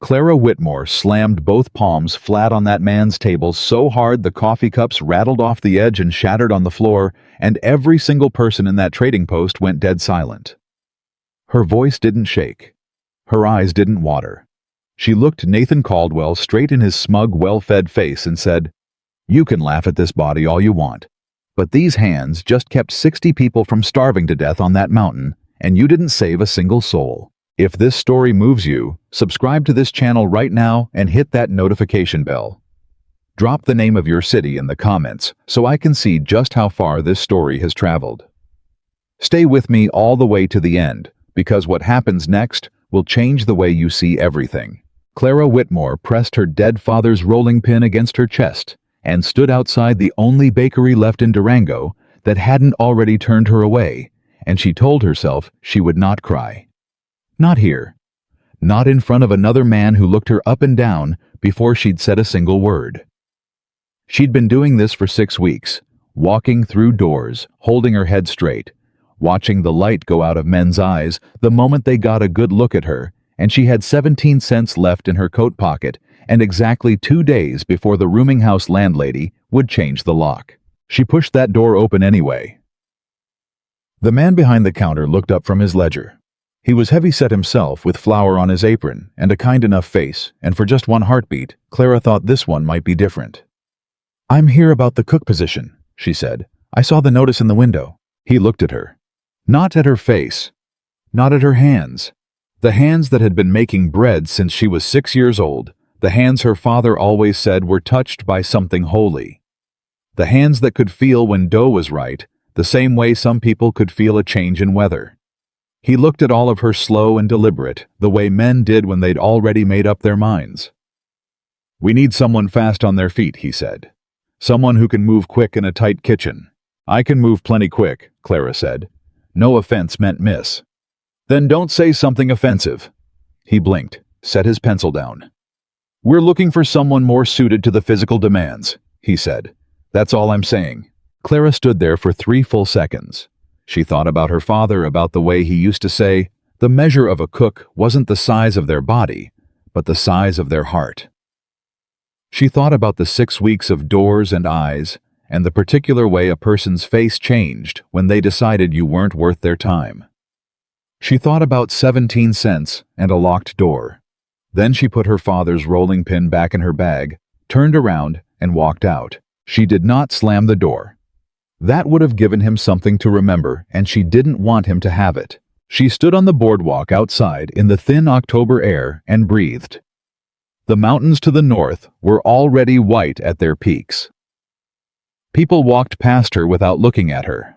Clara Whitmore slammed both palms flat on that man's table so hard the coffee cups rattled off the edge and shattered on the floor, and every single person in that trading post went dead silent. Her voice didn't shake. Her eyes didn't water. She looked Nathan Caldwell straight in his smug, well-fed face and said, "You can laugh at this body all you want, but these hands just kept 60 people from starving to death on that mountain, and you didn't save a single soul. If this story moves you, subscribe to this channel right now and hit that notification bell. Drop the name of your city in the comments so I can see just how far this story has traveled. Stay with me all the way to the end, because what happens next will change the way you see everything." Clara Whitmore pressed her dead father's rolling pin against her chest and stood outside the only bakery left in Durango that hadn't already turned her away, and she told herself she would not cry. Not here. Not in front of another man who looked her up and down before she'd said a single word. She'd been doing this for 6 weeks, walking through doors, holding her head straight, watching the light go out of men's eyes the moment they got a good look at her, and she had 17 cents left in her coat pocket and exactly 2 days before the rooming house landlady would change the lock. She pushed that door open anyway. The man behind the counter looked up from his ledger. He was heavy-set himself with flour on his apron and a kind enough face, and for just one heartbeat, Clara thought this one might be different. "I'm here about the cook position," she said. "I saw the notice in the window." He looked at her. Not at her face. Not at her hands. The hands that had been making bread since she was 6 years old, the hands her father always said were touched by something holy. The hands that could feel when dough was right, the same way some people could feel a change in weather. He looked at all of her slow and deliberate, the way men did when they'd already made up their minds. "We need someone fast on their feet," he said. "Someone who can move quick in a tight kitchen." "I can move plenty quick," Clara said. No offense meant miss. "Then don't say something offensive." He blinked, set his pencil down. "We're looking for someone more suited to the physical demands," he said. "That's all I'm saying." Clara stood there for 3 full seconds. She thought about her father, about the way he used to say, the measure of a cook wasn't the size of their body, but the size of their heart. She thought about the 6 weeks of doors and eyes, and the particular way a person's face changed when they decided you weren't worth their time. She thought about 17 cents and a locked door. Then she put her father's rolling pin back in her bag, turned around, and walked out. She did not slam the door. That would have given him something to remember, and she didn't want him to have it. She stood on the boardwalk outside in the thin October air and breathed. The mountains to the north were already white at their peaks. People walked past her without looking at her.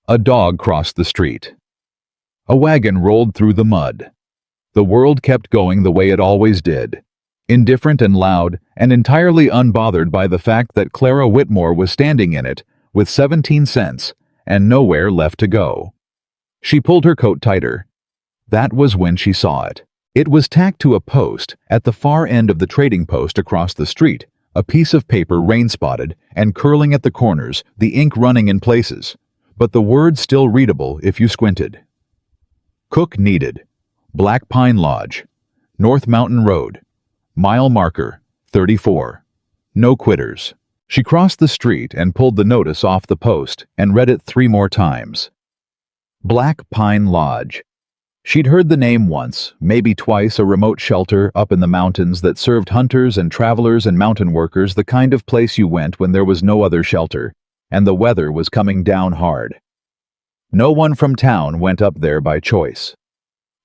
A dog crossed the street. A wagon rolled through the mud. The world kept going the way it always did, indifferent and loud, and entirely unbothered by the fact that Clara Whitmore was standing in it with 17 cents and nowhere left to go. She pulled her coat tighter. That was when she saw it. It was tacked to a post at the far end of the trading post across the street, a piece of paper rain-spotted and curling at the corners, the ink running in places, but the words still readable if you squinted. Cook needed. Black Pine Lodge. North Mountain Road. Mile marker, 34. No quitters. She crossed the street and pulled the notice off the post and read it 3 more times. Black Pine Lodge. She'd heard the name once, maybe twice, a remote shelter up in the mountains that served hunters and travelers and mountain workers, the kind of place you went when there was no other shelter, and the weather was coming down hard. No one from town went up there by choice.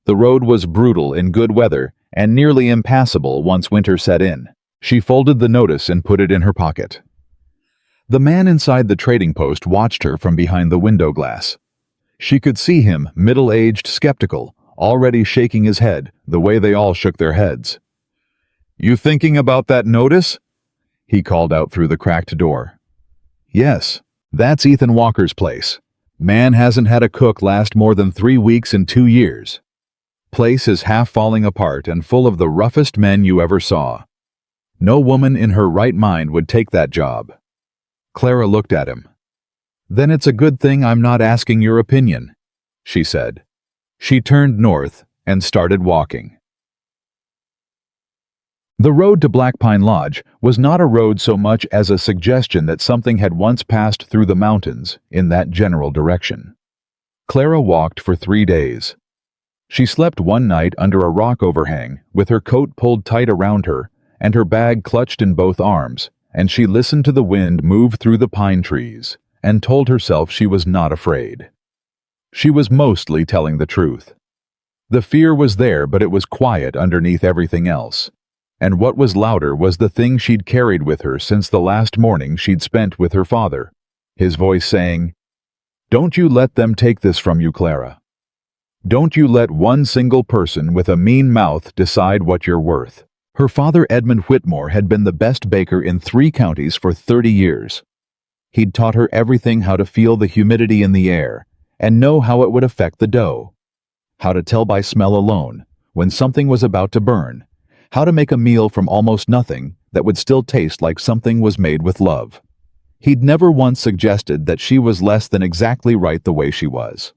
The road was brutal in good weather and nearly impassable once winter set in. She folded the notice and put it in her pocket. The man inside the trading post watched her from behind the window glass. She could see him, middle-aged, skeptical, already shaking his head, the way they all shook their heads. "You thinking about that notice?" he called out through the cracked door. "Yes, that's Ethan Walker's place. Man hasn't had a cook last more than 3 weeks in 2 years. Place is half falling apart and full of the roughest men you ever saw. No woman in her right mind would take that job." Clara looked at him. "Then it's a good thing I'm not asking your opinion," she said. She turned north and started walking. The road to Black Pine Lodge was not a road so much as a suggestion that something had once passed through the mountains in that general direction. Clara walked for 3 days. She slept one night under a rock overhang with her coat pulled tight around her and her bag clutched in both arms, and she listened to the wind move through the pine trees and told herself she was not afraid. She was mostly telling the truth. The fear was there, but it was quiet underneath everything else. And what was louder was the thing she'd carried with her since the last morning she'd spent with her father, his voice saying, "Don't you let them take this from you, Clara. Don't you let one single person with a mean mouth decide what you're worth." Her father, Edmund Whitmore, had been the best baker in 3 counties for 30 years. He'd taught her everything: how to feel the humidity in the air and know how it would affect the dough, how to tell by smell alone when something was about to burn, how to make a meal from almost nothing that would still taste like something was made with love. He'd never once suggested that she was less than exactly right the way she was.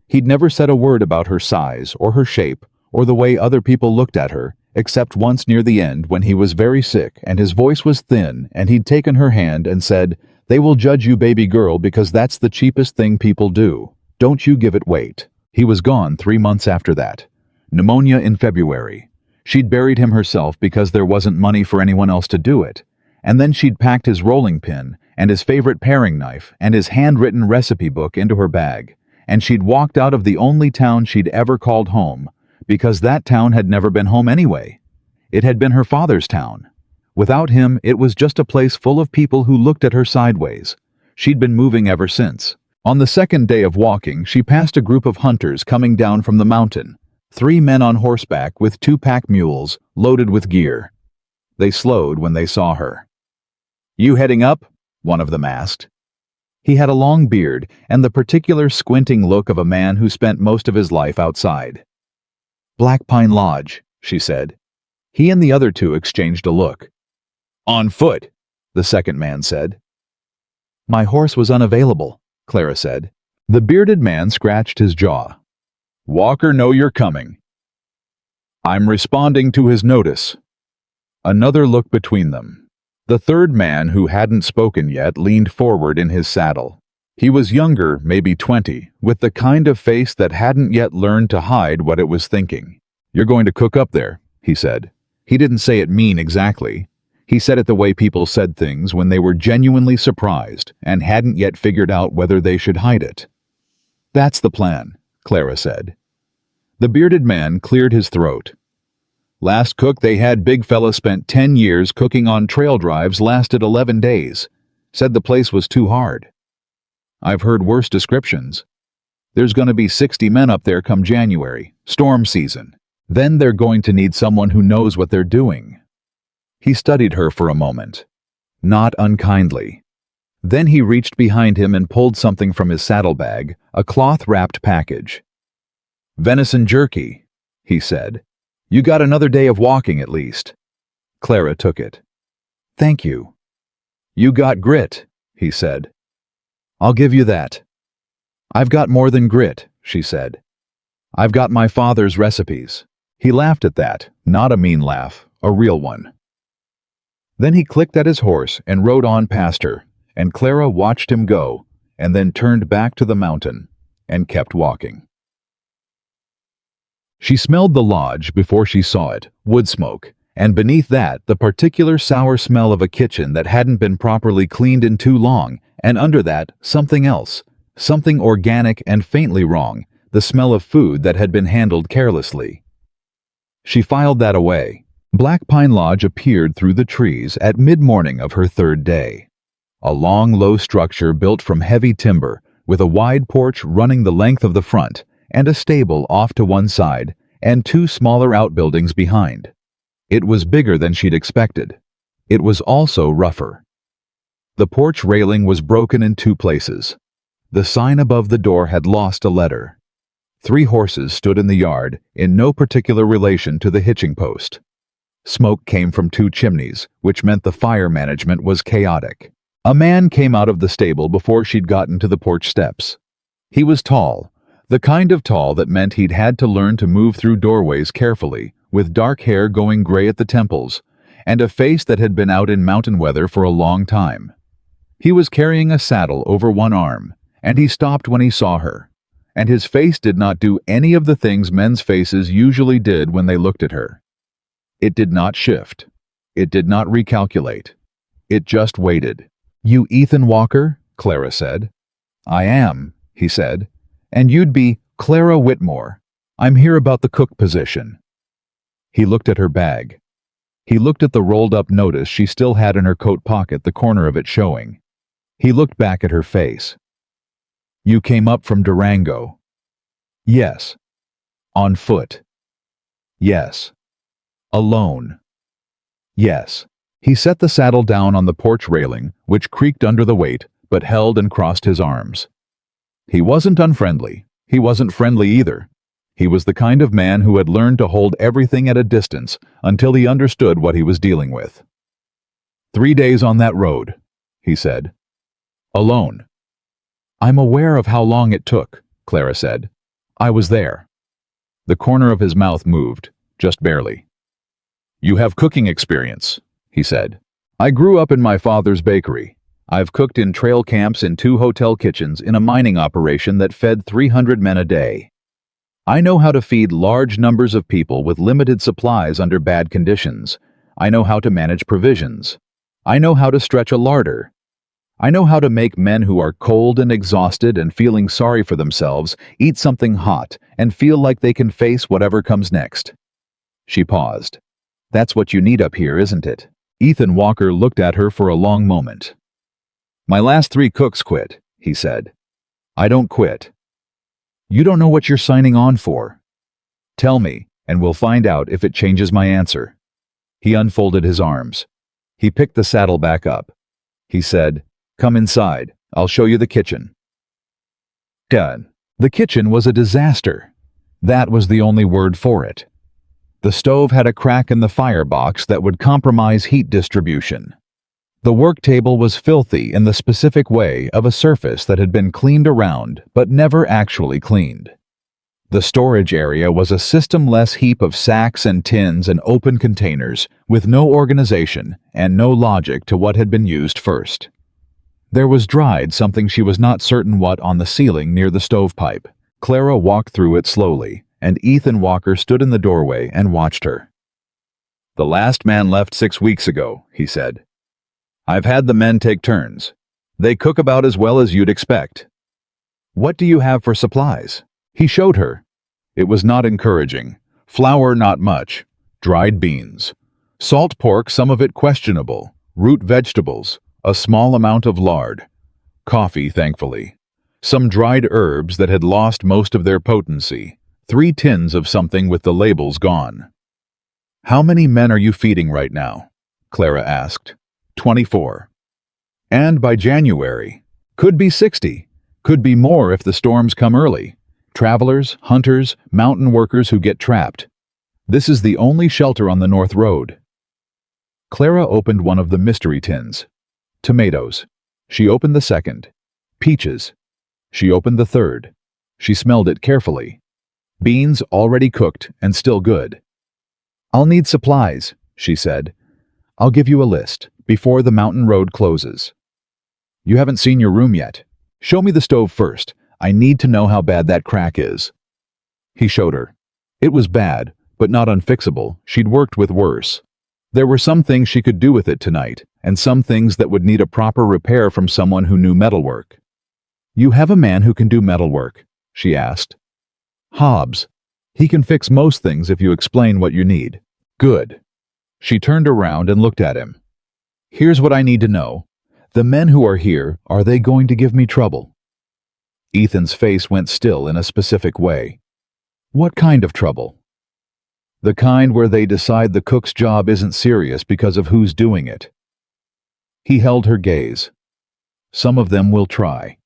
He'd never said a word about her size or her shape or the way other people looked at her, except once near the end when he was very sick and his voice was thin and he'd taken her hand and said, "They will judge you, baby girl, because that's the cheapest thing people do. Don't you give it weight." He was gone 3 months after that. Pneumonia in February. She'd buried him herself because there wasn't money for anyone else to do it. And then she'd packed his rolling pin and his favorite paring knife and his handwritten recipe book into her bag. And she'd walked out of the only town she'd ever called home, because that town had never been home anyway. It had been her father's town. Without him, it was just a place full of people who looked at her sideways. She'd been moving ever since. On the second day of walking, she passed a group of hunters coming down from the mountain. 3 men on horseback with 2 pack mules, loaded with gear. They slowed when they saw her. "You heading up?" one of them asked. He had a long beard and the particular squinting look of a man who spent most of his life outside. "Black Pine Lodge," she said. He and the other 2 exchanged a look. "On foot," the second man said. "My horse was unavailable," Clara said. The bearded man scratched his jaw. "Walker, know you're coming." "I'm responding to his notice." Another look between them. The third man, who hadn't spoken yet, leaned forward in his saddle. He was younger, maybe 20, with the kind of face that hadn't yet learned to hide what it was thinking. "You're going to cook up there," he said. He didn't say it mean exactly. He said it the way people said things when they were genuinely surprised and hadn't yet figured out whether they should hide it. "That's the plan," Clara said. The bearded man cleared his throat. "Last cook they had, big fella, spent 10 years cooking on trail drives, lasted 11 days. Said the place was too hard. I've heard worse descriptions. There's going to be 60 men up there come January, storm season. Then they're going to need someone who knows what they're doing." He studied her for a moment, not unkindly. Then he reached behind him and pulled something from his saddlebag, a cloth-wrapped package. "Venison jerky," he said. "You got another day of walking at least." Clara took it. "Thank you." "You got grit," he said. "I'll give you that." "I've got more than grit," she said. "I've got my father's recipes." He laughed at that, not a mean laugh, a real one. Then he clicked at his horse and rode on past her, and Clara watched him go, and then turned back to the mountain and kept walking. She smelled the lodge before she saw it, wood smoke, and beneath that the particular sour smell of a kitchen that hadn't been properly cleaned in too long, and under that something else, something organic and faintly wrong, the smell of food that had been handled carelessly. She filed that away. Black Pine Lodge appeared through the trees at mid-morning of her 3rd day. A long, low structure built from heavy timber, with a wide porch running the length of the front, and a stable off to one side, and 2 smaller outbuildings behind. It was bigger than she'd expected. It was also rougher. The porch railing was broken in 2 places. The sign above the door had lost a letter. 3 horses stood in the yard, in no particular relation to the hitching post. Smoke came from 2 chimneys, which meant the fire management was chaotic. A man came out of the stable before she'd gotten to the porch steps. He was tall, the kind of tall that meant he'd had to learn to move through doorways carefully, with dark hair going gray at the temples, and a face that had been out in mountain weather for a long time. He was carrying a saddle over one arm, and he stopped when he saw her, and his face did not do any of the things men's faces usually did when they looked at her. It did not shift. It did not recalculate. It just waited. "You Ethan Walker?" Clara said. "I am," he said. "And you'd be Clara Whitmore. I'm here about the cook position." He looked at her bag. He looked at the rolled-up notice she still had in her coat pocket, the corner of it showing. He looked back at her face. "You came up from Durango?" "Yes." "On foot?" "Yes." "Alone?" "Yes." He set the saddle down on the porch railing, which creaked under the weight, but held and crossed his arms. He wasn't unfriendly. He wasn't friendly either. He was the kind of man who had learned to hold everything at a distance until he understood what he was dealing with. "3 days on that road," he said. "Alone." "I'm aware of how long it took," Clara said. "I was there." The corner of his mouth moved, just barely. "You have cooking experience," he said. "I grew up in my father's bakery. I've cooked in trail camps in 2 hotel kitchens in a mining operation that fed 300 men a day. I know how to feed large numbers of people with limited supplies under bad conditions. I know how to manage provisions. I know how to stretch a larder. I know how to make men who are cold and exhausted and feeling sorry for themselves eat something hot and feel like they can face whatever comes next." She paused. "That's what you need up here, isn't it?" Ethan Walker looked at her for a long moment. "My last 3 cooks quit," he said. "I don't quit." "You don't know what you're signing on for." "Tell me, and we'll find out if it changes my answer." He unfolded his arms. He picked the saddle back up. He said, "Come inside. I'll show you the kitchen." Done. The kitchen was a disaster. That was the only word for it. The stove had a crack in the firebox that would compromise heat distribution. The work table was filthy in the specific way of a surface that had been cleaned around but never actually cleaned. The storage area was a systemless heap of sacks and tins and open containers with no organization and no logic to what had been used first. There was dried something she was not certain what on the ceiling near the stovepipe. Clara walked through it slowly, and Ethan Walker stood in the doorway and watched her. "The last man left 6 weeks ago," he said. "I've had the men take turns. They cook about as well as you'd expect." "What do you have for supplies?" He showed her. It was not encouraging. Flour not much. Dried beans. Salt pork, some of it questionable. Root vegetables. A small amount of lard. Coffee, thankfully. Some dried herbs that had lost most of their potency. 3 tins of something with the labels gone. "How many men are you feeding right now?" Clara asked. 24. "And by January. Could be 60. Could be more if the storms come early. Travelers, hunters, mountain workers who get trapped. This is the only shelter on the North Road." Clara opened one of the mystery tins. Tomatoes. She opened the second. Peaches. She opened the third. She smelled it carefully. Beans already cooked and still good. "I'll need supplies," she said. "I'll give you a list before the mountain road closes." "You haven't seen your room yet. Show me the stove first. I need to know how bad that crack is." He showed her. It was bad, but not unfixable. She'd worked with worse. There were some things she could do with it tonight, and some things that would need a proper repair from someone who knew metalwork. "You have a man who can do metalwork?" she asked. "Hobbs. He can fix most things if you explain what you need." "Good." She turned around and looked at him. "Here's what I need to know. The men who are here, are they going to give me trouble?" Ethan's face went still in a specific way. "What kind of trouble?" "The kind where they decide the cook's job isn't serious because of who's doing it." He held her gaze. "Some of them will try.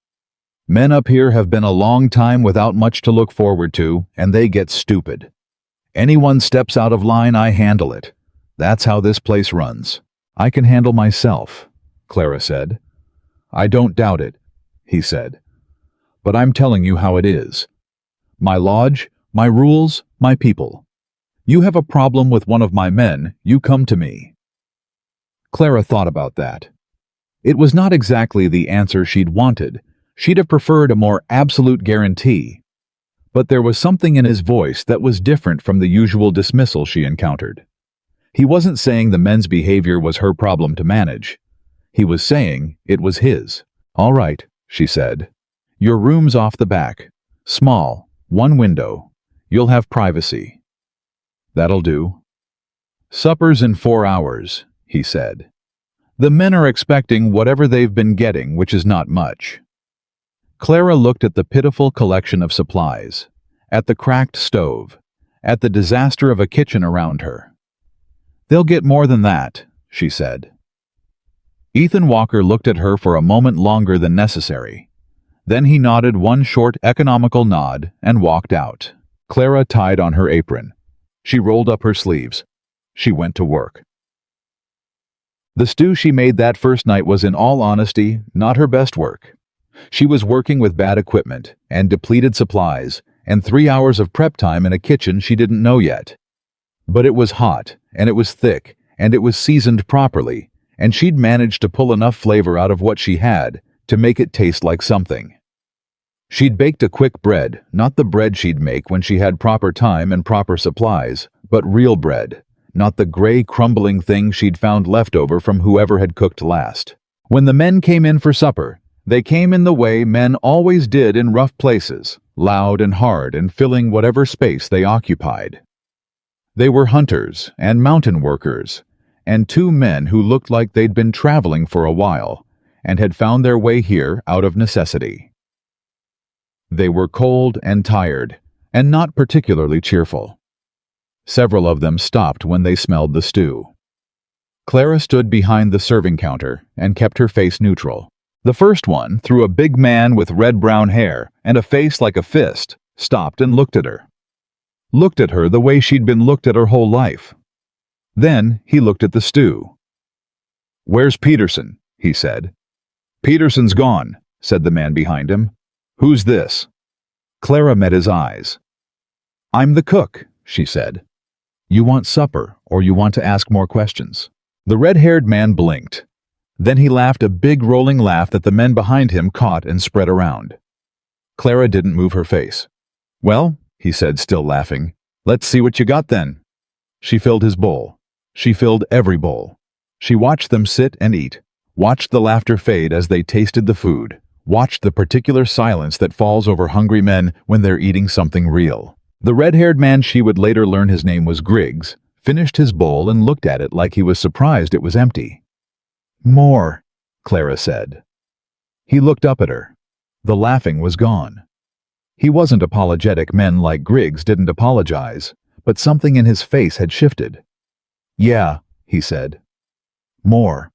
Men up here have been a long time without much to look forward to, and they get stupid. Anyone steps out of line, I handle it. That's how this place runs." "I can handle myself," Clara said. "I don't doubt it," he said. "But I'm telling you how it is. My lodge, my rules, my people. You have a problem with one of my men, you come to me. Clara thought about that. It was not exactly the answer she'd wanted. She'd have preferred a more absolute guarantee. But there was something in his voice that was different from the usual dismissal she encountered. He wasn't saying the men's behavior was her problem to manage. He was saying it was his. "All right," she said. "Your room's off the back. Small, one window. You'll have privacy." "That'll do." "Supper's in 4 hours," he said. "The men are expecting whatever they've been getting, which is not much." Clara looked at the pitiful collection of supplies, at the cracked stove, at the disaster of a kitchen around her. "They'll get more than that," she said. Ethan Walker looked at her for a moment longer than necessary. Then he nodded one short, economical nod and walked out. Clara tied on her apron. She rolled up her sleeves. She went to work. The stew she made that first night was, in all honesty, not her best work. She was working with bad equipment and depleted supplies and 3 hours of prep time in a kitchen she didn't know yet. But it was hot, and it was thick, and it was seasoned properly, and she'd managed to pull enough flavor out of what she had to make it taste like something. She'd baked a quick bread, not the bread she'd make when she had proper time and proper supplies, but real bread, not the gray, crumbling thing she'd found left over from whoever had cooked last. When the men came in for supper, they came in the way men always did in rough places, loud and hard and filling whatever space they occupied. They were hunters and mountain workers, and 2 men who looked like they'd been traveling for a while and had found their way here out of necessity. They were cold and tired, and not particularly cheerful. Several of them stopped when they smelled the stew. Clara stood behind the serving counter and kept her face neutral. The first one, through a big man with red-brown hair and a face like a fist, stopped and looked at her. Looked at her the way she'd been looked at her whole life. Then he looked at the stew. "Where's Peterson?" he said. "Peterson's gone," said the man behind him. "Who's this?" Clara met his eyes. "I'm the cook," she said. "You want supper, or you want to ask more questions?" The red-haired man blinked. Then he laughed a big rolling laugh that the men behind him caught and spread around. Clara didn't move her face. "Well," he said, still laughing, "let's see what you got then." She filled his bowl. She filled every bowl. She watched them sit and eat, watched the laughter fade as they tasted the food, watched the particular silence that falls over hungry men when they're eating something real. The red-haired man, she would later learn his name was Griggs, finished his bowl and looked at it like he was surprised it was empty. "More," Clara said. He looked up at her. The laughing was gone. He wasn't apologetic. Men like Griggs didn't apologize, but something in his face had shifted. "Yeah," he said. "More."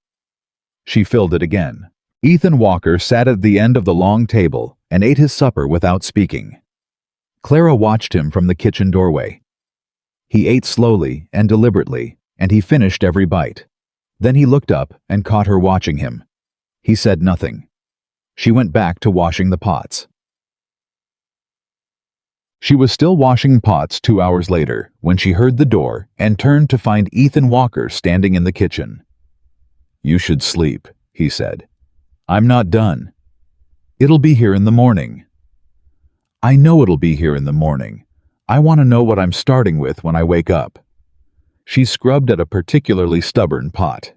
She filled it again. Ethan Walker sat at the end of the long table and ate his supper without speaking. Clara watched him from the kitchen doorway. He ate slowly and deliberately, and he finished every bite. Then he looked up and caught her watching him. He said nothing. She went back to washing the pots. She was still washing pots 2 hours later when she heard the door and turned to find Ethan Walker standing in the kitchen. "You should sleep," he said. "I'm not done. It'll be here in the morning." "I know it'll be here in the morning. I want to know what I'm starting with when I wake up." She scrubbed at a particularly stubborn pot.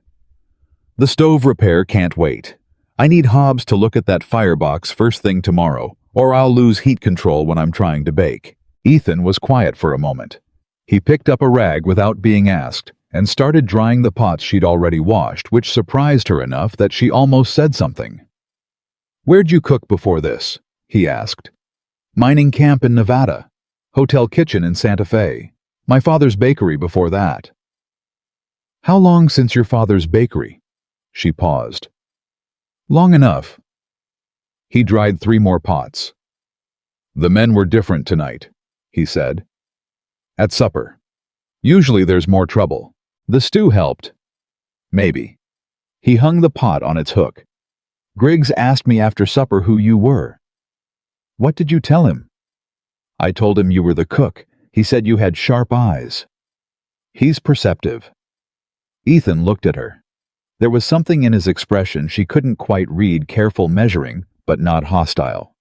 "The stove repair can't wait. I need Hobbs to look at that firebox first thing tomorrow, or I'll lose heat control when I'm trying to bake." Ethan was quiet for a moment. He picked up a rag without being asked and started drying the pots she'd already washed, which surprised her enough that she almost said something. "Where'd you cook before this?" he asked. "Mining camp in Nevada. Hotel kitchen in Santa Fe. My father's bakery before that." "How long since your father's bakery?" She paused. "Long enough." He dried 3 more pots. "The men were different tonight," he said. "At supper. Usually there's more trouble. The stew helped. Maybe." He hung the pot on its hook. "Griggs asked me after supper who you were." "What did you tell him?" "I told him you were the cook. He said you had sharp eyes." "He's perceptive." Ethan looked at her. There was something in his expression she couldn't quite read, careful, measuring, but not hostile.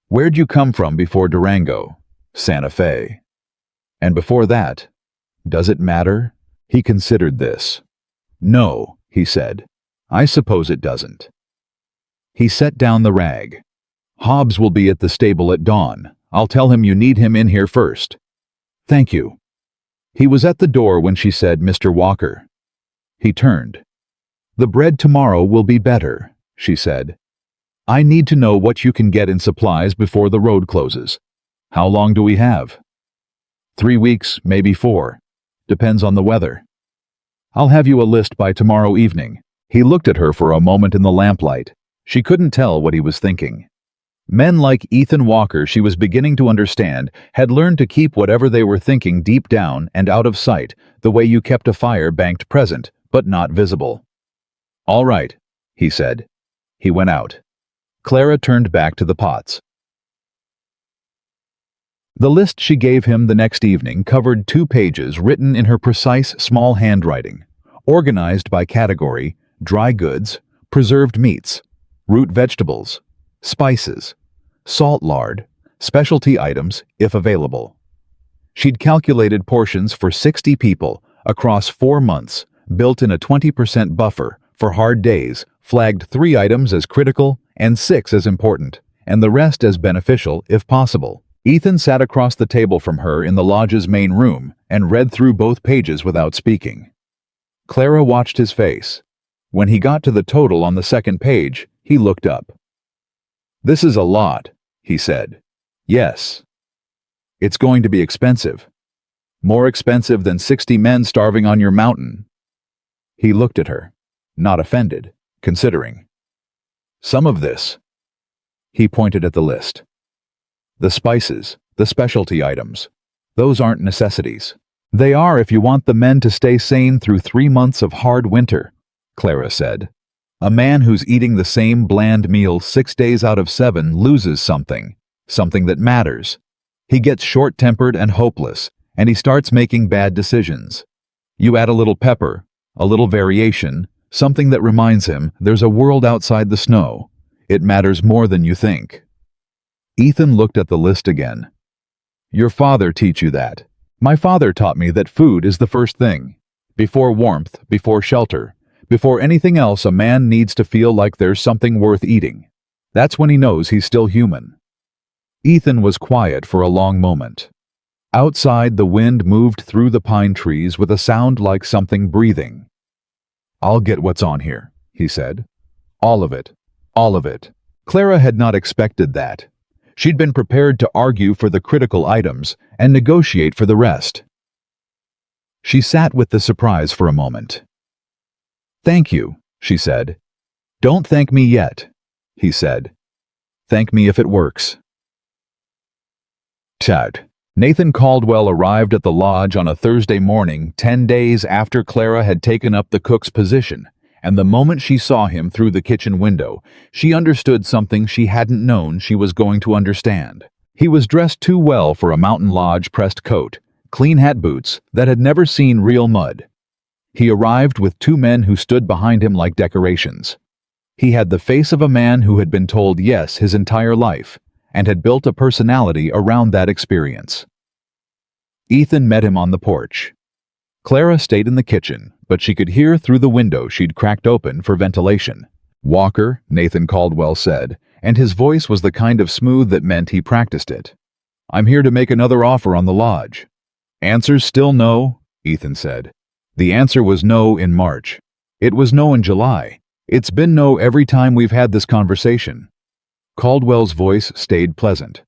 Where'd you come from before Durango? Santa Fe. And before that? Does it matter? He considered this. No, he said. I suppose it doesn't. He set down the rag. Hobbs will be at the stable at dawn. I'll tell him you need him in here first. Thank you. He was at the door when she said, Mr. Walker. He turned. The bread tomorrow will be better, she said. I need to know what you can get in supplies before the road closes. How long do we have? 3 weeks, maybe 4. Depends on the weather. I'll have you a list by tomorrow evening. He looked at her for a moment in the lamplight. She couldn't tell what he was thinking. Men like Ethan Walker, she was beginning to understand, had learned to keep whatever they were thinking deep down and out of sight, the way you kept a fire banked present, but not visible. All right, he said. He went out. Clara turned back to the pots. The list she gave him the next evening covered 2 pages written in her precise small handwriting, organized by category: dry goods, preserved meats, root vegetables, spices, salt lard, specialty items if available. She'd calculated portions for 60 people across 4 months, built in a 20% buffer for hard days, flagged 3 items as critical and 6 as important, and the rest as beneficial if possible. Ethan sat across the table from her in the lodge's main room and read through both pages without speaking. Clara watched his face. When he got to the total on the second page, he looked up. This is a lot, he said. Yes. It's going to be expensive. More expensive than 60 men starving on your mountain. He looked at her, not offended, considering. Some of this. He pointed at the list. The spices, the specialty items. Those aren't necessities. They are if you want the men to stay sane through 3 months of hard winter, Clara said. A man who's eating the same bland meal 6 days out of 7 loses something that matters. He gets short-tempered and hopeless, and he starts making bad decisions. You add a little pepper, a little variation, something that reminds him there's a world outside the snow. It matters more than you think. Ethan looked at the list again. Your father teach you that. My father taught me that food is the first thing. Before warmth, before shelter, before anything else, a man needs to feel like there's something worth eating. That's when he knows he's still human. Ethan was quiet for a long moment. Outside, the wind moved through the pine trees with a sound like something breathing. I'll get what's on here, he said. All of it. All of it. Clara had not expected that. She'd been prepared to argue for the critical items and negotiate for the rest. She sat with the surprise for a moment. Thank you, she said. Don't thank me yet, he said. Thank me if it works. Chad. Nathan Caldwell arrived at the lodge on a Thursday morning, 10 days after Clara had taken up the cook's position, and the moment she saw him through the kitchen window, she understood something she hadn't known she was going to understand. He was dressed too well for a mountain lodge pressed coat, clean hat boots that had never seen real mud. He arrived with 2 men who stood behind him like decorations. He had the face of a man who had been told yes his entire life, and had built a personality around that experience. Ethan met him on the porch. Clara stayed in the kitchen, but she could hear through the window she'd cracked open for ventilation. Walker, Nathan Caldwell said, and his voice was the kind of smooth that meant he practiced it. I'm here to make another offer on the lodge. Answer's still no, Ethan said. The answer was no in March. It was no in July. It's been no every time we've had this conversation. Caldwell's voice stayed pleasant.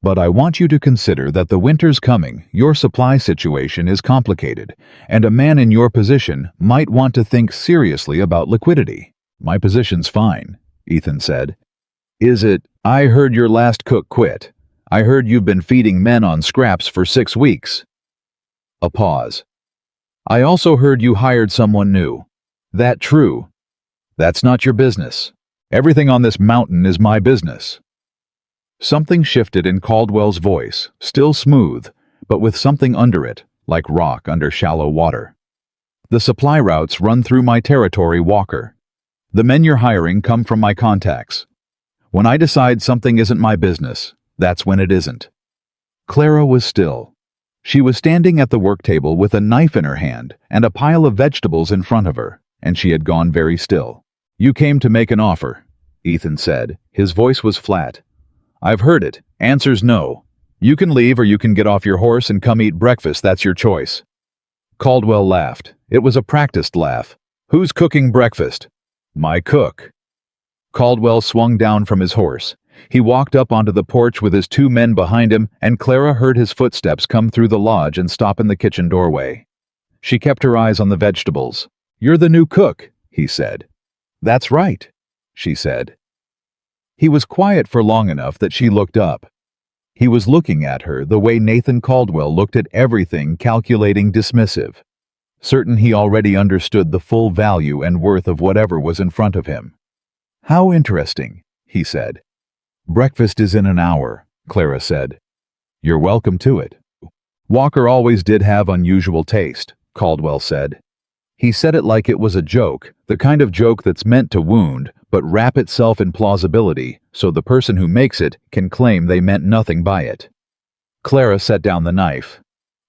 But I want you to consider that the winter's coming, your supply situation is complicated, and a man in your position might want to think seriously about liquidity. My position's fine, Ethan said. Is it? I heard your last cook quit. I heard you've been feeding men on scraps for 6 weeks. A pause. I also heard you hired someone new. That true? That's not your business. Everything on this mountain is my business. Something shifted in Caldwell's voice, still smooth, but with something under it, like rock under shallow water. The supply routes run through my territory, Walker. The men you're hiring come from my contacts. When I decide something isn't my business, that's when it isn't." Clara was still. She was standing at the work table with a knife in her hand and a pile of vegetables in front of her, and she had gone very still. "You came to make an offer," Ethan said. His voice was flat. "I've heard it. Answer's no. You can leave or you can get off your horse and come eat breakfast. That's your choice." Caldwell laughed. It was a practiced laugh. "Who's cooking breakfast?" "My cook." Caldwell swung down from his horse. He walked up onto the porch with his 2 men behind him, and Clara heard his footsteps come through the lodge and stop in the kitchen doorway. She kept her eyes on the vegetables. "You're the new cook," he said. "That's right," she said. He was quiet for long enough that she looked up. He was looking at her the way Nathan Caldwell looked at everything, calculating, dismissive. Certain he already understood the full value and worth of whatever was in front of him. "How interesting," he said. "Breakfast is in an hour," Clara said. "You're welcome to it." "Walker always did have unusual taste," Caldwell said. He said it like it was a joke, the kind of joke that's meant to wound, but wrap itself in plausibility, so the person who makes it can claim they meant nothing by it. Clara set down the knife.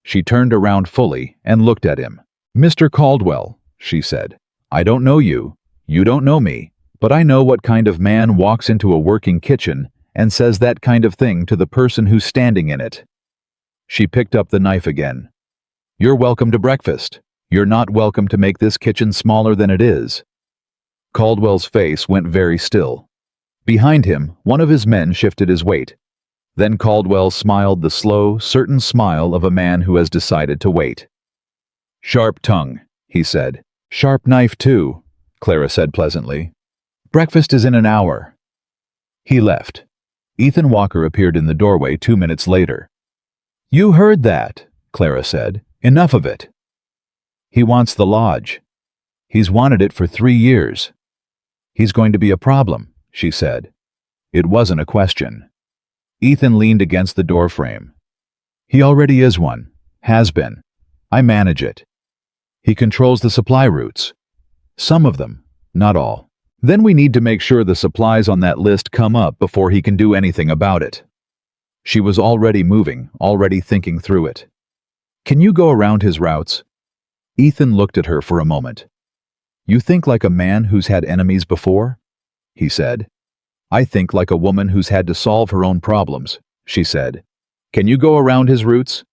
She turned around fully and looked at him. "Mr. Caldwell," she said, "I don't know you. You don't know me. But I know what kind of man walks into a working kitchen and says that kind of thing to the person who's standing in it." She picked up the knife again. "You're welcome to breakfast. You're not welcome to make this kitchen smaller than it is." Caldwell's face went very still. Behind him, one of his men shifted his weight. Then Caldwell smiled the slow, certain smile of a man who has decided to wait. "Sharp tongue," he said. "Sharp knife, too," Clara said pleasantly. "Breakfast is in an hour." He left. Ethan Walker appeared in the doorway 2 minutes later. "You heard that," Clara said. "Enough of it." "He wants the lodge. He's wanted it for 3 years. He's going to be a problem," she said. It wasn't a question. Ethan leaned against the doorframe. "He already is one. Has been. I manage it. He controls the supply routes. Some of them, not all. Then we need to make sure the supplies on that list come up before he can do anything about it." She was already moving, already thinking through it. "Can you go around his routes?" Ethan looked at her for a moment. "You think like a man who's had enemies before?" he said. "I think like a woman who's had to solve her own problems," she said. "Can you go around his routes?"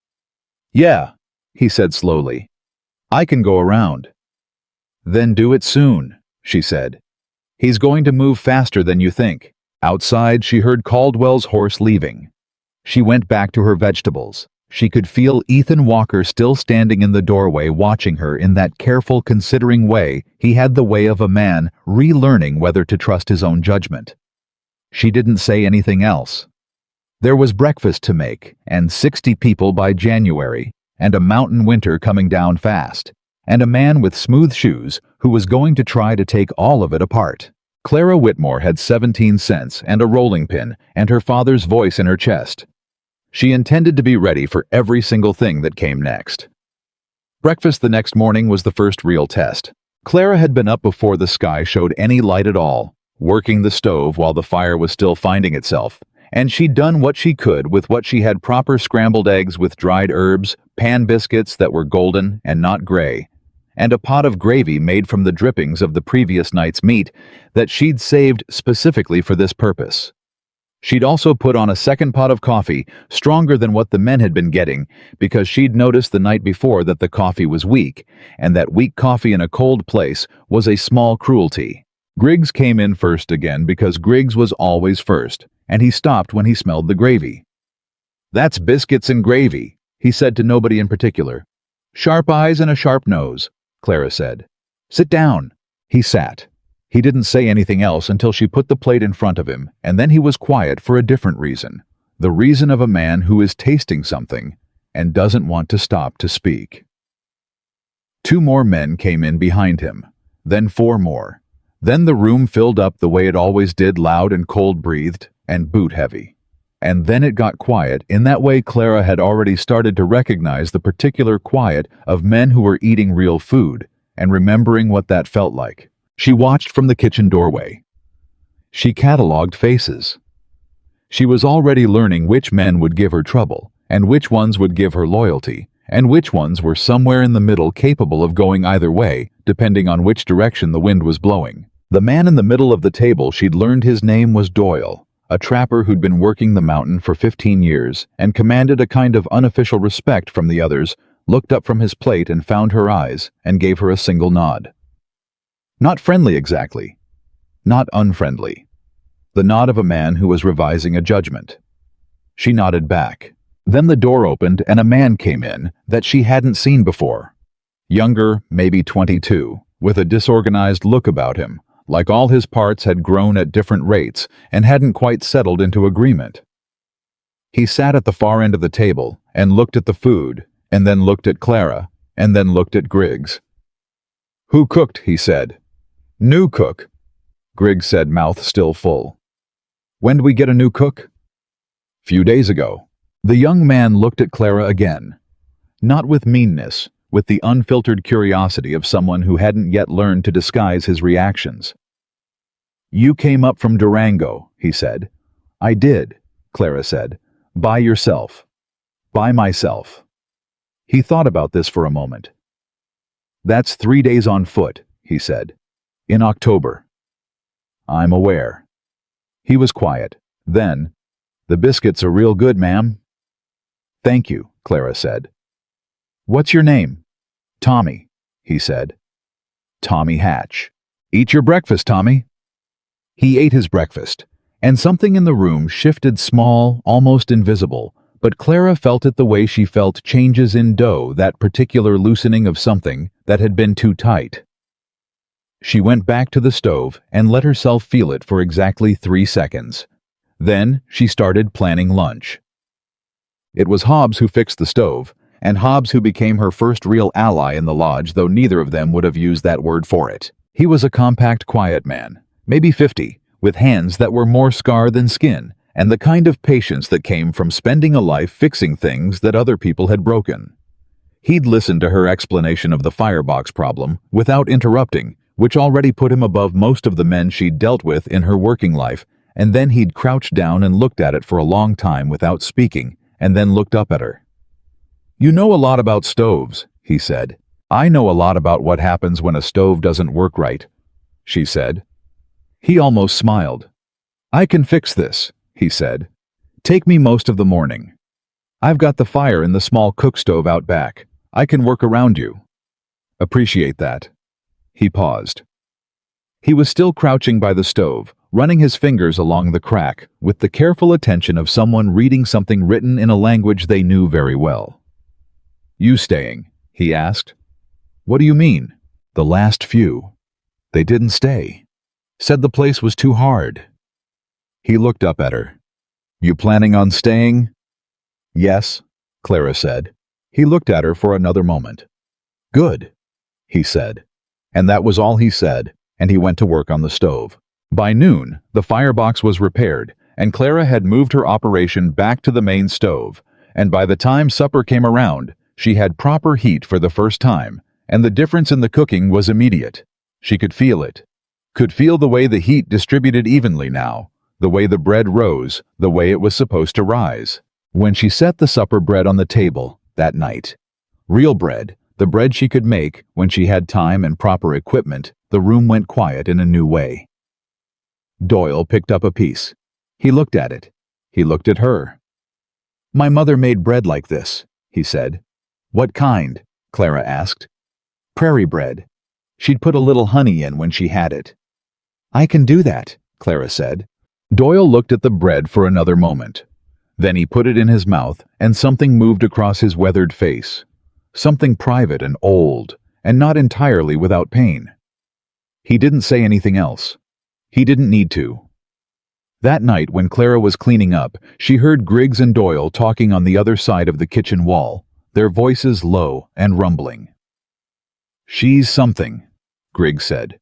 "Yeah," he said slowly. "I can go around." "Then do it soon," she said. "He's going to move faster than you think." Outside, she heard Caldwell's horse leaving. She went back to her vegetables. She could feel Ethan Walker still standing in the doorway watching her in that careful, considering way he had the way of a man relearning whether to trust his own judgment. She didn't say anything else. There was breakfast to make, and 60 people by January, and a mountain winter coming down fast, and a man with smooth shoes who was going to try to take all of it apart. Clara Whitmore had 17 cents and a rolling pin and her father's voice in her chest. She intended to be ready for every single thing that came next. Breakfast the next morning was the first real test. Clara had been up before the sky showed any light at all, working the stove while the fire was still finding itself, and she'd done what she could with what she had: proper scrambled eggs with dried herbs, pan biscuits that were golden and not gray, and a pot of gravy made from the drippings of the previous night's meat that she'd saved specifically for this purpose. She'd also put on a second pot of coffee, stronger than what the men had been getting, because she'd noticed the night before that the coffee was weak, and that weak coffee in a cold place was a small cruelty. Griggs came in first again because Griggs was always first, and he stopped when he smelled the gravy. "That's biscuits and gravy," he said to nobody in particular. "Sharp eyes and a sharp nose," Clara said. "Sit down." He sat. He didn't say anything else until she put the plate in front of him, and then he was quiet for a different reason. The reason of a man who is tasting something and doesn't want to stop to speak. 2 more men came in behind him, then 4 more. Then the room filled up the way it always did, loud and cold-breathed and boot-heavy. And then it got quiet in that way Clara had already started to recognize, the particular quiet of men who were eating real food, and remembering what that felt like. She watched from the kitchen doorway. She cataloged faces. She was already learning which men would give her trouble, and which ones would give her loyalty, and which ones were somewhere in the middle capable of going either way, depending on which direction the wind was blowing. The man in the middle of the table, she'd learned his name was Doyle, a trapper who'd been working the mountain for 15 years and commanded a kind of unofficial respect from the others, looked up from his plate and found her eyes and gave her a single nod. Not friendly exactly. Not unfriendly. The nod of a man who was revising a judgment. She nodded back. Then the door opened and a man came in that she hadn't seen before. Younger, maybe 22, with a disorganized look about him, like all his parts had grown at different rates and hadn't quite settled into agreement. He sat at the far end of the table and looked at the food, and then looked at Clara, and then looked at Griggs. "Who cooked?" he said. "New cook," Griggs said, mouth still full. "When do we get a new cook?" "Few days ago." The young man looked at Clara again. Not with meanness, with the unfiltered curiosity of someone who hadn't yet learned to disguise his reactions. "You came up from Durango," he said. "I did," Clara said. "By yourself." "By myself." He thought about this for a moment. "That's 3 days on foot," he said. "In October." "I'm aware." He was quiet. Then, "The biscuits are real good, ma'am." "Thank you," Clara said. "What's your name?" "Tommy," he said. "Tommy Hatch." "Eat your breakfast, Tommy." He ate his breakfast, and something in the room shifted, small, almost invisible, but Clara felt it the way she felt changes in dough, that particular loosening of something that had been too tight. She went back to the stove and let herself feel it for exactly 3 seconds. Then she started planning lunch. It was Hobbs who fixed the stove, and Hobbs who became her first real ally in the lodge, though neither of them would have used that word for it. He was a compact, quiet man, maybe 50, with hands that were more scar than skin, and the kind of patience that came from spending a life fixing things that other people had broken. He'd listened to her explanation of the firebox problem without interrupting, which already put him above most of the men she'd dealt with in her working life, and then he'd crouched down and looked at it for a long time without speaking, and then looked up at her. "You know a lot about stoves," he said. "I know a lot about what happens when a stove doesn't work right," she said. He almost smiled. "I can fix this," he said. "Take me most of the morning. I've got the fire in the small cook stove out back. I can work around you." "Appreciate that." He paused. He was still crouching by the stove, running his fingers along the crack, with the careful attention of someone reading something written in a language they knew very well. "You staying?" he asked. "What do you mean?" "The last few. They didn't stay. Said the place was too hard." He looked up at her. "You planning on staying?" "Yes," Clara said. He looked at her for another moment. "Good," he said. And that was all he said, and he went to work on the stove. By noon, the firebox was repaired, and Clara had moved her operation back to the main stove, and by the time supper came around, she had proper heat for the first time, and the difference in the cooking was immediate. She could feel it. Could feel the way the heat distributed evenly now, the way the bread rose, the way it was supposed to rise. When she set the supper bread on the table that night, real bread, the bread she could make when she had time and proper equipment, the room went quiet in a new way. Doyle picked up a piece. He looked at it. He looked at her. "My mother made bread like this," he said. "What kind?" Clara asked. "Prairie bread. She'd put a little honey in when she had it." "I can do that," Clara said. Doyle looked at the bread for another moment. Then he put it in his mouth, and something moved across his weathered face. Something private and old, and not entirely without pain. He didn't say anything else. He didn't need to. That night, when Clara was cleaning up, she heard Griggs and Doyle talking on the other side of the kitchen wall, their voices low and rumbling. "She's something," Griggs said.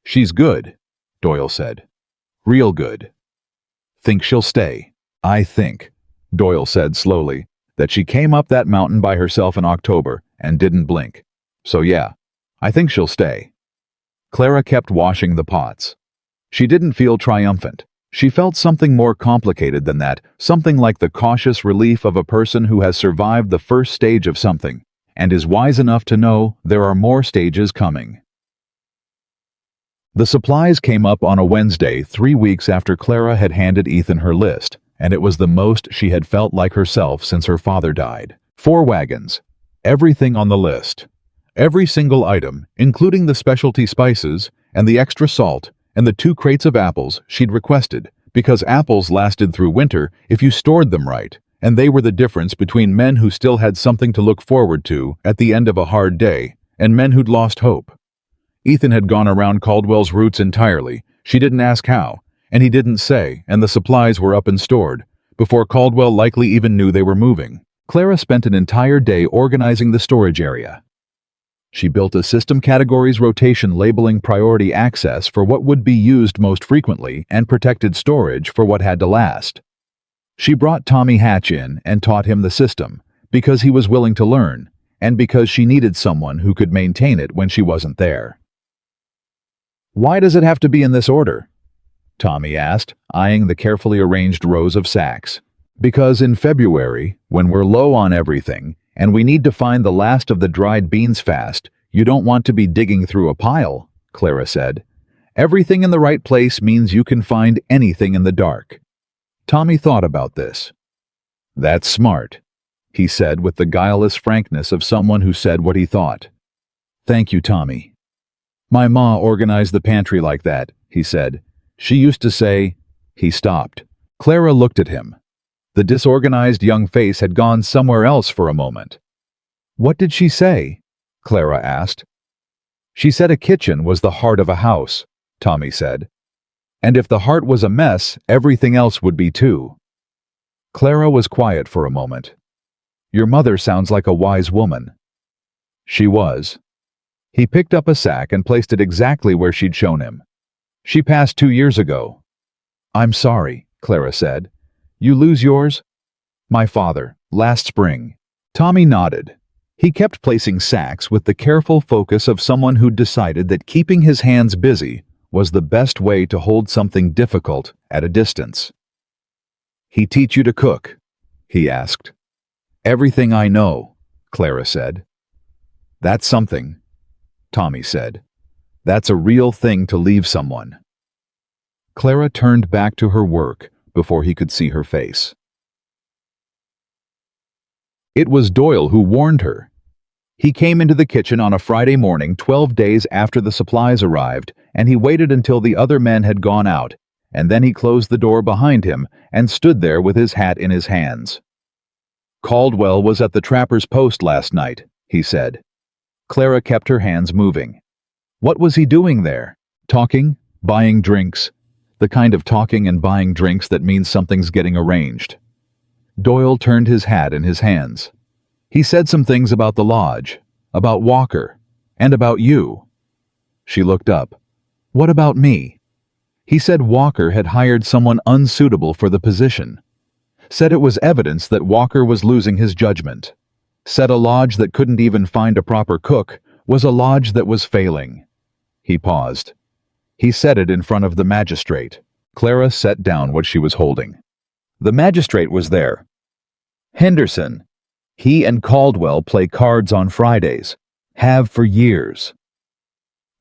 "She's good," Doyle said. "Real good." "Think she'll stay?" "I think," Doyle said slowly, "that she came up that mountain by herself in October and didn't blink. So yeah, I think she'll stay. Clara kept washing the pots. She didn't feel triumphant. She felt something more complicated than that, something like the cautious relief of a person who has survived the first stage of something, and is wise enough to know there are more stages coming. The supplies came up on a Wednesday, 3 weeks after Clara had handed Ethan her list, and it was the most she had felt like herself since her father died. 4 wagons. Everything on the list. Every single item, including the specialty spices, and the extra salt, and the 2 crates of apples she'd requested, because apples lasted through winter if you stored them right, and they were the difference between men who still had something to look forward to at the end of a hard day, and men who'd lost hope. Ethan had gone around Caldwell's routes entirely. She didn't ask how, and he didn't say, and the supplies were up and stored, before Caldwell likely even knew they were moving. Clara spent an entire day organizing the storage area. She built a system categories rotation labeling priority access for what would be used most frequently and protected storage for what had to last. She brought Tommy Hatch in and taught him the system, because he was willing to learn, and because she needed someone who could maintain it when she wasn't there. "Why does it have to be in this order?" Tommy asked, eyeing the carefully arranged rows of sacks. "Because in February, when we're low on everything, and we need to find the last of the dried beans fast, you don't want to be digging through a pile," Clara said. "Everything in the right place means you can find anything in the dark." Tommy thought about this. "That's smart," he said with the guileless frankness of someone who said what he thought. "Thank you, Tommy. My ma organized the pantry like that," he said. "She used to say—" He stopped. Clara looked at him. The disorganized young face had gone somewhere else for a moment. "What did she say?" Clara asked. "She said a kitchen was the heart of a house," Tommy said. "And if the heart was a mess, everything else would be too." Clara was quiet for a moment. "Your mother sounds like a wise woman." She was. He picked up a sack and placed it exactly where she'd shown him. "She passed 2 years ago." "I'm sorry," Clara said. "You lose yours?" "My father, last spring." Tommy nodded. He kept placing sacks with the careful focus of someone who'd decided that keeping his hands busy was the best way to hold something difficult at a distance. "He teach you to cook?" he asked. "Everything I know," Clara said. "That's something," Tommy said. "That's a real thing to leave someone." Clara turned back to her work before he could see her face. It was Doyle who warned her. He came into the kitchen on a Friday morning 12 days after the supplies arrived, and he waited until the other men had gone out, and then he closed the door behind him and stood there with his hat in his hands. "Caldwell was at the trapper's post last night," he said. Clara kept her hands moving. What was he doing there? Talking? Buying drinks? The kind of talking and buying drinks that means something's getting arranged. Doyle turned his hat in his hands. "He said some things about the lodge, about Walker, and about you." She looked up. "What about me?" "He said Walker had hired someone unsuitable for the position. Said it was evidence that Walker was losing his judgment. Said a lodge that couldn't even find a proper cook was a lodge that was failing." He paused. He said it in front of the magistrate. Clara set down what she was holding. The magistrate was there. "Henderson. He and Caldwell play cards on Fridays. Have for years."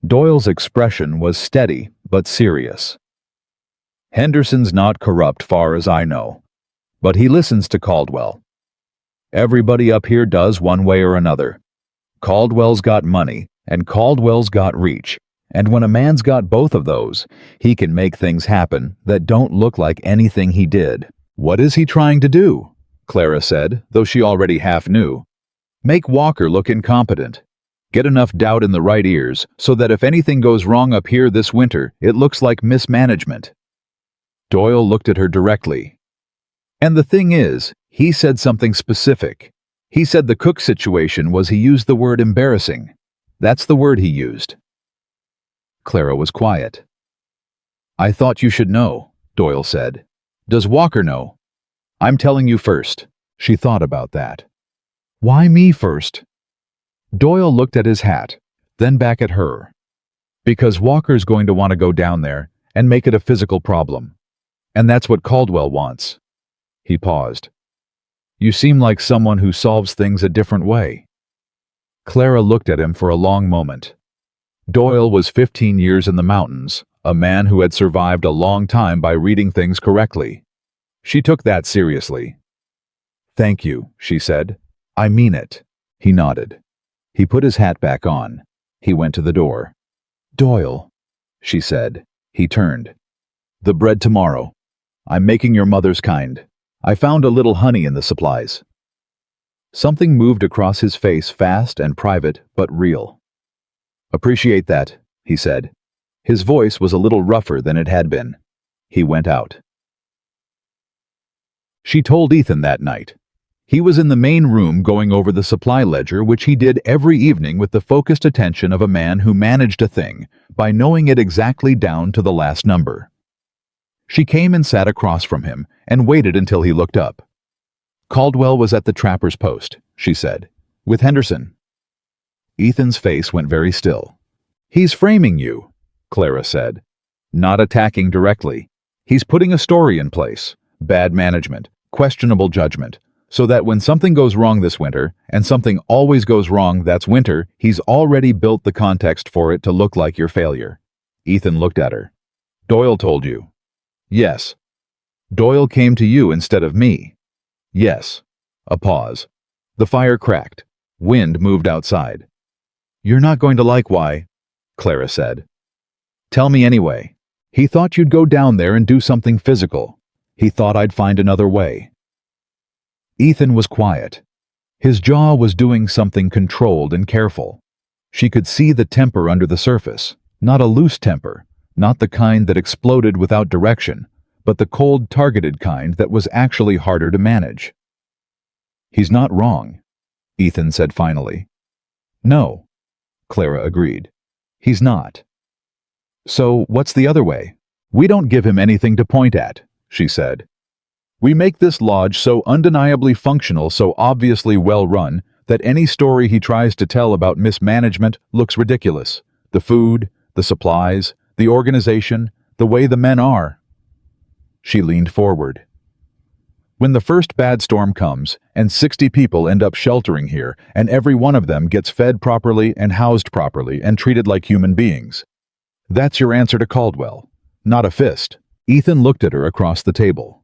Doyle's expression was steady but serious. "Henderson's not corrupt far as I know, but he listens to Caldwell. Everybody up here does one way or another. Caldwell's got money, and Caldwell's got reach, and when a man's got both of those, he can make things happen that don't look like anything he did." "What is he trying to do?" Clara said, though she already half knew. "Make Walker look incompetent. Get enough doubt in the right ears so that if anything goes wrong up here this winter, it looks like mismanagement." Doyle looked at her directly. "And the thing is, he said something specific. He said the cook situation was he used the word embarrassing. That's the word he used." Clara was quiet. "I thought you should know," Doyle said. "Does Walker know?" "I'm telling you first." She thought about that. "Why me first?" Doyle looked at his hat. then back at her. Because Walker's going to want to go down there and make it a physical problem. And that's what Caldwell wants. He paused. You seem like someone who solves things a different way. Clara looked at him for a long moment. Doyle was 15 years in the mountains, a man who had survived a long time by reading things correctly. She took that seriously. Thank you, she said. I mean it. He nodded. He put his hat back on. He went to the door. Doyle, she said. He turned. The bread tomorrow. I'm making your mother's kind. I found a little honey in the supplies. Something moved across his face, fast and private, but real. Appreciate that, he said. His voice was a little rougher than it had been. He went out. She told Ethan that night. He was in the main room going over the supply ledger, which he did every evening with the focused attention of a man who managed a thing by knowing it exactly down to the last number. She came and sat across from him and waited until he looked up. Caldwell was at the trapper's post, she said, with Henderson. Ethan's face went very still. He's framing you, Clara said. Not attacking directly. He's putting a story in place. Bad management, questionable judgment. So that when something goes wrong this winter, and something always goes wrong that's winter, he's already built the context for it to look like your failure. Ethan looked at her. Doyle told you. Yes. Doyle came to you instead of me. Yes. A pause. The fire cracked. Wind moved outside. You're not going to like why, Clara said. Tell me anyway. He thought you'd go down there and do something physical. He thought I'd find another way. Ethan was quiet. His jaw was doing something controlled and careful. She could see the temper under the surface, not a loose temper, not the kind that exploded without direction, but the cold, targeted kind that was actually harder to manage. He's not wrong, Ethan said finally. No, Clara agreed. He's not. So what's the other way? We don't give him anything to point at, she said. We make this lodge so undeniably functional, so obviously well-run, that any story he tries to tell about mismanagement looks ridiculous. The food, the supplies, the organization, the way the men are. She leaned forward. When the first bad storm comes, and 60 people end up sheltering here, and every one of them gets fed properly and housed properly and treated like human beings. That's your answer to Caldwell. Not a fist. Ethan looked at her across the table.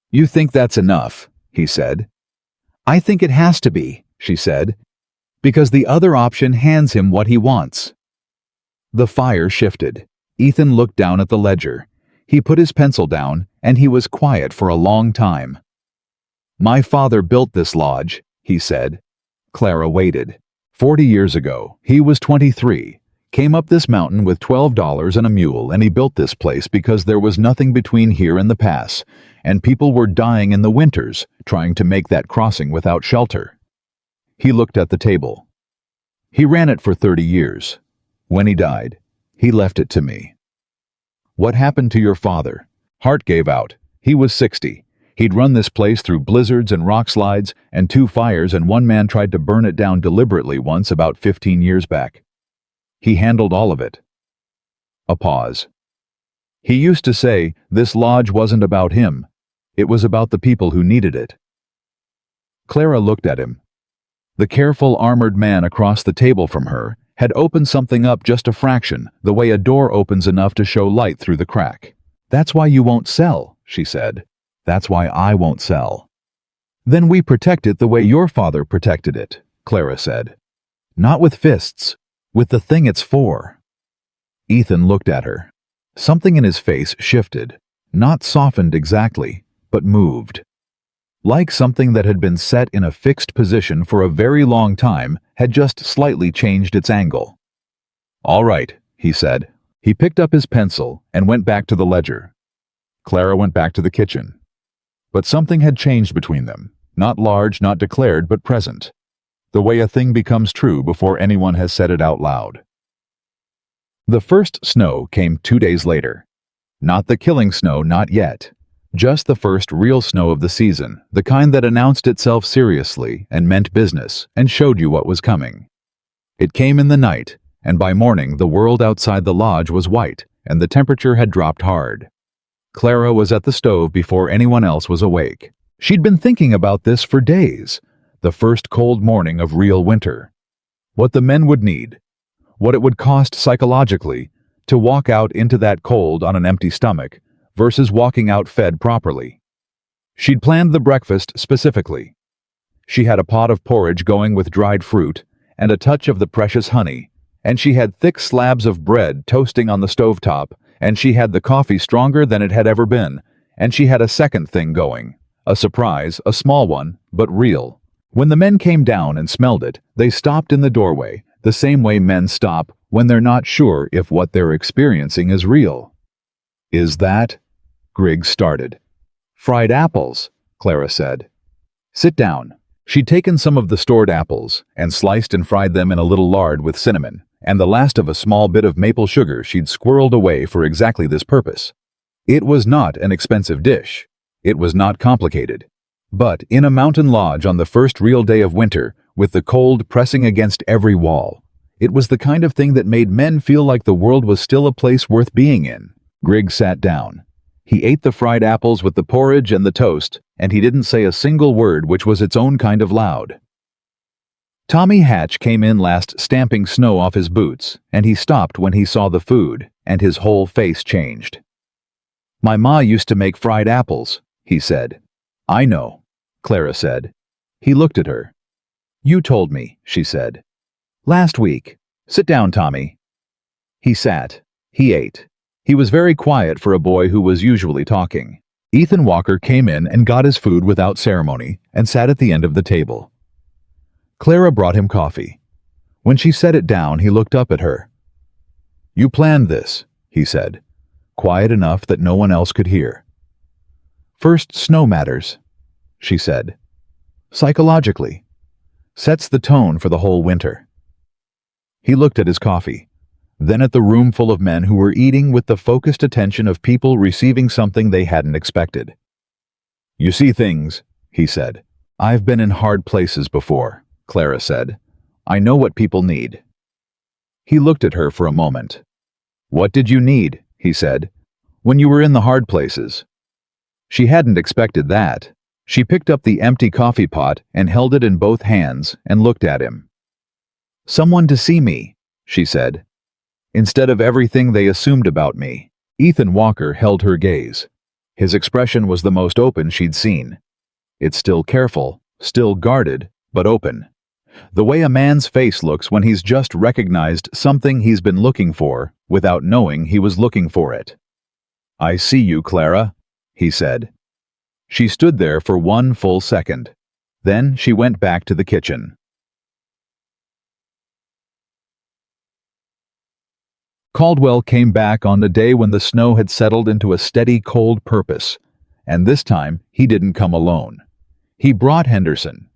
You think that's enough, he said. I think it has to be, she said, because the other option hands him what he wants. The fire shifted. Ethan looked down at the ledger. He put his pencil down, and he was quiet for a long time. My father built this lodge, he said. Clara waited. 40 years ago, he was 23. Came up this mountain with $12 and a mule, and he built this place because there was nothing between here and the pass, and people were dying in the winters trying to make that crossing without shelter. He looked at the table. He ran it for 30 years. When he died, he left it to me. What happened to your father? Heart gave out. He was 60. He'd run this place through blizzards and rock slides and 2 fires, and one man tried to burn it down deliberately once about 15 years back. He handled all of it. A pause. He used to say this lodge wasn't about him. It was about the people who needed it. Clara looked at him. The careful armored man across the table from her had opened something up just a fraction, the way a door opens enough to show light through the crack. That's why you won't sell, she said. That's why I won't sell. Then we protect it the way your father protected it, Clara said. Not with fists. With the thing it's for. Ethan looked at her. Something in his face shifted, not softened exactly, but moved. Like something that had been set in a fixed position for a very long time had just slightly changed its angle. All right, he said. He picked up his pencil and went back to the ledger. Clara went back to the kitchen. But something had changed between them, not large, not declared, but present. The way a thing becomes true before anyone has said it out loud. The first snow came 2 days later. Not the killing snow, not yet. Just the first real snow of the season, the kind that announced itself seriously and meant business and showed you what was coming. It came in the night, and by morning the world outside the lodge was white, and the temperature had dropped hard. Clara was at the stove before anyone else was awake. She'd been thinking about this for days, the first cold morning of real winter. What the men would need, what it would cost psychologically to walk out into that cold on an empty stomach versus walking out fed properly. She'd planned the breakfast specifically. She had a pot of porridge going with dried fruit and a touch of the precious honey, and she had thick slabs of bread toasting on the stovetop, and she had the coffee stronger than it had ever been, and she had a second thing going, a surprise, a small one, but real. When the men came down and smelled it, they stopped in the doorway, the same way men stop when they're not sure if what they're experiencing is real. "Is that?" Griggs started. "Fried apples," Clara said. "Sit down." She'd taken some of the stored apples and sliced and fried them in a little lard with cinnamon, and the last of a small bit of maple sugar she'd squirreled away for exactly this purpose. It was not an expensive dish. It was not complicated. But in a mountain lodge on the first real day of winter, with the cold pressing against every wall, it was the kind of thing that made men feel like the world was still a place worth being in. Griggs sat down. He ate the fried apples with the porridge and the toast, and he didn't say a single word, which was its own kind of loud. Tommy Hatch came in last, stamping snow off his boots, and he stopped when he saw the food, and his whole face changed. "My ma used to make fried apples," he said. "I know," Clara said. He looked at her. "You told me," she said. "Last week. Sit down, Tommy." He sat. He ate. He was very quiet for a boy who was usually talking. Ethan Walker came in and got his food without ceremony and sat at the end of the table. Clara brought him coffee. When she set it down, he looked up at her. "You planned this," he said, quiet enough that no one else could hear. "First, snow matters," she said. "Psychologically. Sets the tone for the whole winter." He looked at his coffee, then at the room full of men who were eating with the focused attention of people receiving something they hadn't expected. "You see things," he said. "I've been in hard places before," Clara said. "I know what people need." He looked at her for a moment. "What did you need," he said, "when you were in the hard places?" She hadn't expected that. She picked up the empty coffee pot and held it in both hands and looked at him. "Someone to see me," she said. "Instead of everything they assumed about me." Ethan Walker held her gaze. His expression was the most open she'd seen. It's still careful, still guarded, but open. The way a man's face looks when he's just recognized something he's been looking for without knowing he was looking for it. "I see you, Clara," he said. She stood there for one full second. Then she went back to the kitchen. Caldwell came back on the day when the snow had settled into a steady cold purpose, and this time he didn't come alone. He brought Henderson.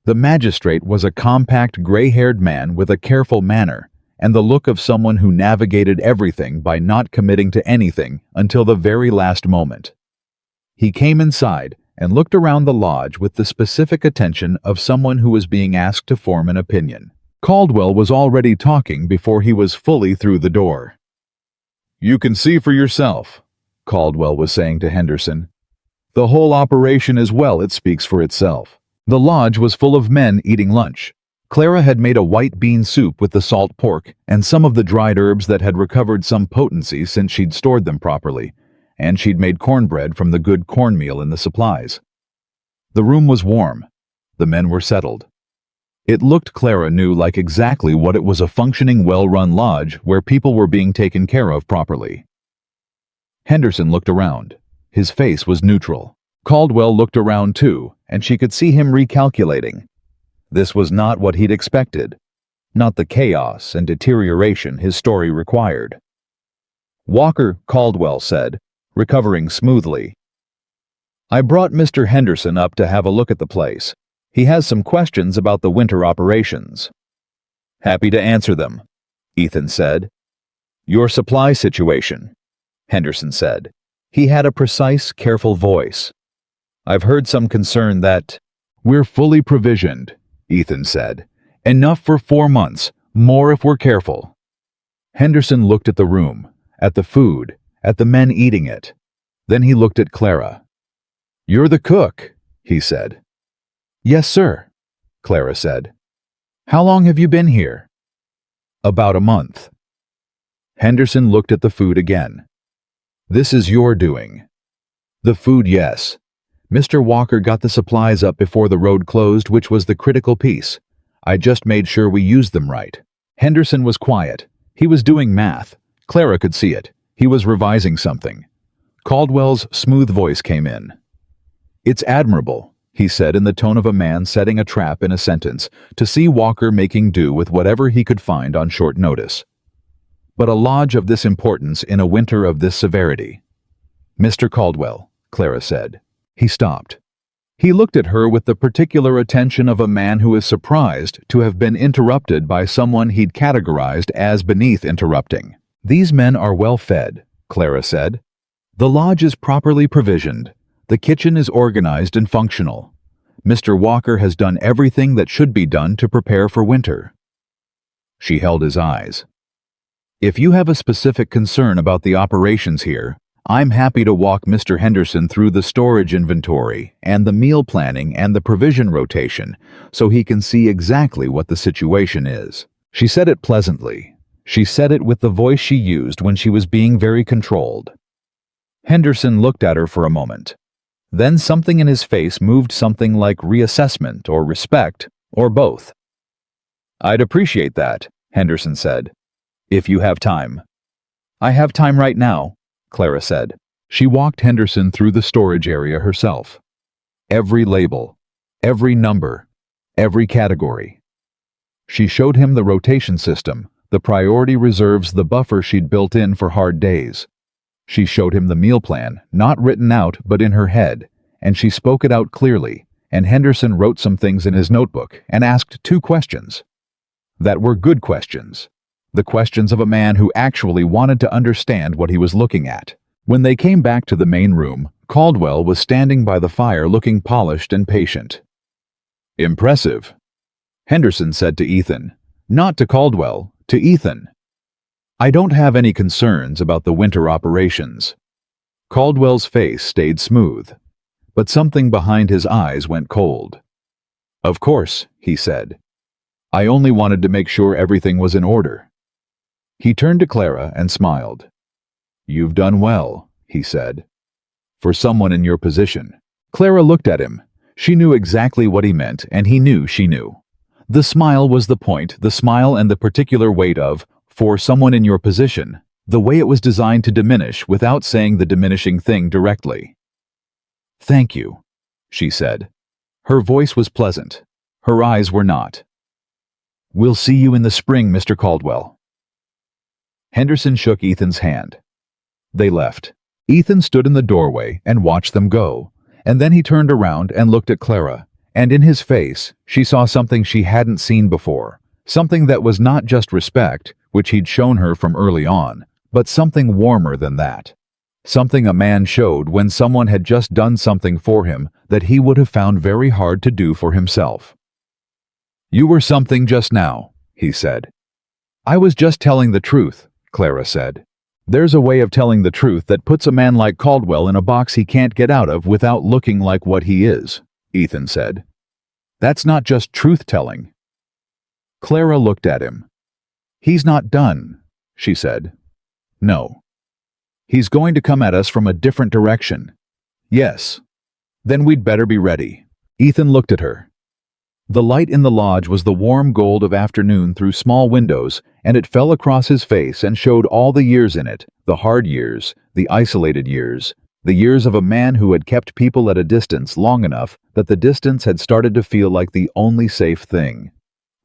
The magistrate was a compact, gray-haired man with a careful manner and the look of someone who navigated everything by not committing to anything until the very last moment. He came inside and looked around the lodge with the specific attention of someone who was being asked to form an opinion. Caldwell was already talking before he was fully through the door. "You can see for yourself," Caldwell was saying to Henderson. "The whole operation as well, it speaks for itself." The lodge was full of men eating lunch. Clara had made a white bean soup with the salt pork and some of the dried herbs that had recovered some potency since she'd stored them properly, and she'd made cornbread from the good cornmeal in the supplies. The room was warm. The men were settled. It looked, Clara knew, like exactly what it was, a functioning, well-run lodge where people were being taken care of properly. Henderson looked around. His face was neutral. Caldwell looked around too, and she could see him recalculating. This was not what he'd expected, not the chaos and deterioration his story required. "Walker," Caldwell said, recovering smoothly. "I brought Mr. Henderson up to have a look at the place. He has some questions about the winter operations." "Happy to answer them," Ethan said. "Your supply situation," Henderson said. He had a precise, careful voice. "I've heard some concern that—" "We're fully provisioned," Ethan said. "Enough for 4 months, More if we're careful. Henderson looked at the room, at the food, at the men eating it. Then he looked at Clara. "You're the cook," he said. "Yes, sir," Clara said. "How long have you been here?" "About a month." Henderson looked at the food again. "This is your doing." "The food, yes. Mr. Walker got the supplies up before the road closed, which was the critical piece. I just made sure we used them right." Henderson was quiet. He was doing math. Clara could see it. He was revising something. Caldwell's smooth voice came in. "It's admirable," he said in the tone of a man setting a trap in a sentence, to see Walker making do with whatever he could find on short notice. "But a lodge of this importance in a winter of this severity." "Mr. Caldwell," Clara said. He stopped. He looked at her with the particular attention of a man who is surprised to have been interrupted by someone he'd categorized as beneath interrupting. "These men are well fed," Clara said. "The lodge is properly provisioned. The kitchen is organized and functional. Mr. Walker has done everything that should be done to prepare for winter." She held his eyes. "If you have a specific concern about the operations here, I'm happy to walk Mr. Henderson through the storage inventory and the meal planning and the provision rotation so he can see exactly what the situation is." She said it pleasantly. She said it with the voice she used when she was being very controlled. Henderson looked at her for a moment. Then something in his face moved, something like reassessment or respect, or both. "I'd appreciate that," Henderson said. "If you have time." "I have time right now," Clara said. She walked Henderson through the storage area herself. Every label, every number, every category. She showed him the rotation system, the priority reserves, the buffer she'd built in for hard days. She showed him the meal plan, not written out but in her head, and she spoke it out clearly, and Henderson wrote some things in his notebook and asked 2 questions. That were good questions. The questions of a man who actually wanted to understand what he was looking at. When they came back to the main room, Caldwell was standing by the fire looking polished and patient. "Impressive," Henderson said to Ethan. Not to Caldwell, to Ethan. "I don't have any concerns about the winter operations." Caldwell's face stayed smooth, but something behind his eyes went cold. "Of course," he said. "I only wanted to make sure everything was in order." He turned to Clara and smiled. "You've done well," he said. "For someone in your position." Clara looked at him. She knew exactly what he meant, and he knew she knew. The smile was the point, the smile and the particular weight of, "for someone in your position," the way it was designed to diminish without saying the diminishing thing directly. "Thank you," she said. Her voice was pleasant. Her eyes were not. "We'll see you in the spring, Mr. Caldwell." Henderson shook Ethan's hand. They left. Ethan stood in the doorway and watched them go, and then he turned around and looked at Clara, and in his face she saw something she hadn't seen before, something that was not just respect, which he'd shown her from early on, but something warmer than that. Something a man showed when someone had just done something for him that he would have found very hard to do for himself. "You were something just now," he said. "I was just telling the truth," Clara said. "There's a way of telling the truth that puts a man like Caldwell in a box he can't get out of without looking like what he is," Ethan said. "That's not just truth-telling." Clara looked at him. "He's not done," she said. "No. He's going to come at us from a different direction." "Yes. Then we'd better be ready." Ethan looked at her. The light in the lodge was the warm gold of afternoon through small windows, and it fell across his face and showed all the years in it, the hard years, the isolated years, the years of a man who had kept people at a distance long enough that the distance had started to feel like the only safe thing.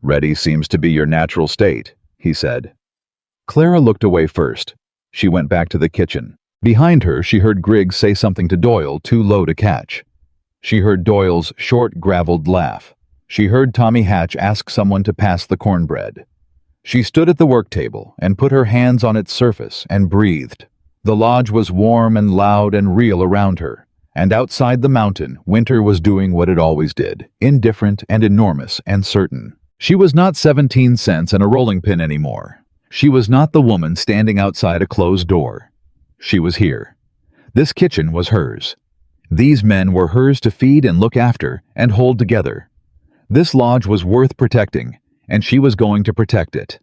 "Ready seems to be your natural state," he said. Clara looked away first. She went back to the kitchen. Behind her, she heard Griggs say something to Doyle too low to catch. She heard Doyle's short, graveled laugh. She heard Tommy Hatch ask someone to pass the cornbread. She stood at the work table and put her hands on its surface and breathed. The lodge was warm and loud and real around her, and outside the mountain, winter was doing what it always did, indifferent and enormous and certain. She was not 17 cents and a rolling pin anymore. She was not the woman standing outside a closed door. She was here. This kitchen was hers. These men were hers to feed and look after and hold together. This lodge was worth protecting, and she was going to protect it.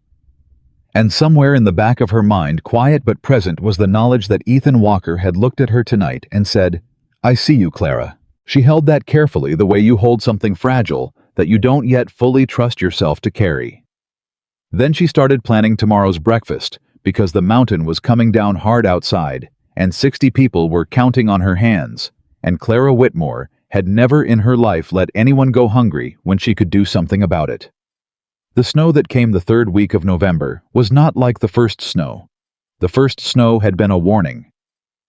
And somewhere in the back of her mind, quiet but present, was the knowledge that Ethan Walker had looked at her tonight and said, "I see you, Clara." She held that carefully, the way you hold something fragile that you don't yet fully trust yourself to carry. Then she started planning tomorrow's breakfast, because the mountain was coming down hard outside, and 60 people were counting on her hands, and Clara Whitmore had never in her life let anyone go hungry when she could do something about it. The snow that came the third week of November was not like the first snow. The first snow had been a warning.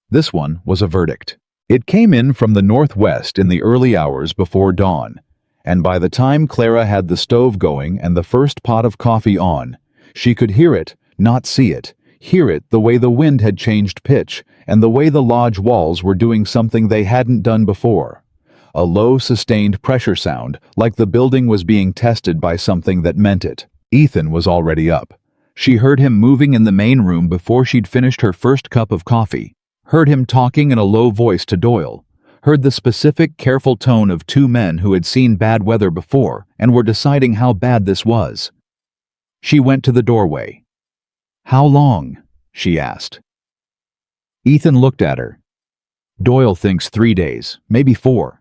This one was a verdict. It came in from the northwest in the early hours before dawn, and by the time Clara had the stove going and the first pot of coffee on, she could hear it, not see it, hear it the way the wind had changed pitch and the way the lodge walls were doing something they hadn't done before. A low, sustained pressure sound, like the building was being tested by something that meant it. Ethan was already up. She heard him moving in the main room before she'd finished her first cup of coffee, heard him talking in a low voice to Doyle, heard the specific, careful tone of two men who had seen bad weather before and were deciding how bad this was. She went to the doorway. "How long?" she asked. Ethan looked at her. "Doyle thinks 3 days, maybe 4.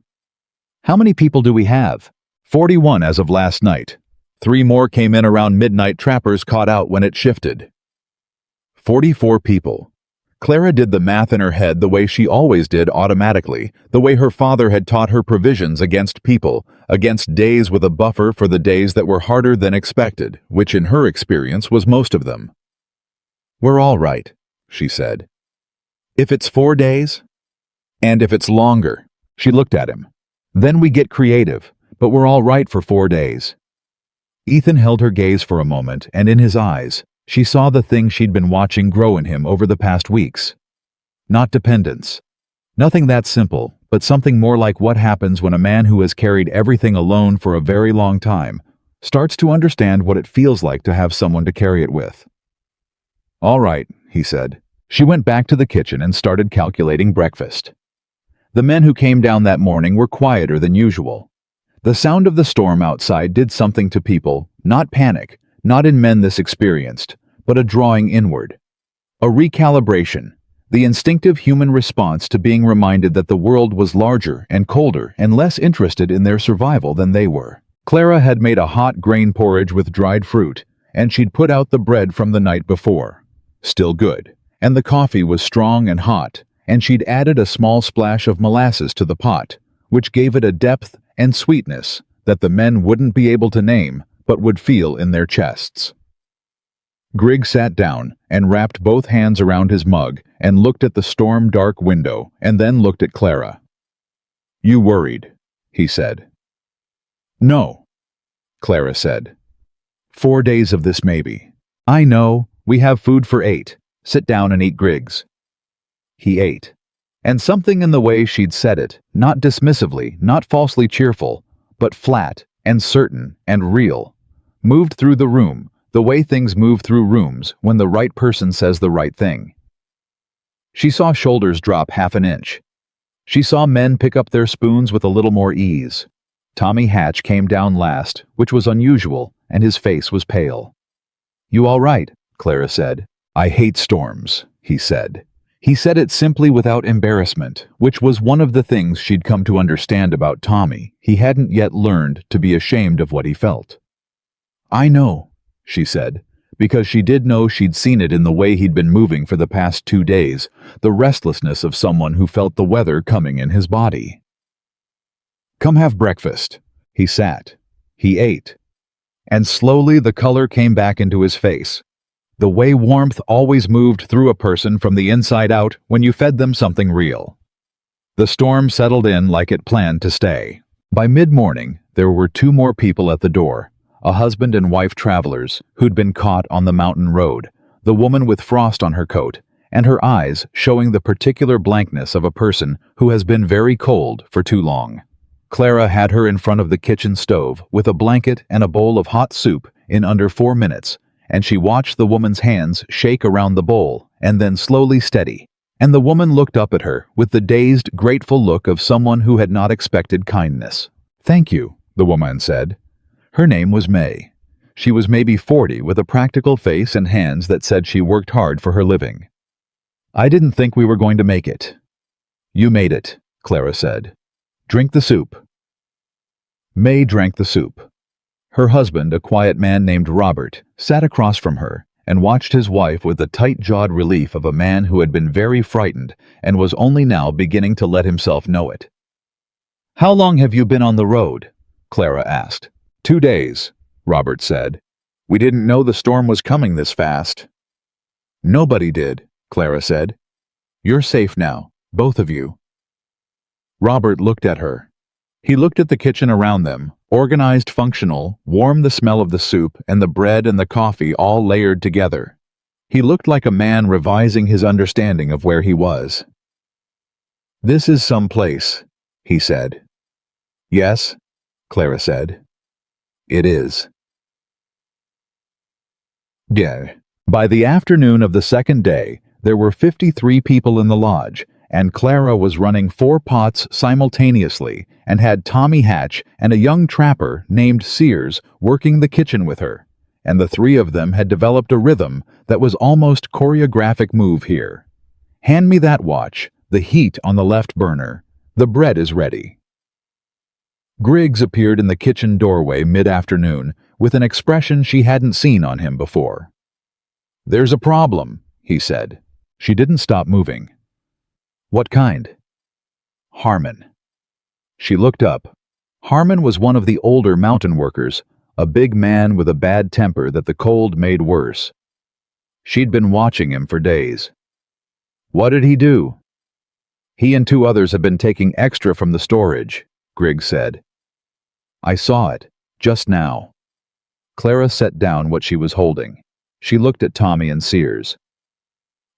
"How many people do we have?" 41 as of last night. 3 more came in around midnight. Trappers caught out when it shifted. 44 people. Clara did the math in her head the way she always did, automatically, the way her father had taught her provisions against people, against days, with a buffer for the days that were harder than expected, which in her experience was most of them. "We're all right," she said. "If it's 4 days? And if it's longer?" She looked at him. "Then we get creative, but we're all right for 4 days." Ethan held her gaze for a moment, and in his eyes, she saw the thing she'd been watching grow in him over the past weeks. Not dependence. Nothing that simple, but something more like what happens when a man who has carried everything alone for a very long time starts to understand what it feels like to have someone to carry it with. "All right," he said. She went back to the kitchen and started calculating breakfast. The men who came down that morning were quieter than usual. The sound of the storm outside did something to people, not panic, not in men this experienced, but a drawing inward. A recalibration, the instinctive human response to being reminded that the world was larger and colder and less interested in their survival than they were. Clara had made a hot grain porridge with dried fruit, and she'd put out the bread from the night before. Still good. And the coffee was strong and hot, and she'd added a small splash of molasses to the pot, which gave it a depth and sweetness that the men wouldn't be able to name, but would feel in their chests. Grigg sat down and wrapped both hands around his mug and looked at the storm-dark window and then looked at Clara. "You worried?" he said. "No," Clara said. 4 days of this maybe. "I know, we have food for 8. Sit down and eat, Griggs." He ate. And something in the way she'd said it, not dismissively, not falsely cheerful, but flat and certain and real, moved through the room, the way things move through rooms when the right person says the right thing. She saw shoulders drop half an inch. She saw men pick up their spoons with a little more ease. Tommy Hatch came down last, which was unusual, and his face was pale. "You all right?" Clara said. "I hate storms," he said. He said it simply without embarrassment, which was one of the things she'd come to understand about Tommy. He hadn't yet learned to be ashamed of what he felt. "I know," she said, because she did know she'd seen it in the way he'd been moving for the past 2 days, the restlessness of someone who felt the weather coming in his body. "Come have breakfast." He sat. He ate. And slowly the color came back into his face. The way warmth always moved through a person from the inside out when you fed them something real. The storm settled in like it planned to stay. By mid-morning, there were 2 more people at the door, a husband and wife travelers who'd been caught on the mountain road, the woman with frost on her coat, and her eyes showing the particular blankness of a person who has been very cold for too long. Clara had her in front of the kitchen stove with a blanket and a bowl of hot soup in under 4 minutes, and she watched the woman's hands shake around the bowl and then slowly steady. And the woman looked up at her with the dazed, grateful look of someone who had not expected kindness. "Thank you," the woman said. Her name was May. She was maybe 40 with a practical face and hands that said she worked hard for her living. "I didn't think we were going to make it." "You made it," Clara said. "Drink the soup." May drank the soup. Her husband, a quiet man named Robert, sat across from her and watched his wife with the tight-jawed relief of a man who had been very frightened and was only now beginning to let himself know it. "How long have you been on the road?" Clara asked. 2 days, Robert said. "We didn't know the storm was coming this fast." "Nobody did," Clara said. "You're safe now, both of you." Robert looked at her. He looked at the kitchen around them, organized, functional, warm, the smell of the soup and the bread and the coffee all layered together. He looked like a man revising his understanding of where he was. "This is some place," he said. "Yes," Clara said. "It is." Yeah. By the afternoon of the second day, there were 53 people in the lodge, and Clara was running 4 pots simultaneously and had Tommy Hatch and a young trapper named Sears working the kitchen with her, and the 3 of them had developed a rhythm that was almost choreographic move here. "Hand me that watch, the heat on the left burner. The bread is ready." Griggs appeared in the kitchen doorway mid-afternoon with an expression she hadn't seen on him before. "There's a problem," he said. She didn't stop moving. "What kind?" "Harmon." She looked up. Harmon was one of the older mountain workers, a big man with a bad temper that the cold made worse. She'd been watching him for days. "What did he do?" "He and 2 others have been taking extra from the storage," Griggs said. "I saw it, just now." Clara set down what she was holding. She looked at Tommy and Sears.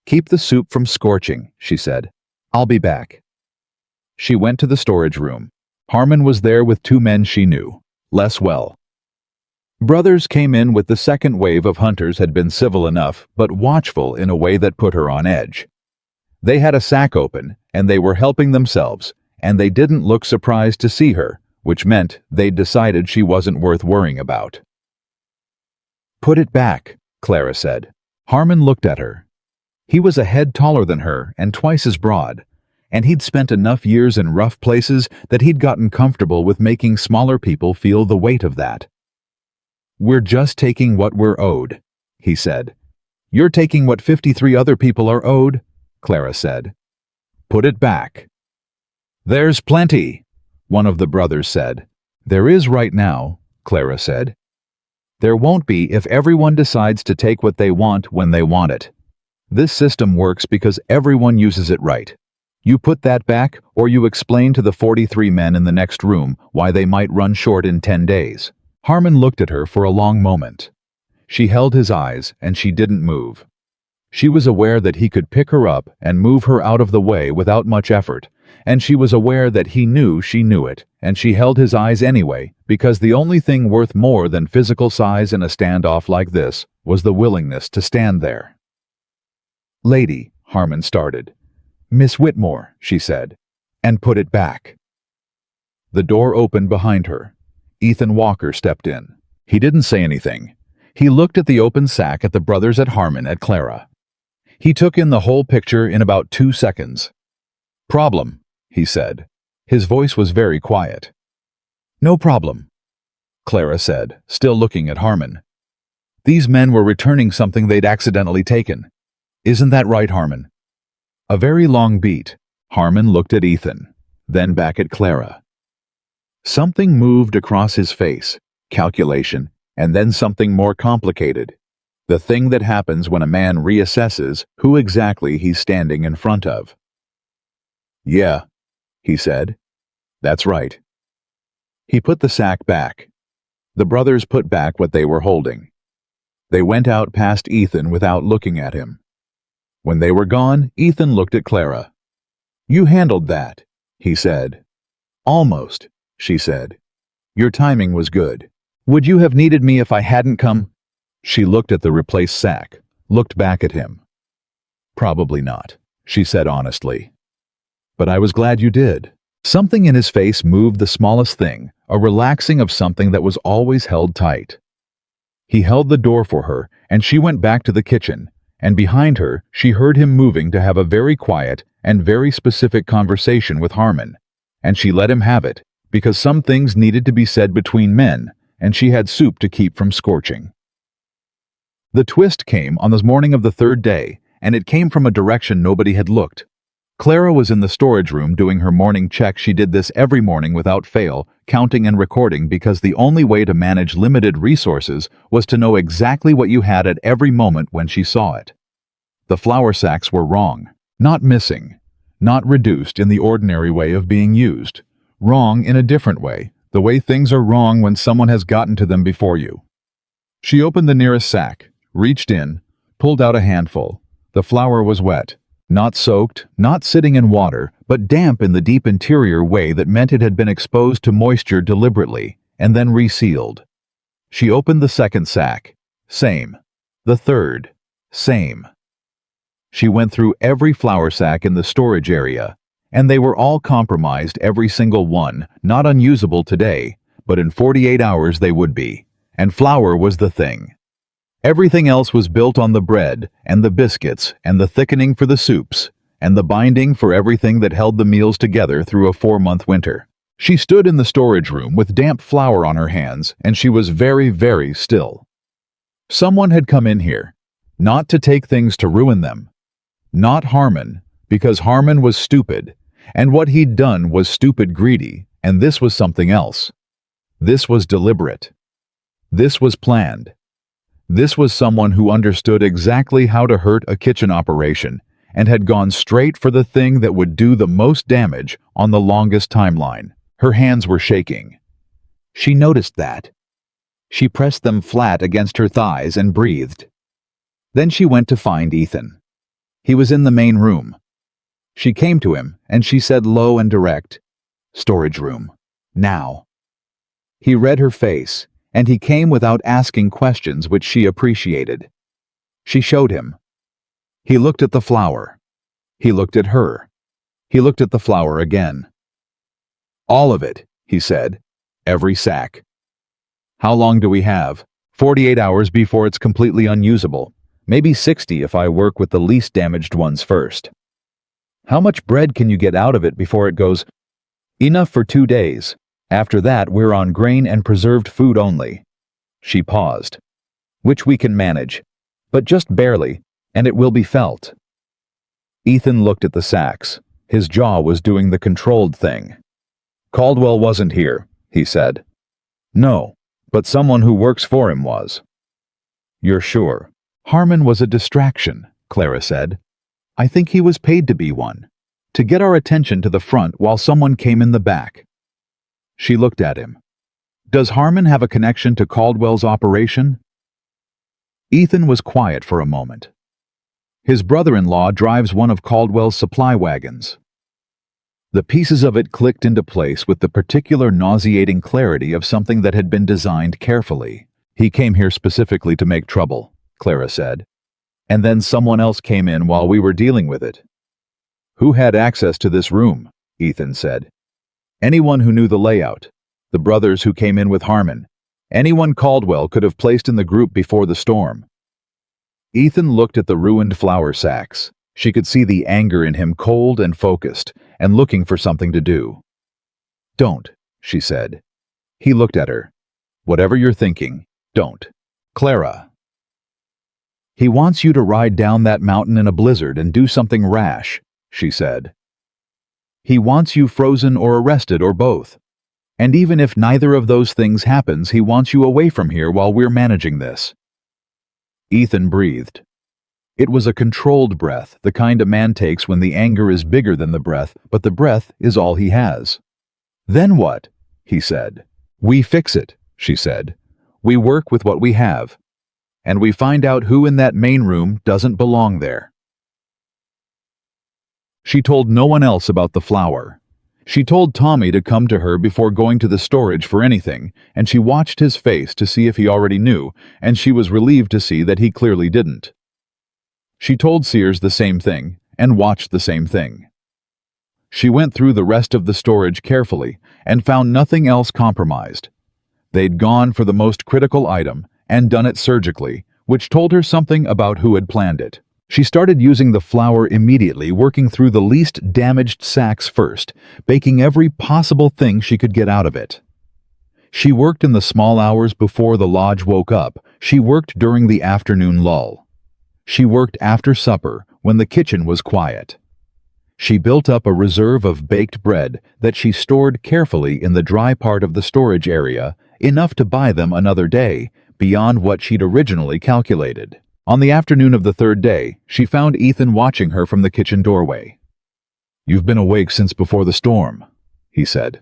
"Keep the soup from scorching," she said. "I'll be back." She went to the storage room. Harmon was there with 2 men she knew, less well. Brothers came in with the second wave of hunters had been civil enough, but watchful in a way that put her on edge. They had a sack open, and they were helping themselves, and they didn't look surprised to see her, which meant they'd decided she wasn't worth worrying about. "Put it back," Clara said. Harmon looked at her. He was a head taller than her and twice as broad, and he'd spent enough years in rough places that he'd gotten comfortable with making smaller people feel the weight of that. "We're just taking what we're owed," he said. "You're taking what 53 other people are owed," Clara said. "Put it back." "There's plenty," one of the brothers said. "There is right now," Clara said. "There won't be if everyone decides to take what they want when they want it. This system works because everyone uses it right. You put that back, or you explain to the 43 men in the next room why they might run short in 10 days. Harmon looked at her for a long moment. She held his eyes, and she didn't move. She was aware that he could pick her up and move her out of the way without much effort, and she was aware that he knew she knew it, and she held his eyes anyway, because the only thing worth more than physical size in a standoff like this was the willingness to stand there. "Lady," Harmon started. "Miss Whitmore," she said, and put it back. The door opened behind her. Ethan Walker stepped in. He didn't say anything. He looked at the open sack, at the brothers, at Harmon, at Clara. He took in the whole picture in about 2 seconds. "Problem," he said. His voice was very quiet. "No problem," Clara said, still looking at Harmon. "These men were returning something they'd accidentally taken. Isn't that right, Harmon?" A very long beat. Harmon looked at Ethan, then back at Clara. Something moved across his face, calculation, and then something more complicated. The thing that happens when a man reassesses who exactly he's standing in front of. "Yeah," he said. "That's right." He put the sack back. The brothers put back what they were holding. They went out past Ethan without looking at him. When they were gone, Ethan looked at Clara. "You handled that," he said. "Almost," she said. Your timing was good. Would you have needed me if I hadn't come? She looked at the replaced sack, looked back at him. Probably not, she said honestly. But I was glad you did. Something in his face moved the smallest thing, a relaxing of something that was always held tight. He held the door for her, and she went back to the kitchen, and behind her she heard him moving to have a very quiet and very specific conversation with Harmon, and she let him have it, because some things needed to be said between men, and she had soup to keep from scorching. The twist came on the morning of the third day, and it came from a direction nobody had looked. Clara was in the storage room doing her morning check. She did this every morning without fail, counting and recording, because the only way to manage limited resources was to know exactly what you had at every moment when she saw it. The flour sacks were wrong, not missing, not reduced in the ordinary way of being used, wrong in a different way, the way things are wrong when someone has gotten to them before you. She opened the nearest sack, reached in, pulled out a handful. The flour was wet. Not soaked, not sitting in water, but damp in the deep interior way that meant it had been exposed to moisture deliberately, and then resealed. She opened the second sack. Same. The third. Same. She went through every flour sack in the storage area, and they were all compromised, every single one, not unusable today, but in 48 hours they would be, and flour was the thing. Everything else was built on the bread, and the biscuits, and the thickening for the soups, and the binding for everything that held the meals together through a 4-month winter. She stood in the storage room with damp flour on her hands, and she was very, very still. Someone had come in here, not to take things to ruin them. Not Harmon, because Harmon was stupid, and what he'd done was stupid greedy, and this was something else. This was deliberate. This was planned. This was someone who understood exactly how to hurt a kitchen operation and had gone straight for the thing that would do the most damage on the longest timeline. Her hands were shaking. She noticed that. She pressed them flat against her thighs and breathed. Then she went to find Ethan. He was in the main room. She came to him and she said low and direct, "Storage room. Now." He read her face, and he came without asking questions, which she appreciated. She showed him. He looked at the flour. He looked at her. He looked at the flour again. "All of it," he said. "Every sack." "How long do we have?" 48 hours before it's completely unusable. Maybe 60 if I work with the least damaged ones first." "How much bread can you get out of it before it goes?" "Enough for 2 days. After that, we're on grain and preserved food only." She paused. "Which we can manage, but just barely, and it will be felt." Ethan looked at the sacks. His jaw was doing the controlled thing. "Caldwell wasn't here," he said. "No, but someone who works for him was." "You're sure?" "Harmon was a distraction," Clara said. "I think he was paid to be one, to get our attention to the front while someone came in the back." She looked at him. "Does Harmon have a connection to Caldwell's operation?" Ethan was quiet for a moment. "His brother-in-law drives one of Caldwell's supply wagons." The pieces of it clicked into place with the particular nauseating clarity of something that had been designed carefully. "He came here specifically to make trouble," Clara said. "And then someone else came in while we were dealing with it." "Who had access to this room?" Ethan said. "Anyone who knew the layout. The brothers who came in with Harmon. Anyone Caldwell could have placed in the group before the storm." Ethan looked at the ruined flour sacks. She could see the anger in him, cold and focused, and looking for something to do. "Don't," she said. He looked at her. "Whatever you're thinking, don't." "Clara." "He wants you to ride down that mountain in a blizzard and do something rash," she said. "He wants you frozen or arrested or both. And even if neither of those things happens, he wants you away from here while we're managing this." Ethan breathed. It was a controlled breath, the kind a man takes when the anger is bigger than the breath, but the breath is all he has. "Then what?" he said. "We fix it," she said. "We work with what we have. And we find out who in that main room doesn't belong there." She told no one else about the flour. She told Tommy to come to her before going to the storage for anything, and she watched his face to see if he already knew, and she was relieved to see that he clearly didn't. She told Sears the same thing, and watched the same thing. She went through the rest of the storage carefully and found nothing else compromised. They'd gone for the most critical item and done it surgically, which told her something about who had planned it. She started using the flour immediately, working through the least damaged sacks first, baking every possible thing she could get out of it. She worked in the small hours before the lodge woke up. She worked during the afternoon lull. She worked after supper when the kitchen was quiet. She built up a reserve of baked bread that she stored carefully in the dry part of the storage area, enough to buy them another day, beyond what she'd originally calculated. On the afternoon of the third day, she found Ethan watching her from the kitchen doorway. "You've been awake since before the storm," he said.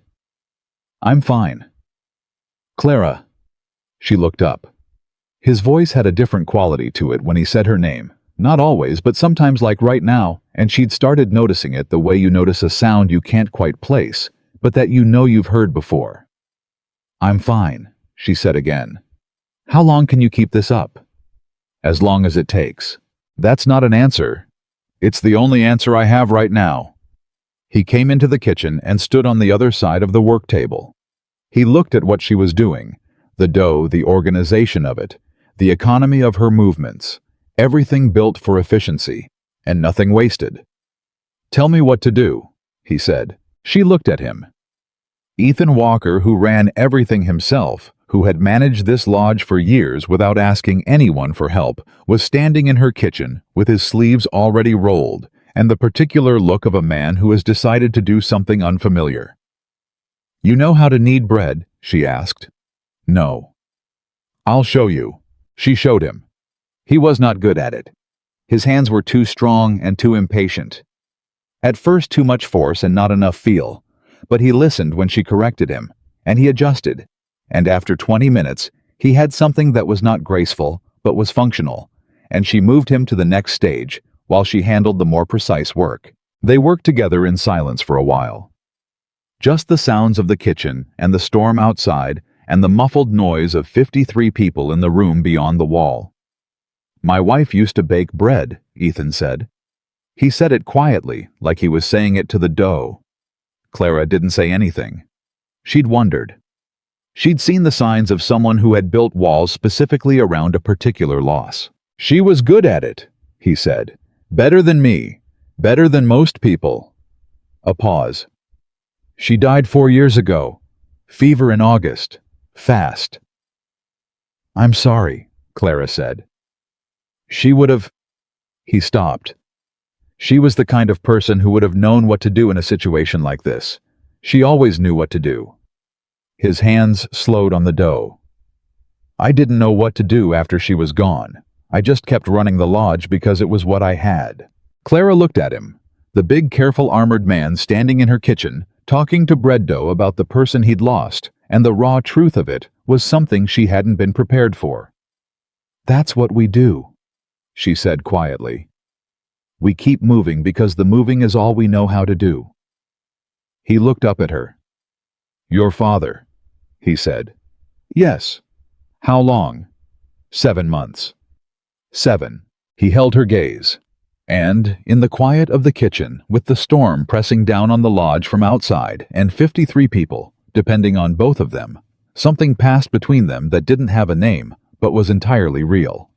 "I'm fine." "Clara." She looked up. His voice had a different quality to it when he said her name. Not always, but sometimes, like right now, and she'd started noticing it the way you notice a sound you can't quite place, but that you know you've heard before. "I'm fine," she said again. "How long can you keep this up?" "As long as it takes." "That's not an answer. It's the only answer I have right now." He came into the kitchen and stood on the other side of the work table. He looked at what she was doing, the dough, the organization of it, the economy of her movements, everything built for efficiency, and nothing wasted. "Tell me what to do," he said. She looked at him. Ethan Walker, who ran everything himself, who had managed this lodge for years without asking anyone for help, was standing in her kitchen with his sleeves already rolled and the particular look of a man who has decided to do something unfamiliar. "You know how to knead bread?" she asked. "No." "I'll show you." She showed him. He was not good at it. His hands were too strong and too impatient. At first too much force and not enough feel, but he listened when she corrected him, and he adjusted, and after 20 minutes, he had something that was not graceful, but was functional, and she moved him to the next stage while she handled the more precise work. They worked together in silence for a while. Just the sounds of the kitchen and the storm outside and the muffled noise of 53 people in the room beyond the wall. "My wife used to bake bread," Ethan said. He said it quietly, like he was saying it to the dough. Clara didn't say anything. She'd wondered. She'd seen the signs of someone who had built walls specifically around a particular loss. "She was good at it," he said. "Better than me. Better than most people." A pause. "She died 4 years ago. Fever in August. Fast." "I'm sorry," Clara said. "She would have—" He stopped. She was the kind of person who would have known what to do in a situation like this. She always knew what to do. His hands slowed on the dough. "I didn't know what to do after she was gone. I just kept running the lodge because it was what I had." Clara looked at him, the big, careful, armored man standing in her kitchen, talking to bread dough about the person he'd lost, and the raw truth of it was something she hadn't been prepared for. "That's what we do," she said quietly. "We keep moving because the moving is all we know how to do." He looked up at her. "Your father," he said. "Yes." "How long?" 7 months. 7. He held her gaze. And, in the quiet of the kitchen, with the storm pressing down on the lodge from outside and 53 people, depending on both of them, something passed between them that didn't have a name, but was entirely real.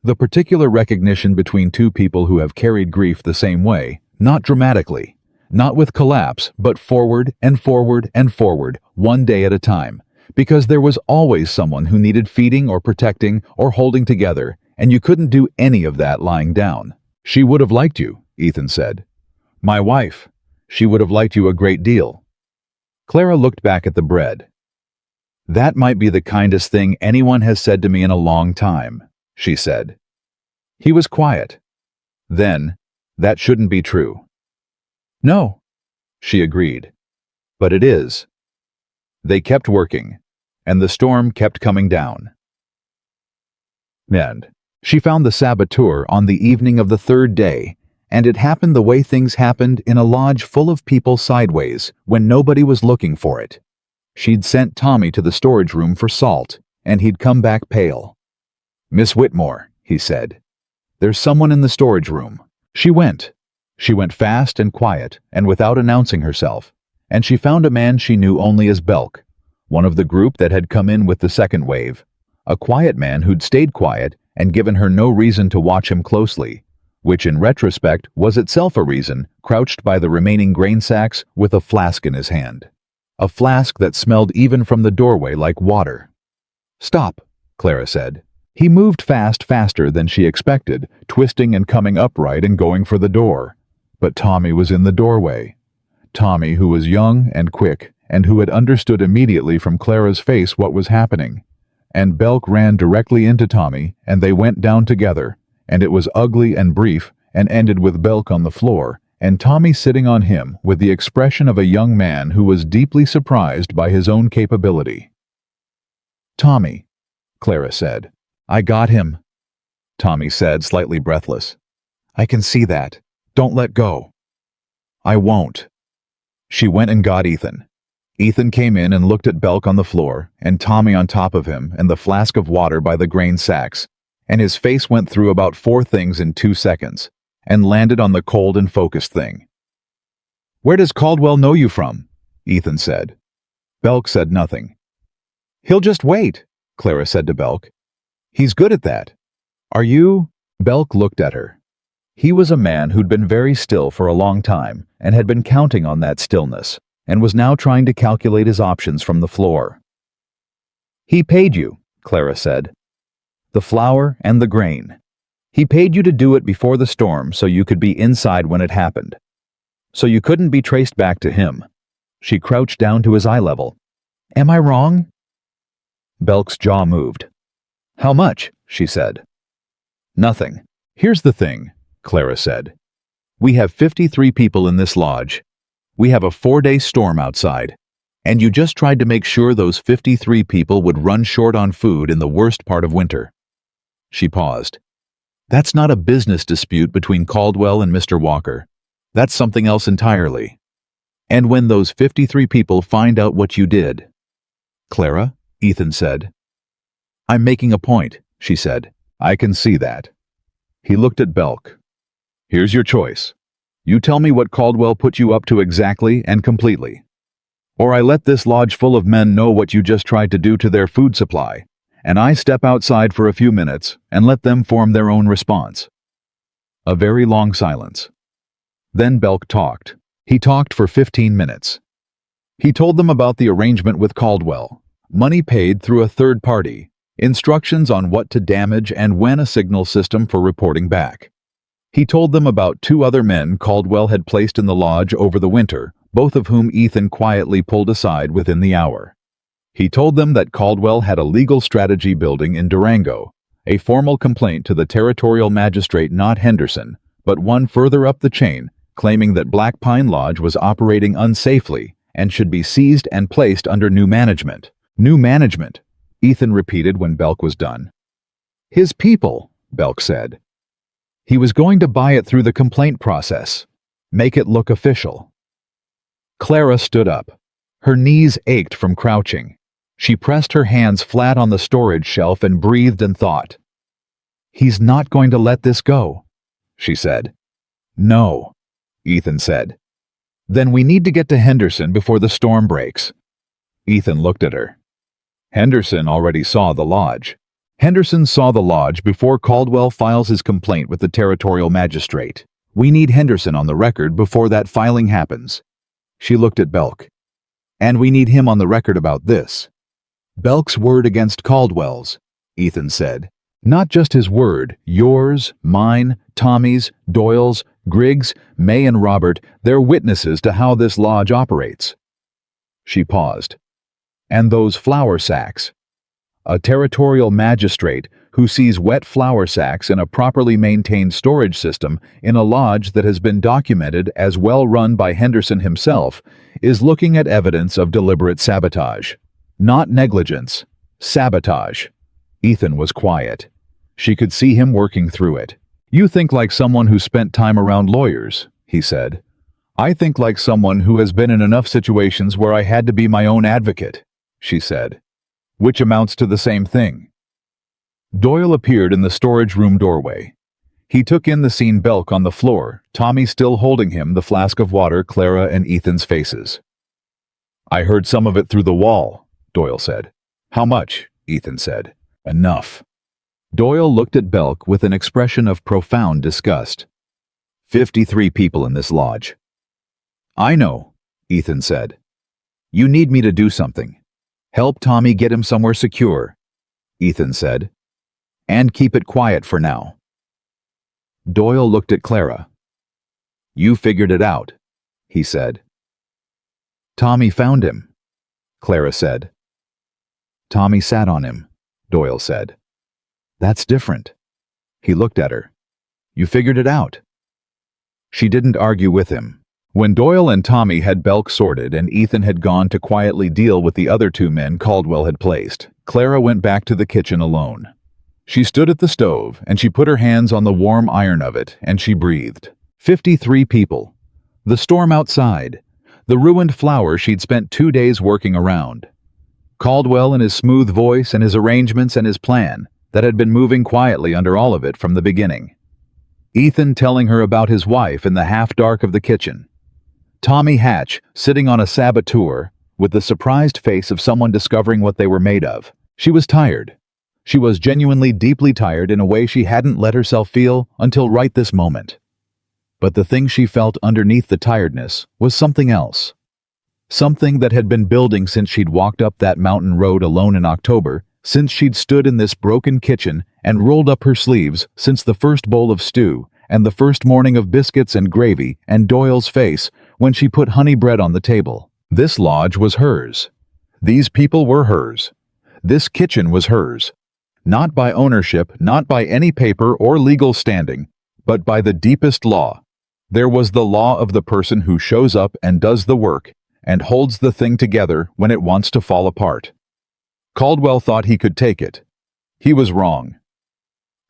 The particular recognition between two people who have carried grief the same way, not dramatically, not with collapse, but forward and forward and forward, one day at a time, because there was always someone who needed feeding or protecting or holding together, and you couldn't do any of that lying down. "She would have liked you," Ethan said. "My wife. She would have liked you a great deal." Clara looked back at the bread. "That might be the kindest thing anyone has said to me in a long time," she said. He was quiet. Then, "That shouldn't be true." "No," she agreed. "But it is." They kept working, and the storm kept coming down. And she found the saboteur on the evening of the third day, And it happened the way things happened in a lodge full of people sideways when nobody was looking for it. She'd sent Tommy to the storage room for salt, and he'd come back pale. "Miss Whitmore," he said, "there's someone in the storage room." She went. She went fast and quiet and without announcing herself, and she found a man she knew only as Belk, one of the group that had come in with the second wave, a quiet man who'd stayed quiet and given her no reason to watch him closely, which in retrospect was itself a reason, crouched by the remaining grain sacks with a flask in his hand. A flask that smelled even from the doorway like water. "Stop," Clara said. He moved faster than she expected, twisting and coming upright and going for the door. But Tommy was in the doorway. Tommy, who was young and quick, and who had understood immediately from Clara's face what was happening. And Belk ran directly into Tommy, and they went down together, and it was ugly and brief, and ended with Belk on the floor, and Tommy sitting on him with the expression of a young man who was deeply surprised by his own capability. "Tommy," Clara said. "I got him," Tommy said, slightly breathless. "I can see that. Don't let go." "I won't." She went and got Ethan. Ethan came in and looked at Belk on the floor, and Tommy on top of him, and the flask of water by the grain sacks, and his face went through about 4 things in 2 seconds, and landed on the cold and focused thing. "Where does Caldwell know you from?" Ethan said. Belk said nothing. "He'll just wait," Clara said to Belk. "He's good at that." "Are you?" Belk looked at her. He was a man who'd been very still for a long time and had been counting on that stillness, and was now trying to calculate his options from the floor. "He paid you," Clara said. "The flour and the grain. He paid you to do it before the storm so you could be inside when it happened. So you couldn't be traced back to him." She crouched down to his eye level. "Am I wrong?" Belk's jaw moved. "How much?" she said. "Nothing. Here's the thing," Clara said. "We have 53 people in this lodge. We have a 4-day storm outside, and you just tried to make sure those 53 people would run short on food in the worst part of winter." She paused. "That's not a business dispute between Caldwell and Mr. Walker. That's something else entirely. And when those 53 people find out what you did—" "Clara," Ethan said. "I'm making a point," she said. "I can see that." He looked at Belk. "Here's your choice. You tell me what Caldwell put you up to exactly and completely. Or I let this lodge full of men know what you just tried to do to their food supply, and I step outside for a few minutes and let them form their own response." A very long silence. Then Belk talked. He talked for 15 minutes. He told them about the arrangement with Caldwell, money paid through a third party, instructions on what to damage and when a signal system for reporting back. He told them about 2 other men Caldwell had placed in the lodge over the winter, both of whom Ethan quietly pulled aside within the hour. He told them that Caldwell had a legal strategy building in Durango, a formal complaint to the territorial magistrate, not Henderson, but one further up the chain, claiming that Black Pine Lodge was operating unsafely and should be seized and placed under new management. "New management," Ethan repeated when Belk was done. "His people," Belk said. He was going to buy it through the complaint process, make it look official. Clara stood up. Her knees ached from crouching. She pressed her hands flat on the storage shelf and breathed and thought. "He's not going to let this go," she said. "No," Ethan said. "Then we need to get to Henderson before the storm breaks." Ethan looked at her. Henderson already saw the lodge. Henderson saw the lodge before Caldwell files his complaint with the territorial magistrate. We need Henderson on the record before that filing happens. She looked at Belk. "And we need him on the record about this." "Belk's word against Caldwell's," Ethan said. "Not just his word, yours, mine, Tommy's, Doyle's, Griggs, May and Robert, they're witnesses to how this lodge operates." She paused. "And those flour sacks. A territorial magistrate who sees wet flour sacks in a properly maintained storage system in a lodge that has been documented as well run by Henderson himself is looking at evidence of deliberate sabotage. Not negligence. Sabotage." Ethan was quiet. She could see him working through it. "You think like someone who spent time around lawyers," he said. "I think like someone who has been in enough situations where I had to be my own advocate," she said. "Which amounts to the same thing." Doyle appeared in the storage room doorway. He took in the scene: Belk on the floor, Tommy still holding him, the flask of water, Clara and Ethan's faces. "I heard some of it through the wall," Doyle said. "How much?" Ethan said. "Enough." Doyle looked at Belk with an expression of profound disgust. 53 people in this lodge." "I know," Ethan said. "You need me to do something. Help Tommy get him somewhere secure," Ethan said. "And keep it quiet for now." Doyle looked at Clara. "You figured it out," he said. "Tommy found him," Clara said. "Tommy sat on him," Doyle said. "That's different." He looked at her. "You figured it out." She didn't argue with him. When Doyle and Tommy had Belk sorted and Ethan had gone to quietly deal with the other 2 men Caldwell had placed, Clara went back to the kitchen alone. She stood at the stove, and she put her hands on the warm iron of it, and she breathed. 53 people. The storm outside. The ruined flower she'd spent 2 days working around. Caldwell and his smooth voice and his arrangements and his plan that had been moving quietly under all of it from the beginning. Ethan telling her about his wife in the half-dark of the kitchen. Tommy Hatch sitting on a saboteur with the surprised face of someone discovering what they were made of. She was tired. She was genuinely deeply tired in a way she hadn't let herself feel until right this moment. But the thing she felt underneath the tiredness was something else. Something that had been building since she'd walked up that mountain road alone in October, since she'd stood in this broken kitchen and rolled up her sleeves, since the first bowl of stew and the first morning of biscuits and gravy and Doyle's face when she put honey bread on the table. This lodge was hers. These people were hers. This kitchen was hers. Not by ownership, not by any paper or legal standing, but by the deepest law. There was the law of the person who shows up and does the work and holds the thing together when it wants to fall apart. Caldwell thought he could take it. He was wrong.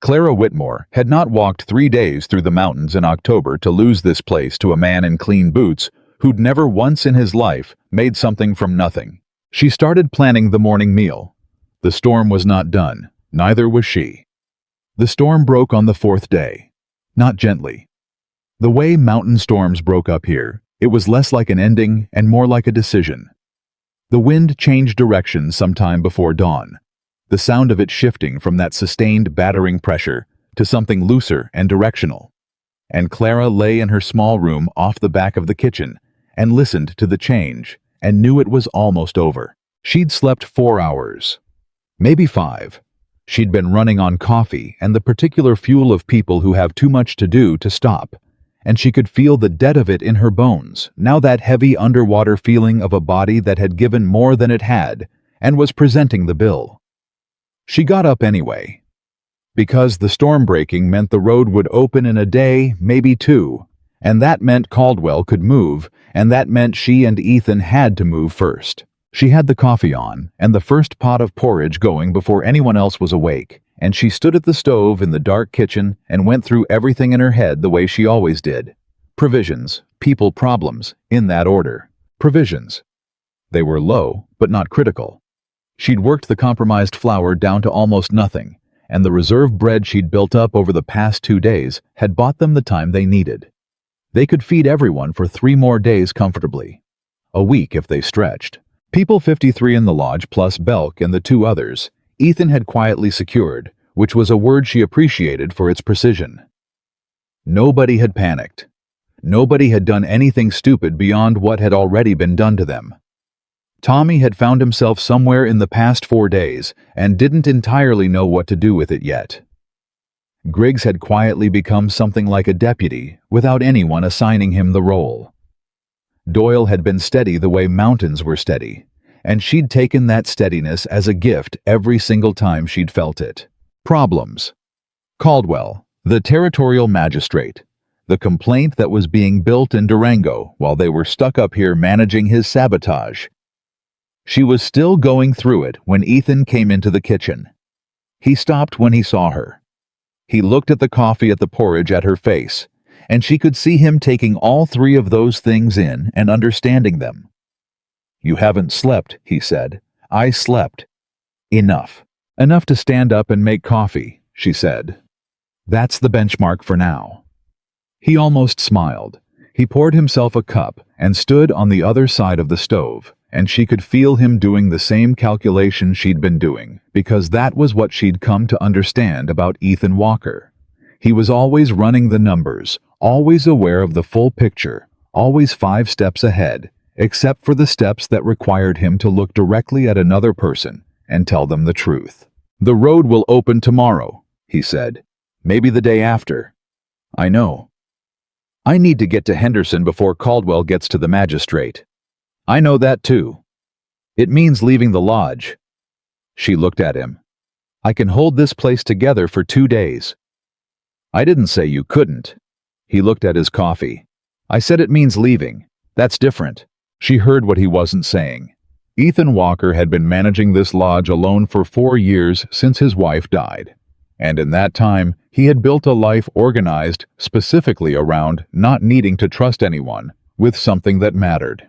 Clara Whitmore had not walked 3 days through the mountains in October to lose this place to a man in clean boots who'd never once in his life made something from nothing. She started planning the morning meal. The storm was not done. Neither was she. The storm broke on the 4th day. Not gently. The way mountain storms broke up here, it was less like an ending and more like a decision. The wind changed direction sometime before dawn, the sound of it shifting from that sustained battering pressure to something looser and directional. And Clara lay in her small room off the back of the kitchen and listened to the change and knew it was almost over. She'd slept 4 hours. Maybe 5. She'd been running on coffee and the particular fuel of people who have too much to do to stop, and she could feel the debt of it in her bones, now that heavy underwater feeling of a body that had given more than it had and was presenting the bill. She got up anyway, because the storm breaking meant the road would open in a day, maybe 2, and that meant Caldwell could move, and that meant she and Ethan had to move first. She had the coffee on and the first pot of porridge going before anyone else was awake, and she stood at the stove in the dark kitchen and went through everything in her head the way she always did. Provisions, people, problems, in that order. Provisions. They were low, but not critical. She'd worked the compromised flour down to almost nothing, and the reserve bread she'd built up over the past 2 days had bought them the time they needed. They could feed everyone for 3 more days comfortably. A week if they stretched. People 53 in the lodge plus Belk and the 2 others, Ethan had quietly secured, which was a word she appreciated for its precision. Nobody had panicked. Nobody had done anything stupid beyond what had already been done to them. Tommy had found himself somewhere in the past 4 days and didn't entirely know what to do with it yet. Griggs had quietly become something like a deputy without anyone assigning him the role. Doyle had been steady the way mountains were steady, and she'd taken that steadiness as a gift every single time she'd felt it. Problems. Caldwell, the territorial magistrate, the complaint that was being built in Durango while they were stuck up here managing his sabotage. She was still going through it when Ethan came into the kitchen. He stopped when he saw her. He looked at the coffee, at the porridge, at her face, and she could see him taking all three of those things in and understanding them. "You haven't slept," he said. "I slept. Enough. Enough to stand up and make coffee," she said. "That's the benchmark for now." He almost smiled. He poured himself a cup and stood on the other side of the stove, and she could feel him doing the same calculation she'd been doing, because that was what she'd come to understand about Ethan Walker. He was always running the numbers, always aware of the full picture, always 5 steps ahead, except for the steps that required him to look directly at another person and tell them the truth. "The road will open tomorrow," he said. "Maybe the day after." "I know. I need to get to Henderson before Caldwell gets to the magistrate." "I know that too. It means leaving the lodge." She looked at him. "I can hold this place together for 2 days." "I didn't say you couldn't." He looked at his coffee. "I said it means leaving. That's different." She heard what he wasn't saying. Ethan Walker had been managing this lodge alone for 4 years since his wife died. And in that time, he had built a life organized specifically around not needing to trust anyone with something that mattered.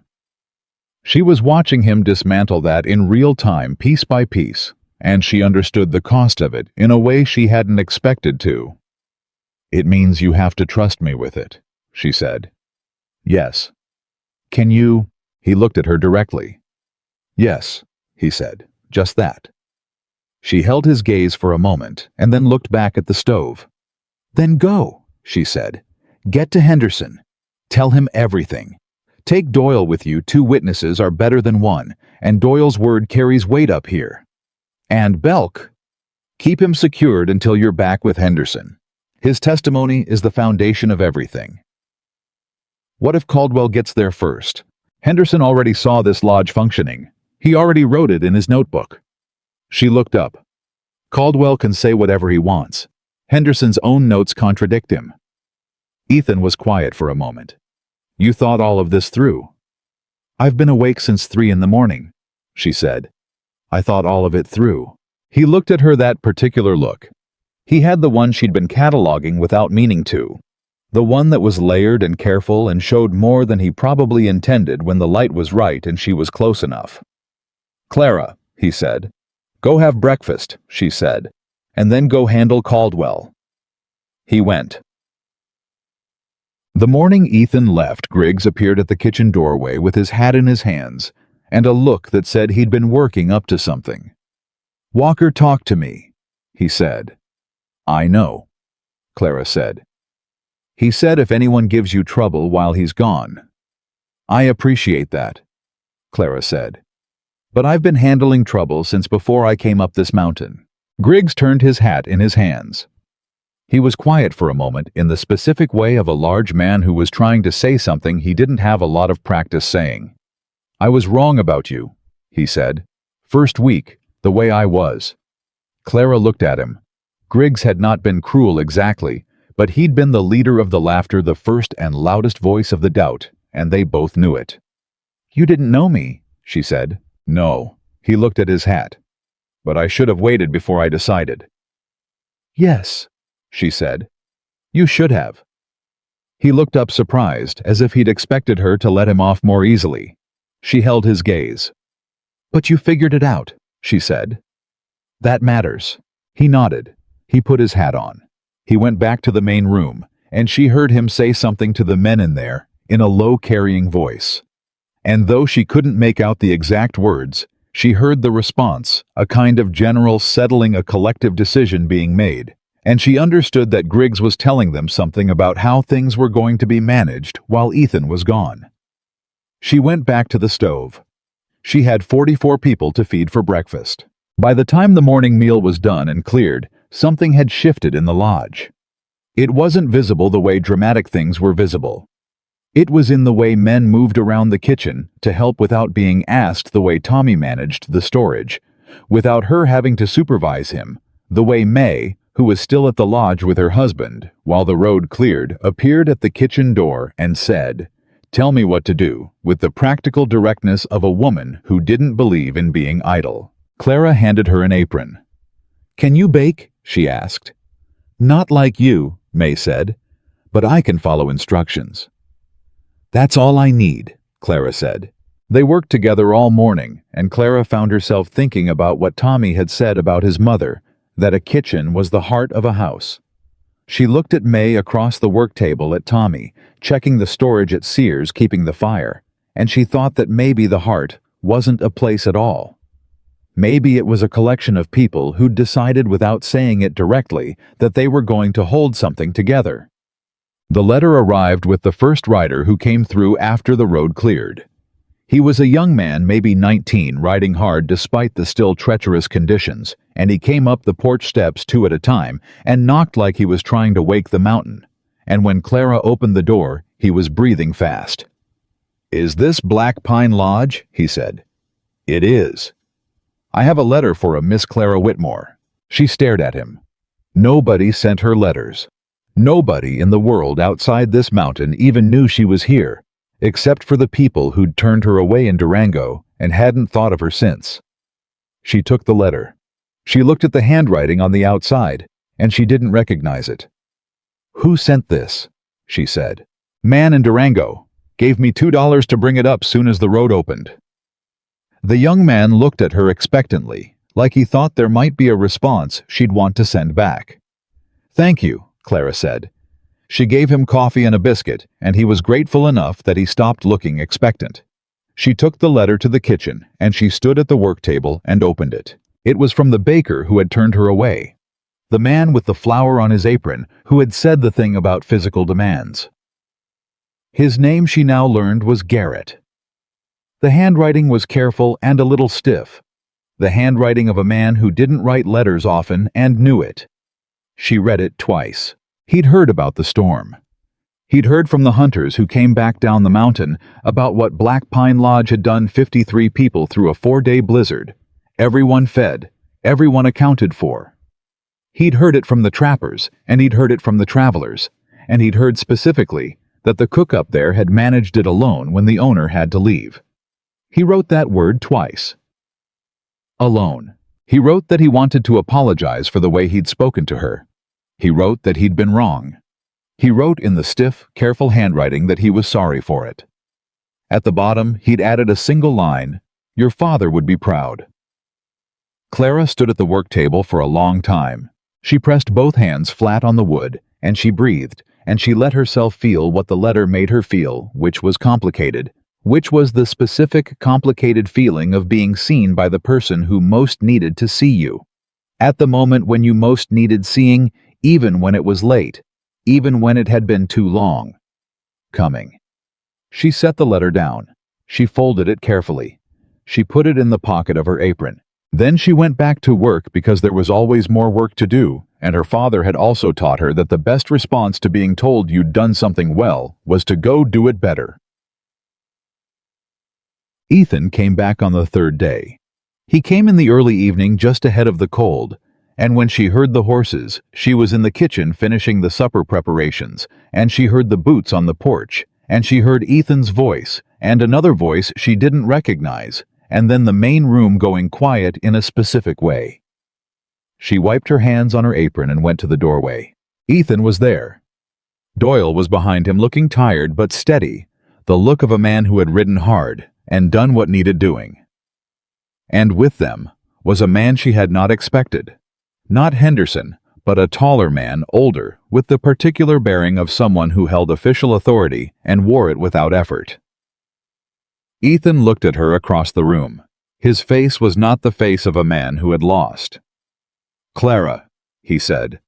She was watching him dismantle that in real time, piece by piece, and she understood the cost of it in a way she hadn't expected to. "It means you have to trust me with it," she said. "Yes." "Can you?" He looked at her directly. "Yes," he said, "just that." She held his gaze for a moment and then looked back at the stove. "Then go," she said. "Get to Henderson. Tell him everything. Take Doyle with you. 2 witnesses are better than 1, and Doyle's word carries weight up here. And Belk. Keep him secured until you're back with Henderson. His testimony is the foundation of everything." What if Caldwell gets there first? Henderson already saw this lodge functioning. He already wrote it in his notebook. She looked up. Caldwell can say whatever he wants. Henderson's own notes contradict him. Ethan was quiet for a moment. "You thought all of this through?" "I've been awake since 3 in the morning," she said. "I thought all of it through." He looked at her, that particular look. He had the one she'd been cataloging without meaning to. The one that was layered and careful and showed more than he probably intended when the light was right and she was close enough. "Clara," he said. "Go have breakfast," she said, "and then go handle Caldwell." He went. The morning Ethan left, Griggs appeared at the kitchen doorway with his hat in his hands and a look that said he'd been working up to something. "Walker talked to me," he said. "I know," Clara said. "He said if anyone gives you trouble while he's gone." "I appreciate that," Clara said. "But I've been handling trouble since before I came up this mountain." Griggs turned his hat in his hands. He was quiet for a moment in the specific way of a large man who was trying to say something he didn't have a lot of practice saying. "I was wrong about you," he said. "First week, the way I was." Clara looked at him. Griggs had not been cruel exactly, but he'd been the leader of the laughter, the first and loudest voice of the doubt, and they both knew it. "You didn't know me," she said. "No." He looked at his hat. "But I should have waited before I decided." "Yes," she said. "You should have." He looked up surprised, as if he'd expected her to let him off more easily. She held his gaze. "But you figured it out," she said. "That matters." He nodded. He put his hat on. He went back to the main room, and she heard him say something to the men in there, in a low, carrying voice. And though she couldn't make out the exact words, she heard the response, a kind of general settling, a collective decision being made, and she understood that Griggs was telling them something about how things were going to be managed while Ethan was gone. She went back to the stove. She had 44 people to feed for breakfast. By the time the morning meal was done and cleared, something had shifted in the lodge. It wasn't visible the way dramatic things were visible. It was in the way men moved around the kitchen to help without being asked, the way Tommy managed the storage, without her having to supervise him, the way May, who was still at the lodge with her husband, while the road cleared, appeared at the kitchen door and said, "Tell me what to do," with the practical directness of a woman who didn't believe in being idle. Clara handed her an apron. "Can you bake?" she asked. Not like you, May said, but I can follow instructions. That's all I need, Clara said. They worked together all morning, and Clara found herself thinking about what Tommy had said about his mother, that a kitchen was the heart of a house. She looked at May across the work table at Tommy, checking the storage at Sears keeping the fire, and she thought that maybe the heart wasn't a place at all. Maybe it was a collection of people who'd decided without saying it directly that they were going to hold something together. The letter arrived with the first rider who came through after the road cleared. He was a young man, maybe 19, riding hard despite the still treacherous conditions, and he came up the porch steps 2 at a time and knocked like he was trying to wake the mountain. And when Clara opened the door, he was breathing fast. "Is this Black Pine Lodge?" he said. "It is." "I have a letter for a Miss Clara Whitmore." She stared at him. Nobody sent her letters. Nobody in the world outside this mountain even knew she was here, except for the people who'd turned her away in Durango and hadn't thought of her since. She took the letter. She looked at the handwriting on the outside, and she didn't recognize it. "Who sent this?" she said. "Man in Durango. Gave me $2 to bring it up soon as the road opened." The young man looked at her expectantly, like he thought there might be a response she'd want to send back. "Thank you," Clara said. She gave him coffee and a biscuit, and he was grateful enough that he stopped looking expectant. She took the letter to the kitchen, and she stood at the work table and opened it. It was from the baker who had turned her away. The man with the flower on his apron who had said the thing about physical demands. His name, she now learned, was Garrett. The handwriting was careful and a little stiff. The handwriting of a man who didn't write letters often and knew it. She read it twice. He'd heard about the storm. He'd heard from the hunters who came back down the mountain about what Black Pine Lodge had done 53 people through a 4-day blizzard. Everyone fed, everyone accounted for. He'd heard it from the trappers, and he'd heard it from the travelers, and he'd heard specifically that the cook up there had managed it alone when the owner had to leave. He wrote that word twice. Alone. He wrote that he wanted to apologize for the way he'd spoken to her. He wrote that he'd been wrong. He wrote in the stiff, careful handwriting that he was sorry for it. At the bottom, he'd added a single line, "Your father would be proud." Clara stood at the work table for a long time. She pressed both hands flat on the wood, and she breathed, and she let herself feel what the letter made her feel, which was complicated, which was the specific, complicated feeling of being seen by the person who most needed to see you. At the moment when you most needed seeing, even when it was late, even when it had been too long. Coming. She set the letter down. She folded it carefully. She put it in the pocket of her apron. Then she went back to work because there was always more work to do, and her father had also taught her that the best response to being told you'd done something well was to go do it better. Ethan came back on the 3rd day. He came in the early evening just ahead of the cold, and when she heard the horses, she was in the kitchen finishing the supper preparations, and she heard the boots on the porch, and she heard Ethan's voice, and another voice she didn't recognize, and then the main room going quiet in a specific way. She wiped her hands on her apron and went to the doorway. Ethan was there. Doyle was behind him, looking tired but steady, the look of a man who had ridden hard and done what needed doing. And with them was a man she had not expected. Not Henderson, but a taller man, older, with the particular bearing of someone who held official authority and wore it without effort. Ethan looked at her across the room. His face was not the face of a man who had lost. "Clara," he said.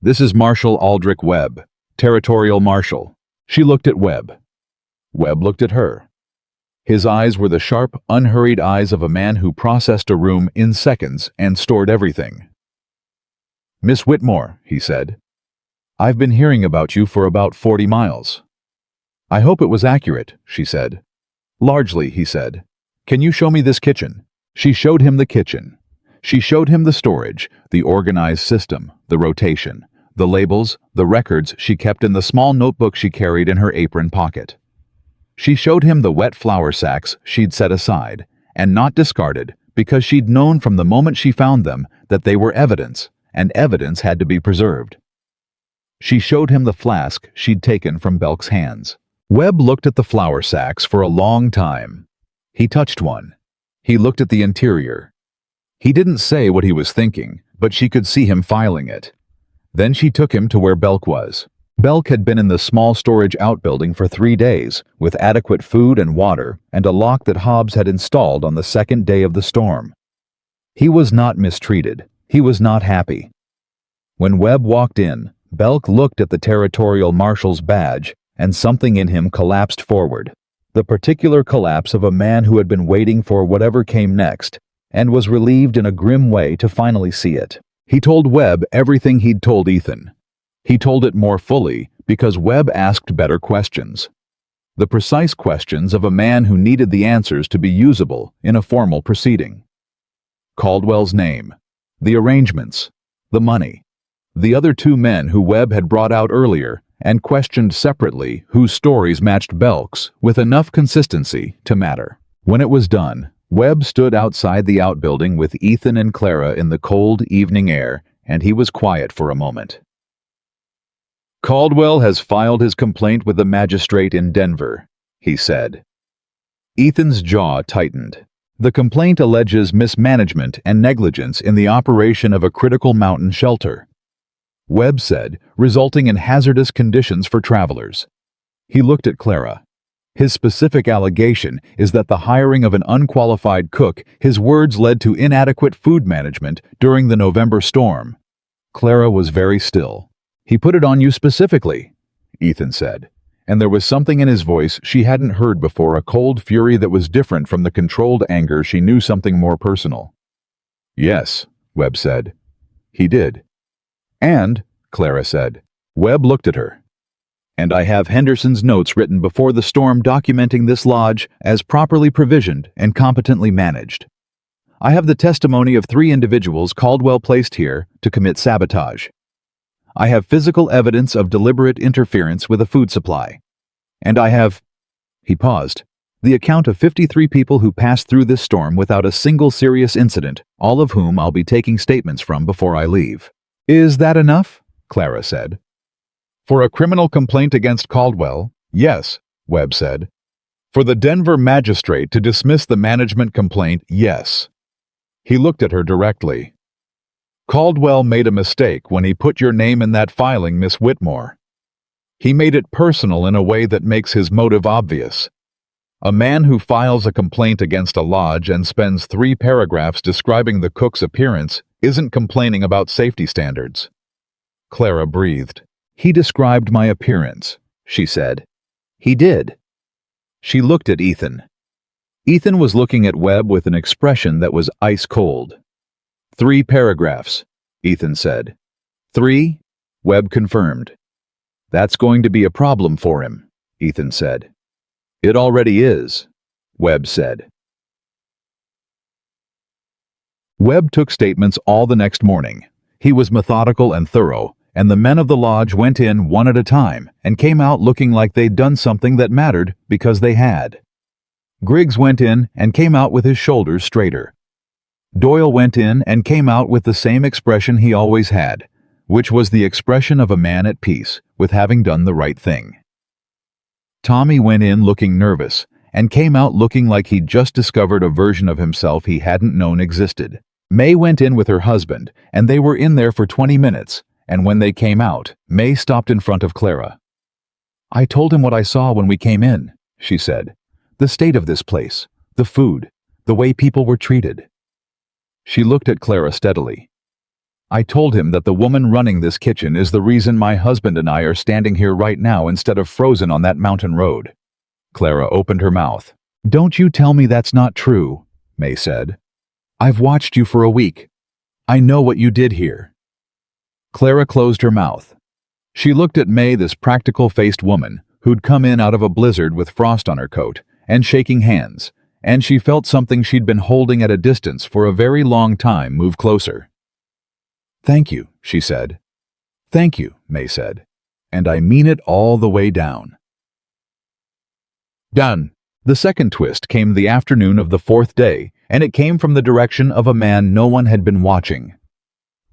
"This is Marshal Aldrich Webb, Territorial Marshal." She looked at Webb. Webb looked at her. His eyes were the sharp, unhurried eyes of a man who processed a room in seconds and stored everything. "Miss Whitmore," he said. "I've been hearing about you for about 40 miles. "I hope it was accurate," she said. "Largely," he said. "Can you show me this kitchen?" She showed him the kitchen. She showed him the storage, the organized system, the rotation, the labels, the records she kept in the small notebook she carried in her apron pocket. She showed him the wet flour sacks she'd set aside, and not discarded, because she'd known from the moment she found them that they were evidence, and evidence had to be preserved. She showed him the flask she'd taken from Belk's hands. Webb looked at the flour sacks for a long time. He touched one. He looked at the interior. He didn't say what he was thinking, but she could see him filing it. Then she took him to where Belk was. Belk had been in the small storage outbuilding for 3 days, with adequate food and water, and a lock that Hobbs had installed on the second day of the storm. He was not mistreated. He was not happy. When Webb walked in, Belk looked at the territorial marshal's badge, and something in him collapsed forward. The particular collapse of a man who had been waiting for whatever came next, and was relieved in a grim way to finally see it. He told Webb everything he'd told Ethan. He told it more fully because Webb asked better questions. The precise questions of a man who needed the answers to be usable in a formal proceeding. Caldwell's name, the arrangements, the money, the other 2 men who Webb had brought out earlier and questioned separately whose stories matched Belk's with enough consistency to matter. When it was done, Webb stood outside the outbuilding with Ethan and Clara in the cold evening air, and he was quiet for a moment. "Caldwell has filed his complaint with the magistrate in Denver," he said. Ethan's jaw tightened. The complaint alleges mismanagement and negligence in the operation of a critical mountain shelter. Webb said, resulting in hazardous conditions for travelers. He looked at Clara. His specific allegation is that the hiring of an unqualified cook, his words led to inadequate food management during the November storm. Clara was very still. "He put it on you specifically," Ethan said, and there was something in his voice she hadn't heard before, a cold fury that was different from the controlled anger she knew, something more personal. "Yes," Webb said. "He did." "And," Clara said. Webb looked at her. "And I have Henderson's notes written before the storm documenting this lodge as properly provisioned and competently managed. I have the testimony of 3 individuals Caldwell placed here to commit sabotage. I have physical evidence of deliberate interference with a food supply. And I have—" He paused. "The account of 53 people who passed through this storm without a single serious incident, all of whom I'll be taking statements from before I leave." "Is that enough?" Clara said. "For a criminal complaint against Caldwell, yes," Webb said. "For the Denver magistrate to dismiss the management complaint, yes." He looked at her directly. "Caldwell made a mistake when he put your name in that filing, Miss Whitmore. He made it personal in a way that makes his motive obvious. A man who files a complaint against a lodge and spends 3 paragraphs describing the cook's appearance isn't complaining about safety standards." Clara breathed. "He described my appearance," she said. "He did." She looked at Ethan. Ethan was looking at Webb with an expression that was ice cold. 3 paragraphs, Ethan said. 3? Webb confirmed. "That's going to be a problem for him," Ethan said. "It already is," Webb said. Webb took statements all the next morning. He was methodical and thorough, and the men of the lodge went in one at a time and came out looking like they'd done something that mattered because they had. Griggs went in and came out with his shoulders straighter. Doyle went in and came out with the same expression he always had, which was the expression of a man at peace with having done the right thing. Tommy went in looking nervous and came out looking like he'd just discovered a version of himself he hadn't known existed. May went in with her husband, and they were in there for 20 minutes, and when they came out, May stopped in front of Clara. "I told him what I saw when we came in," she said. "The state of this place, the food, the way people were treated." She looked at Clara steadily. "I told him that the woman running this kitchen is the reason my husband and I are standing here right now instead of frozen on that mountain road." Clara opened her mouth. "Don't you tell me that's not true," May said. "I've watched you for a week. I know what you did here." Clara closed her mouth. She looked at May, this practical-faced woman who'd come in out of a blizzard with frost on her coat and shaking hands, and she felt something she'd been holding at a distance for a very long time move closer. "Thank you," she said. "Thank you," May said. "And I mean it all the way down." Done. The second twist came the afternoon of the 4th day, and it came from the direction of a man no one had been watching.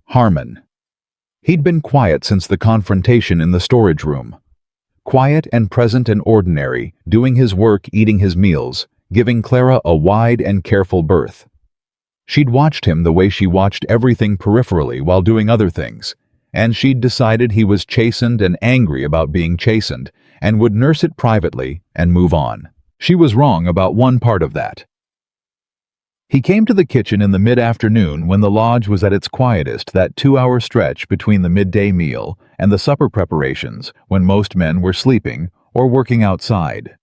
Harmon. He'd been quiet since the confrontation in the storage room. Quiet and present and ordinary, doing his work, eating his meals, giving Clara a wide and careful berth. She'd watched him the way she watched everything peripherally while doing other things, and she'd decided he was chastened and angry about being chastened, and would nurse it privately and move on. She was wrong about one part of that. He came to the kitchen in the mid-afternoon when the lodge was at its quietest, that 2-hour stretch between the midday meal and the supper preparations when most men were sleeping or working outside.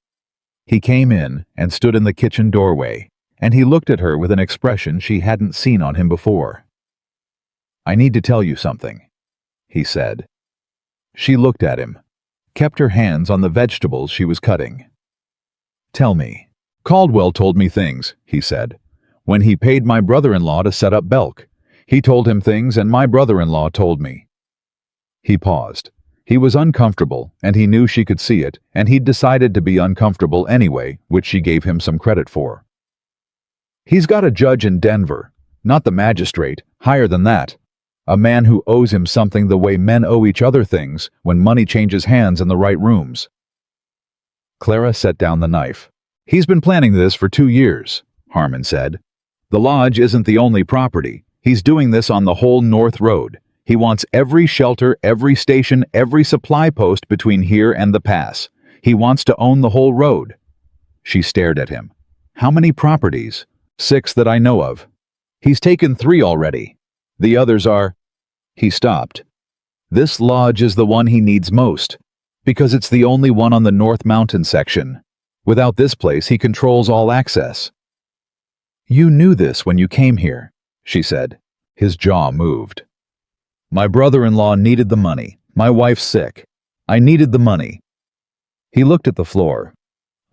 He came in and stood in the kitchen doorway, and he looked at her with an expression she hadn't seen on him before. "I need to tell you something," he said. She looked at him, kept her hands on the vegetables she was cutting. "Tell me." "Caldwell told me things," he said. "When he paid my brother-in-law to set up Belk. He told him things, and my brother-in-law told me." He paused. He was uncomfortable, and he knew she could see it, and he'd decided to be uncomfortable anyway, which she gave him some credit for. "He's got a judge in Denver, not the magistrate, higher than that. A man who owes him something the way men owe each other things when money changes hands in the right rooms." Clara set down the knife. "He's been planning this for 2 years, Harmon said. "The lodge isn't the only property. He's doing this on the whole North Road. He wants every shelter, every station, every supply post between here and the pass. He wants to own the whole road." She stared at him. "How many properties?" "6 that I know of. He's taken 3 already. The others are—" He stopped. "This lodge is the one he needs most, because it's the only one on the North Mountain section. Without this place, he controls all access." "You knew this when you came here," she said. His jaw moved. "My brother-in-law needed the money. My wife's sick. I needed the money." He looked at the floor.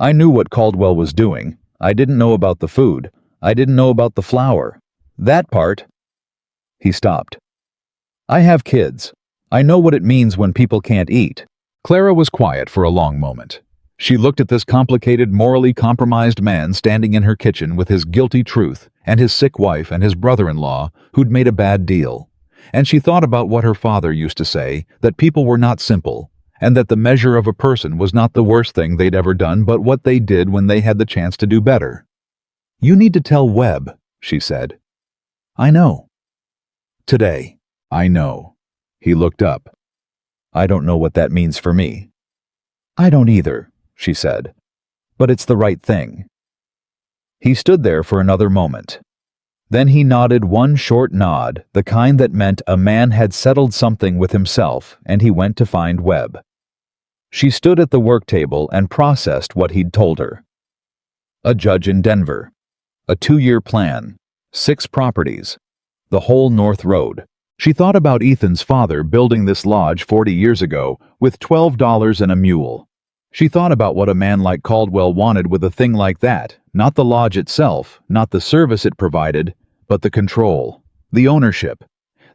"I knew what Caldwell was doing. I didn't know about the food. I didn't know about the flour. That part—" He stopped. "I have kids. I know what it means when people can't eat." Clara was quiet for a long moment. She looked at this complicated, morally compromised man standing in her kitchen with his guilty truth and his sick wife and his brother-in-law who'd made a bad deal. And she thought about what her father used to say, that people were not simple, and that the measure of a person was not the worst thing they'd ever done but what they did when they had the chance to do better. "You need to tell Webb," she said. "I know." "Today." "I know." He looked up. "I don't know what that means for me." "I don't either," she said. "But it's the right thing." He stood there for another moment. Then he nodded one short nod, the kind that meant a man had settled something with himself, and he went to find Webb. She stood at the work table and processed what he'd told her. A judge in Denver. A 2-year plan. 6 properties. The whole North Road. She thought about Ethan's father building this lodge 40 years ago with $12 and a mule. She thought about what a man like Caldwell wanted with a thing like that, not the lodge itself, not the service it provided, but the control, the ownership,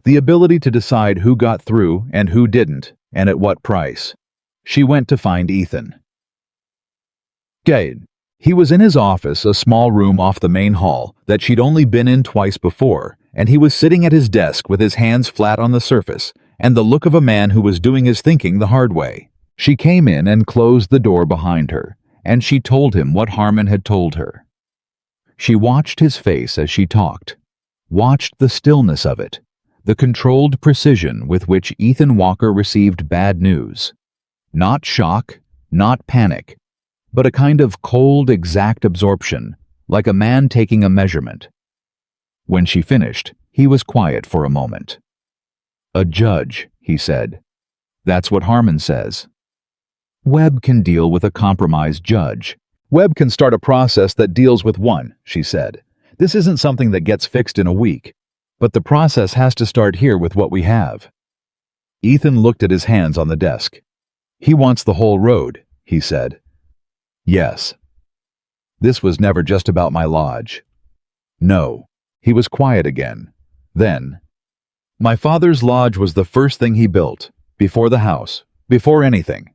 the ability to decide who got through and who didn't, and at what price. She went to find Ethan. Gade. He was in his office, a small room off the main hall that she'd only been in twice before, and he was sitting at his desk with his hands flat on the surface, and the look of a man who was doing his thinking the hard way. She came in and closed the door behind her, and she told him what Harmon had told her. She watched his face as she talked, watched the stillness of it, the controlled precision with which Ethan Walker received bad news. Not shock, not panic, but a kind of cold, exact absorption, like a man taking a measurement. When she finished, he was quiet for a moment. "A judge," he said. "That's what Harmon says." "Webb can deal with a compromised judge. Webb can start a process that deals with one," she said. "This isn't something that gets fixed in a week, but the process has to start here with what we have." Ethan looked at his hands on the desk. "He wants the whole road," he said. "Yes." "This was never just about my lodge." "No." He was quiet again. Then, "My father's lodge was the first thing he built, before the house, before anything.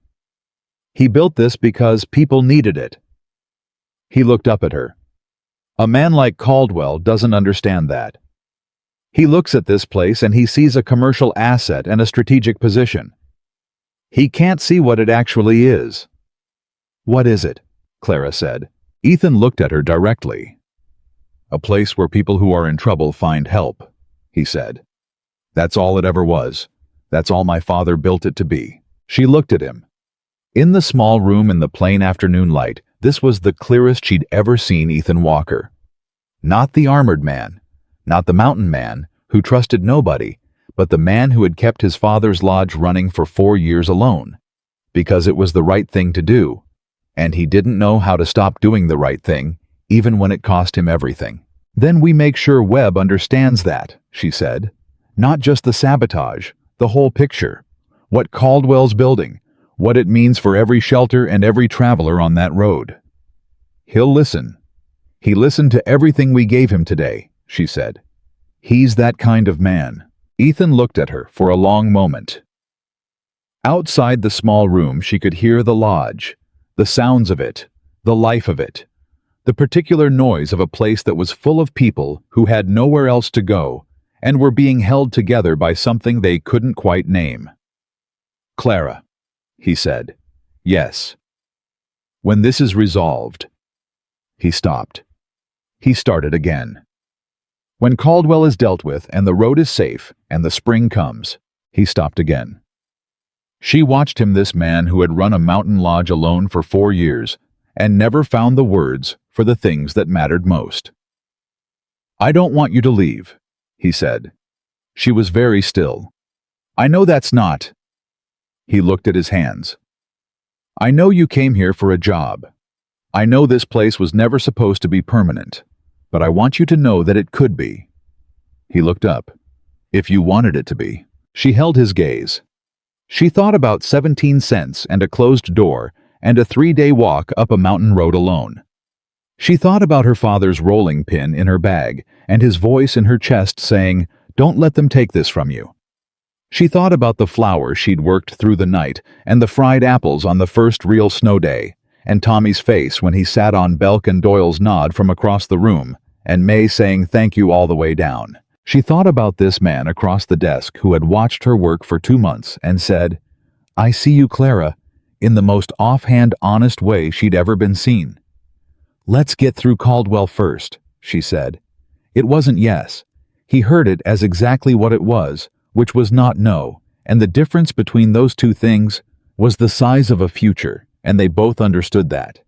He built this because people needed it." He looked up at her. "A man like Caldwell doesn't understand that." He looks at this place and he sees a commercial asset and a strategic position. He can't see what it actually is. What is it? Clara said. Ethan looked at her directly. A place where people who are in trouble find help, he said. That's all it ever was. That's all my father built it to be. She looked at him. In the small room in the plain afternoon light, this was the clearest she'd ever seen Ethan Walker. Not the armored man, not the mountain man, who trusted nobody, but the man who had kept his father's lodge running for 4 years alone, because it was the right thing to do, and he didn't know how to stop doing the right thing, even when it cost him everything. Then we make sure Webb understands that, she said. Not just the sabotage, the whole picture. What Caldwell's building, what it means for every shelter and every traveler on that road. He'll listen. He listened to everything we gave him today, she said. He's that kind of man. Ethan looked at her for a long moment. Outside the small room, she could hear the lodge, the sounds of it, the life of it, the particular noise of a place that was full of people who had nowhere else to go and were being held together by something they couldn't quite name. Clara, he said. Yes. When this is resolved. He stopped. He started again. When Caldwell is dealt with and the road is safe and the spring comes, he stopped again. She watched him, this man who had run a mountain lodge alone for 4 years and never found the words for the things that mattered most. I don't want you to leave, he said. She was very still. I know that's not. He looked at his hands. I know you came here for a job. I know this place was never supposed to be permanent, but I want you to know that it could be. He looked up. If you wanted it to be. She held his gaze. She thought about 17 cents and a closed door and a 3-day walk up a mountain road alone. She thought about her father's rolling pin in her bag and his voice in her chest saying, "Don't let them take this from you." She thought about the flowers she'd worked through the night and the fried apples on the first real snow day, and Tommy's face when he sat on Belk and Doyle's nod from across the room, and May saying thank you all the way down. She thought about this man across the desk who had watched her work for 2 months and said, "I see you, Clara," in the most offhand, honest way she'd ever been seen. "Let's get through Caldwell first," she said. It wasn't yes. He heard it as exactly what it was, which was not no, and the difference between those two things was the size of a future, and they both understood that.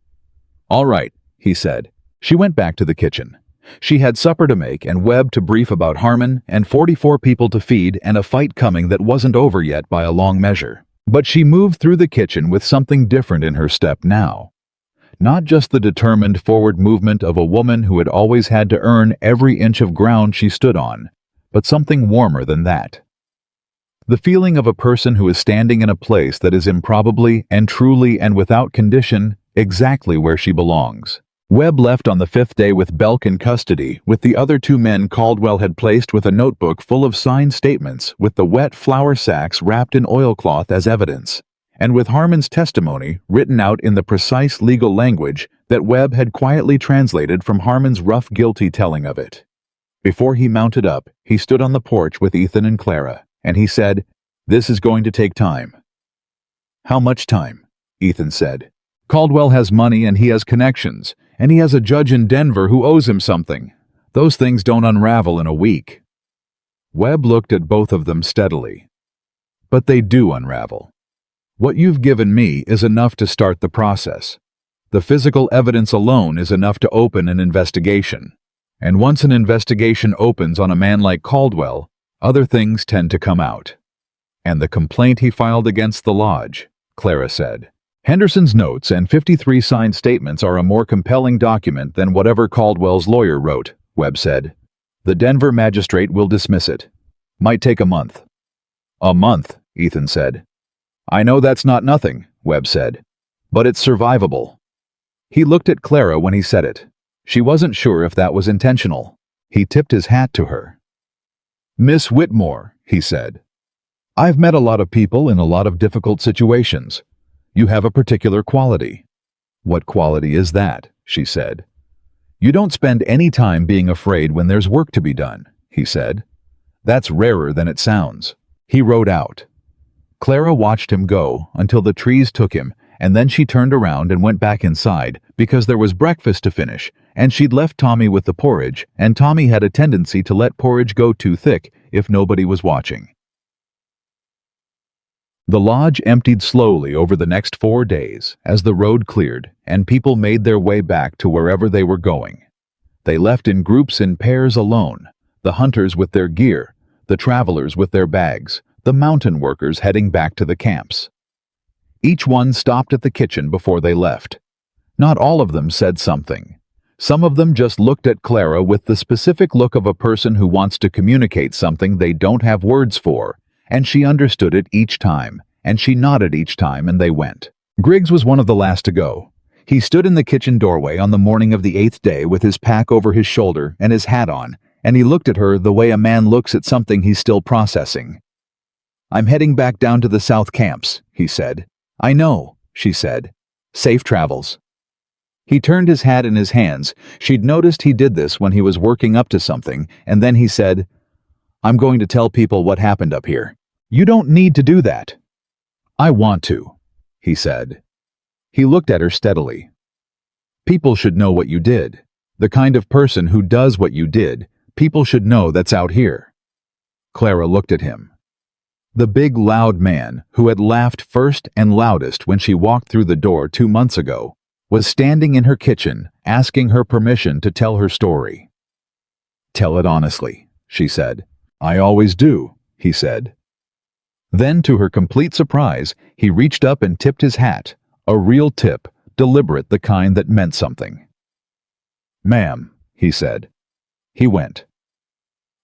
"All right," he said. She went back to the kitchen. She had supper to make and Webb to brief about Harmon and 44 people to feed and a fight coming that wasn't over yet by a long measure. But she moved through the kitchen with something different in her step now. Not just the determined forward movement of a woman who had always had to earn every inch of ground she stood on, but something warmer than that. The feeling of a person who is standing in a place that is improbably and truly and without condition exactly where she belongs. Webb left on the 5th day with Belk in custody, with the other 2 men Caldwell had placed with a notebook full of signed statements with the wet flour sacks wrapped in oilcloth as evidence, and with Harmon's testimony written out in the precise legal language that Webb had quietly translated from Harmon's rough guilty telling of it. Before he mounted up, he stood on the porch with Ethan and Clara, and he said, "This is going to take time." "How much time?" Ethan said. "Caldwell has money and he has connections, and he has a judge in Denver who owes him something. Those things don't unravel in a week." Webb looked at both of them steadily. "But they do unravel. What you've given me is enough to start the process. The physical evidence alone is enough to open an investigation. And once an investigation opens on a man like Caldwell, other things tend to come out." "And the complaint he filed against the lodge," Clara said. "Henderson's notes and 53 signed statements are a more compelling document than whatever Caldwell's lawyer wrote," Webb said. "The Denver magistrate will dismiss it. Might take a month." "A month," Ethan said. "I know that's not nothing," Webb said. "But it's survivable." He looked at Clara when he said it. She wasn't sure if that was intentional. He tipped his hat to her. "Miss Whitmore," he said. "I've met a lot of people in a lot of difficult situations. You have a particular quality." "What quality is that?" she said. "You don't spend any time being afraid when there's work to be done," he said. That's rarer than it sounds. He rode out. Clara watched him go until the trees took him, and then she turned around and went back inside because there was breakfast to finish, and she'd left Tommy with the porridge, and Tommy had a tendency to let porridge go too thick if nobody was watching. The lodge emptied slowly over the next 4 days as the road cleared and people made their way back to wherever they were going. They left in groups, in pairs, alone, the hunters with their gear, the travelers with their bags, the mountain workers heading back to the camps. Each one stopped at the kitchen before they left. Not all of them said something. Some of them just looked at Clara with the specific look of a person who wants to communicate something they don't have words for, and she understood it each time, and she nodded each time, and they went. Griggs was one of the last to go. He stood in the kitchen doorway on the morning of the 8th day with his pack over his shoulder and his hat on, and he looked at her the way a man looks at something he's still processing. "I'm heading back down to the South Camps," he said. "I know," she said. "Safe travels." He turned his hat in his hands. She'd noticed he did this when he was working up to something, and then he said, "I'm going to tell people what happened up here." "You don't need to do that." "I want to," he said. He looked at her steadily. "People should know what you did. The kind of person who does what you did, people should know that's out here." Clara looked at him. The big, loud man, who had laughed first and loudest when she walked through the door 2 months ago, was standing in her kitchen, asking her permission to tell her story. "Tell it honestly," she said. "I always do," he said. Then, to her complete surprise, he reached up and tipped his hat, a real tip, deliberate, the kind that meant something. "Ma'am," he said. He went.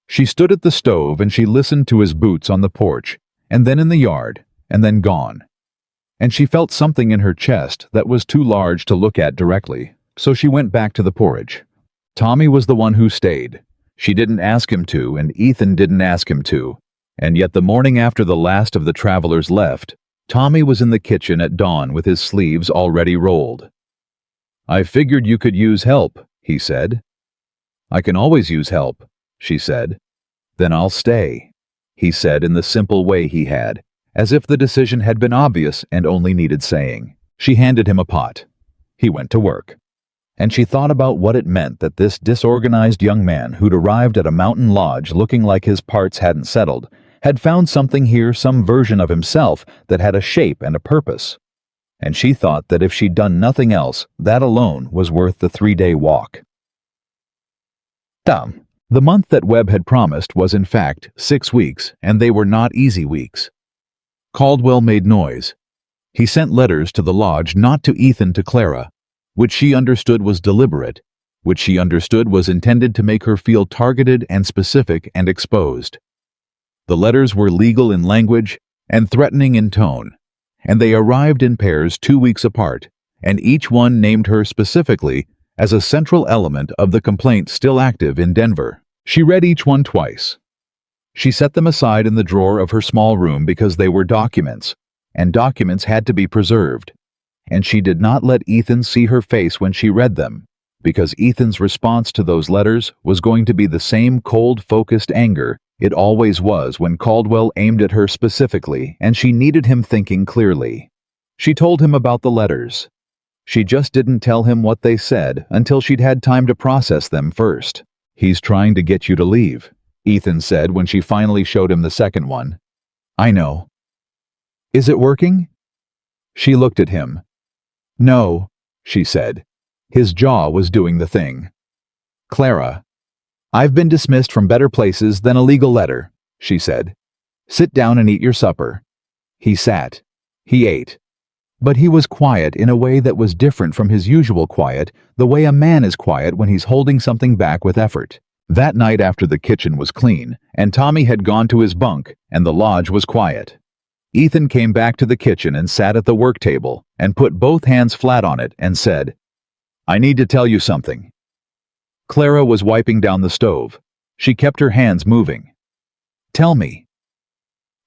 She stood at the stove and she listened to his boots on the porch, and then in the yard, and then gone. And she felt something in her chest that was too large to look at directly, so she went back to the porridge. Tommy was the one who stayed. She didn't ask him to, and Ethan didn't ask him to, and yet the morning after the last of the travelers left, Tommy was in the kitchen at dawn with his sleeves already rolled. "I figured you could use help," he said. "I can always use help," she said. "Then I'll stay," he said in the simple way he had, as if the decision had been obvious and only needed saying. She handed him a pot. He went to work. And she thought about what it meant that this disorganized young man who'd arrived at a mountain lodge looking like his parts hadn't settled, had found something here, some version of himself that had a shape and a purpose. And she thought that if she'd done nothing else, that alone was worth the 3-day walk. The month that Webb had promised was in fact 6 weeks, and they were not easy weeks. Caldwell made noise. He sent letters to the lodge, not to Ethan, to Clara, which she understood was deliberate, which she understood was intended to make her feel targeted and specific and exposed. The letters were legal in language and threatening in tone, and they arrived in pairs 2 weeks apart, and each one named her specifically as a central element of the complaint still active in Denver. She read each one twice. She set them aside in the drawer of her small room because they were documents, and documents had to be preserved. And she did not let Ethan see her face when she read them, because Ethan's response to those letters was going to be the same cold, focused anger it always was when Caldwell aimed at her specifically, and she needed him thinking clearly. She told him about the letters. She just didn't tell him what they said until she'd had time to process them first. "He's trying to get you to leave," Ethan said when she finally showed him the second one. "I know." "Is it working?" She looked at him. "No," she said. His jaw was doing the thing. "Clara, I've been dismissed from better places than a legal letter," she said. "Sit down and eat your supper." He sat. He ate. But he was quiet in a way that was different from his usual quiet, the way a man is quiet when he's holding something back with effort. That night, after the kitchen was clean, and Tommy had gone to his bunk, and the lodge was quiet, Ethan came back to the kitchen and sat at the work table, and put both hands flat on it and said, "I need to tell you something." Clara was wiping down the stove. She kept her hands moving. "Tell me."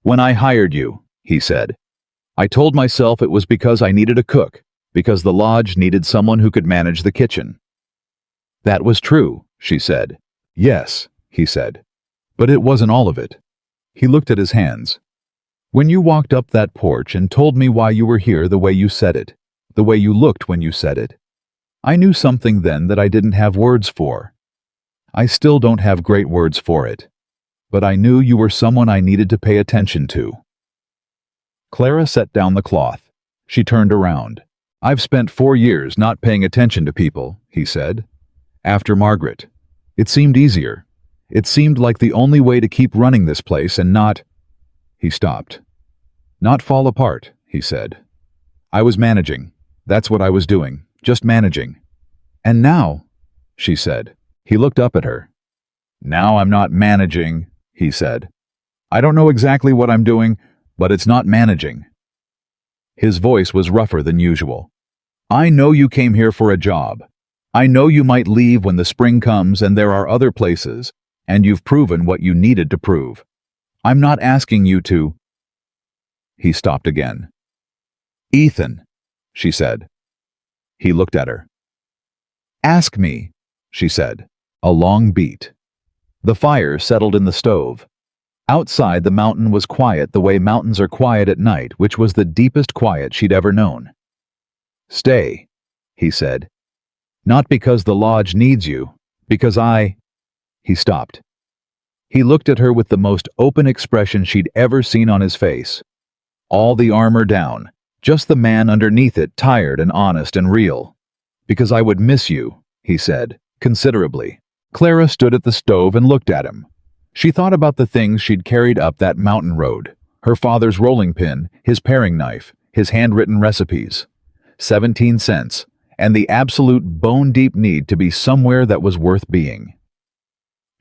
"When I hired you," he said, "I told myself it was because I needed a cook, because the lodge needed someone who could manage the kitchen." "That was true," she said. "Yes," he said. But it wasn't all of it. He looked at his hands. When you walked up that porch and told me why you were here the way you said it, the way you looked when you said it, I knew something then that I didn't have words for. I still don't have great words for it. But I knew you were someone I needed to pay attention to. Clara set down the cloth. She turned around. I've spent 4 years not paying attention to people, he said. After Margaret. It seemed easier. It seemed like the only way to keep running this place and not... He stopped. Not fall apart, he said. I was managing. That's what I was doing. Just managing. And now, she said. He looked up at her. Now I'm not managing, he said. I don't know exactly what I'm doing, but it's not managing. His voice was rougher than usual. I know you came here for a job. I know you might leave when the spring comes and there are other places, and you've proven what you needed to prove. I'm not asking you to... He stopped again. Ethan, she said. He looked at her. Ask me, she said. A long beat. The fire settled in the stove. Outside, the mountain was quiet the way mountains are quiet at night, which was the deepest quiet she'd ever known. Stay, he said. Not because the lodge needs you, because I... He stopped. He looked at her with the most open expression she'd ever seen on his face. All the armor down, just the man underneath it, tired and honest and real. Because I would miss you, he said, considerably. Clara stood at the stove and looked at him. She thought about the things she'd carried up that mountain road. Her father's rolling pin, his paring knife, his handwritten recipes. 17 cents, and the absolute bone-deep need to be somewhere that was worth being.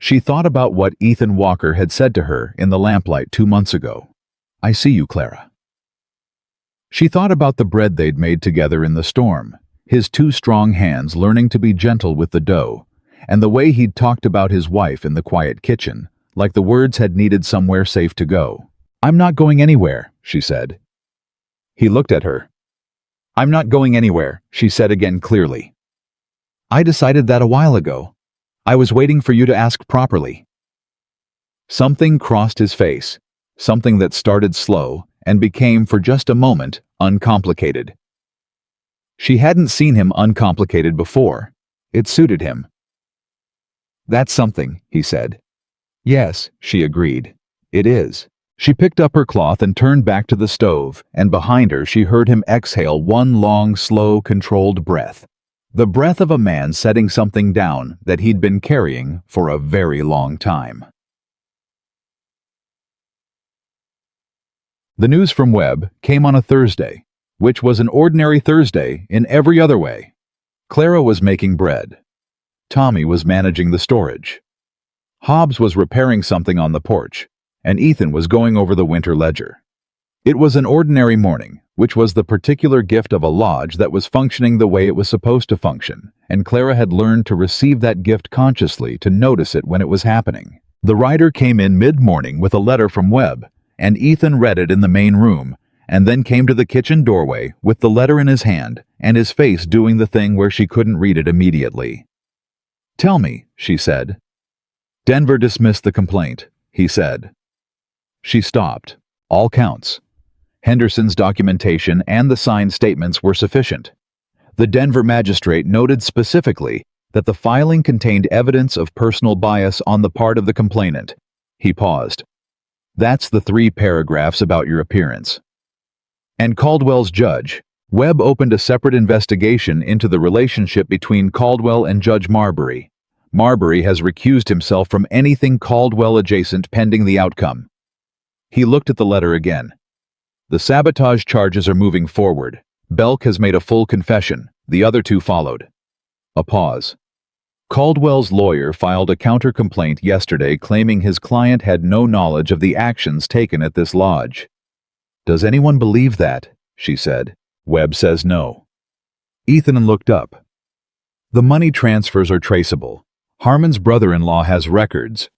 She thought about what Ethan Walker had said to her in the lamplight 2 months ago. I see you, Clara. She thought about the bread they'd made together in the storm, his 2 strong hands learning to be gentle with the dough, and the way he'd talked about his wife in the quiet kitchen, like the words had needed somewhere safe to go. I'm not going anywhere, she said. He looked at her. I'm not going anywhere, she said again clearly. I decided that a while ago. I was waiting for you to ask properly. Something crossed his face, something that started slow and became, for just a moment, uncomplicated. She hadn't seen him uncomplicated before. It suited him. That's something, he said. Yes, she agreed. It is. She picked up her cloth and turned back to the stove, and behind her she heard him exhale one long, slow, controlled breath. The breath of a man setting something down that he'd been carrying for a very long time. The news from Webb came on a Thursday, which was an ordinary Thursday in every other way. Clara was making bread. Tommy was managing the storage. Hobbs was repairing something on the porch, and Ethan was going over the winter ledger. It was an ordinary morning, which was the particular gift of a lodge that was functioning the way it was supposed to function, and Clara had learned to receive that gift consciously, to notice it when it was happening. The writer came in mid-morning with a letter from Webb, and Ethan read it in the main room, and then came to the kitchen doorway with the letter in his hand, and his face doing the thing where she couldn't read it immediately. Tell me, she said. Denver dismissed the complaint, he said. She stopped. All counts. Henderson's documentation and the signed statements were sufficient. The Denver magistrate noted specifically that the filing contained evidence of personal bias on the part of the complainant. He paused. That's the 3 paragraphs about your appearance. And Caldwell's judge. Webb opened a separate investigation into the relationship between Caldwell and Judge Marbury. Marbury has recused himself from anything Caldwell adjacent pending the outcome. He looked at the letter again. The sabotage charges are moving forward. Belk has made a full confession. The other 2 followed. A pause. Caldwell's lawyer filed a counter-complaint yesterday claiming his client had no knowledge of the actions taken at this lodge. Does anyone believe that? She said. Webb says no. Ethan looked up. The money transfers are traceable. Harmon's brother-in-law has records.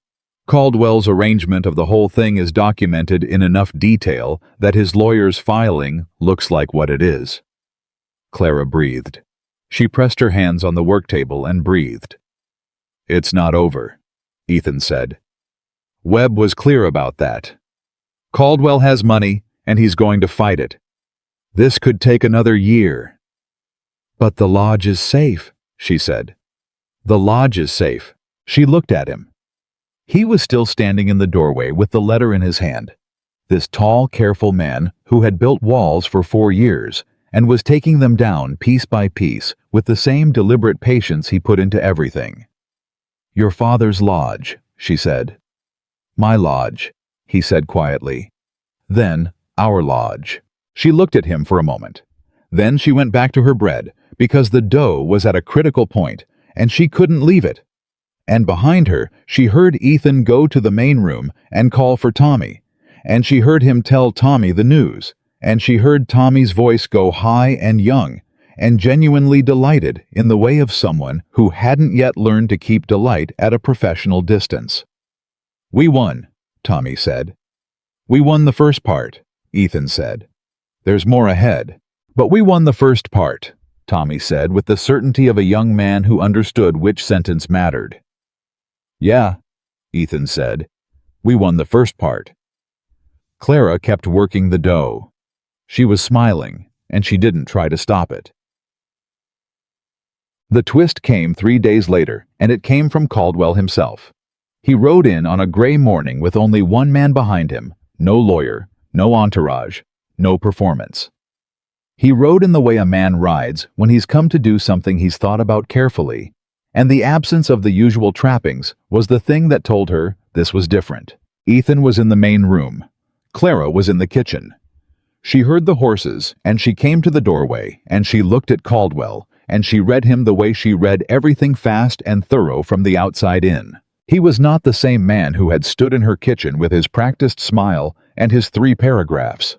Caldwell's arrangement of the whole thing is documented in enough detail that his lawyer's filing looks like what it is. Clara breathed. She pressed her hands on the work table and breathed. It's not over, Ethan said. Webb was clear about that. Caldwell has money, and he's going to fight it. This could take another year. But the lodge is safe, she said. The lodge is safe. She looked at him. He was still standing in the doorway with the letter in his hand. This tall, careful man who had built walls for 4 years and was taking them down piece by piece with the same deliberate patience he put into everything. Your father's lodge, she said. My lodge, he said quietly. Then, our lodge. She looked at him for a moment. Then she went back to her bread because the dough was at a critical point and she couldn't leave it. And behind her, she heard Ethan go to the main room and call for Tommy. And she heard him tell Tommy the news. And she heard Tommy's voice go high and young and genuinely delighted in the way of someone who hadn't yet learned to keep delight at a professional distance. We won, Tommy said. We won the first part, Ethan said. There's more ahead. But we won the first part, Tommy said with the certainty of a young man who understood which sentence mattered. Yeah, Ethan said. We won the first part. Clara kept working the dough. She was smiling, and she didn't try to stop it. The twist came 3 days later, and it came from Caldwell himself. He rode in on a gray morning with only one man behind him, no lawyer, no entourage, no performance. He rode in the way a man rides when he's come to do something he's thought about carefully, and the absence of the usual trappings was the thing that told her this was different. Ethan was in the main room. Clara was in the kitchen. She heard the horses, and she came to the doorway, and she looked at Caldwell, and she read him the way she read everything fast and thorough from the outside in. He was not the same man who had stood in her kitchen with his practiced smile and his 3 paragraphs.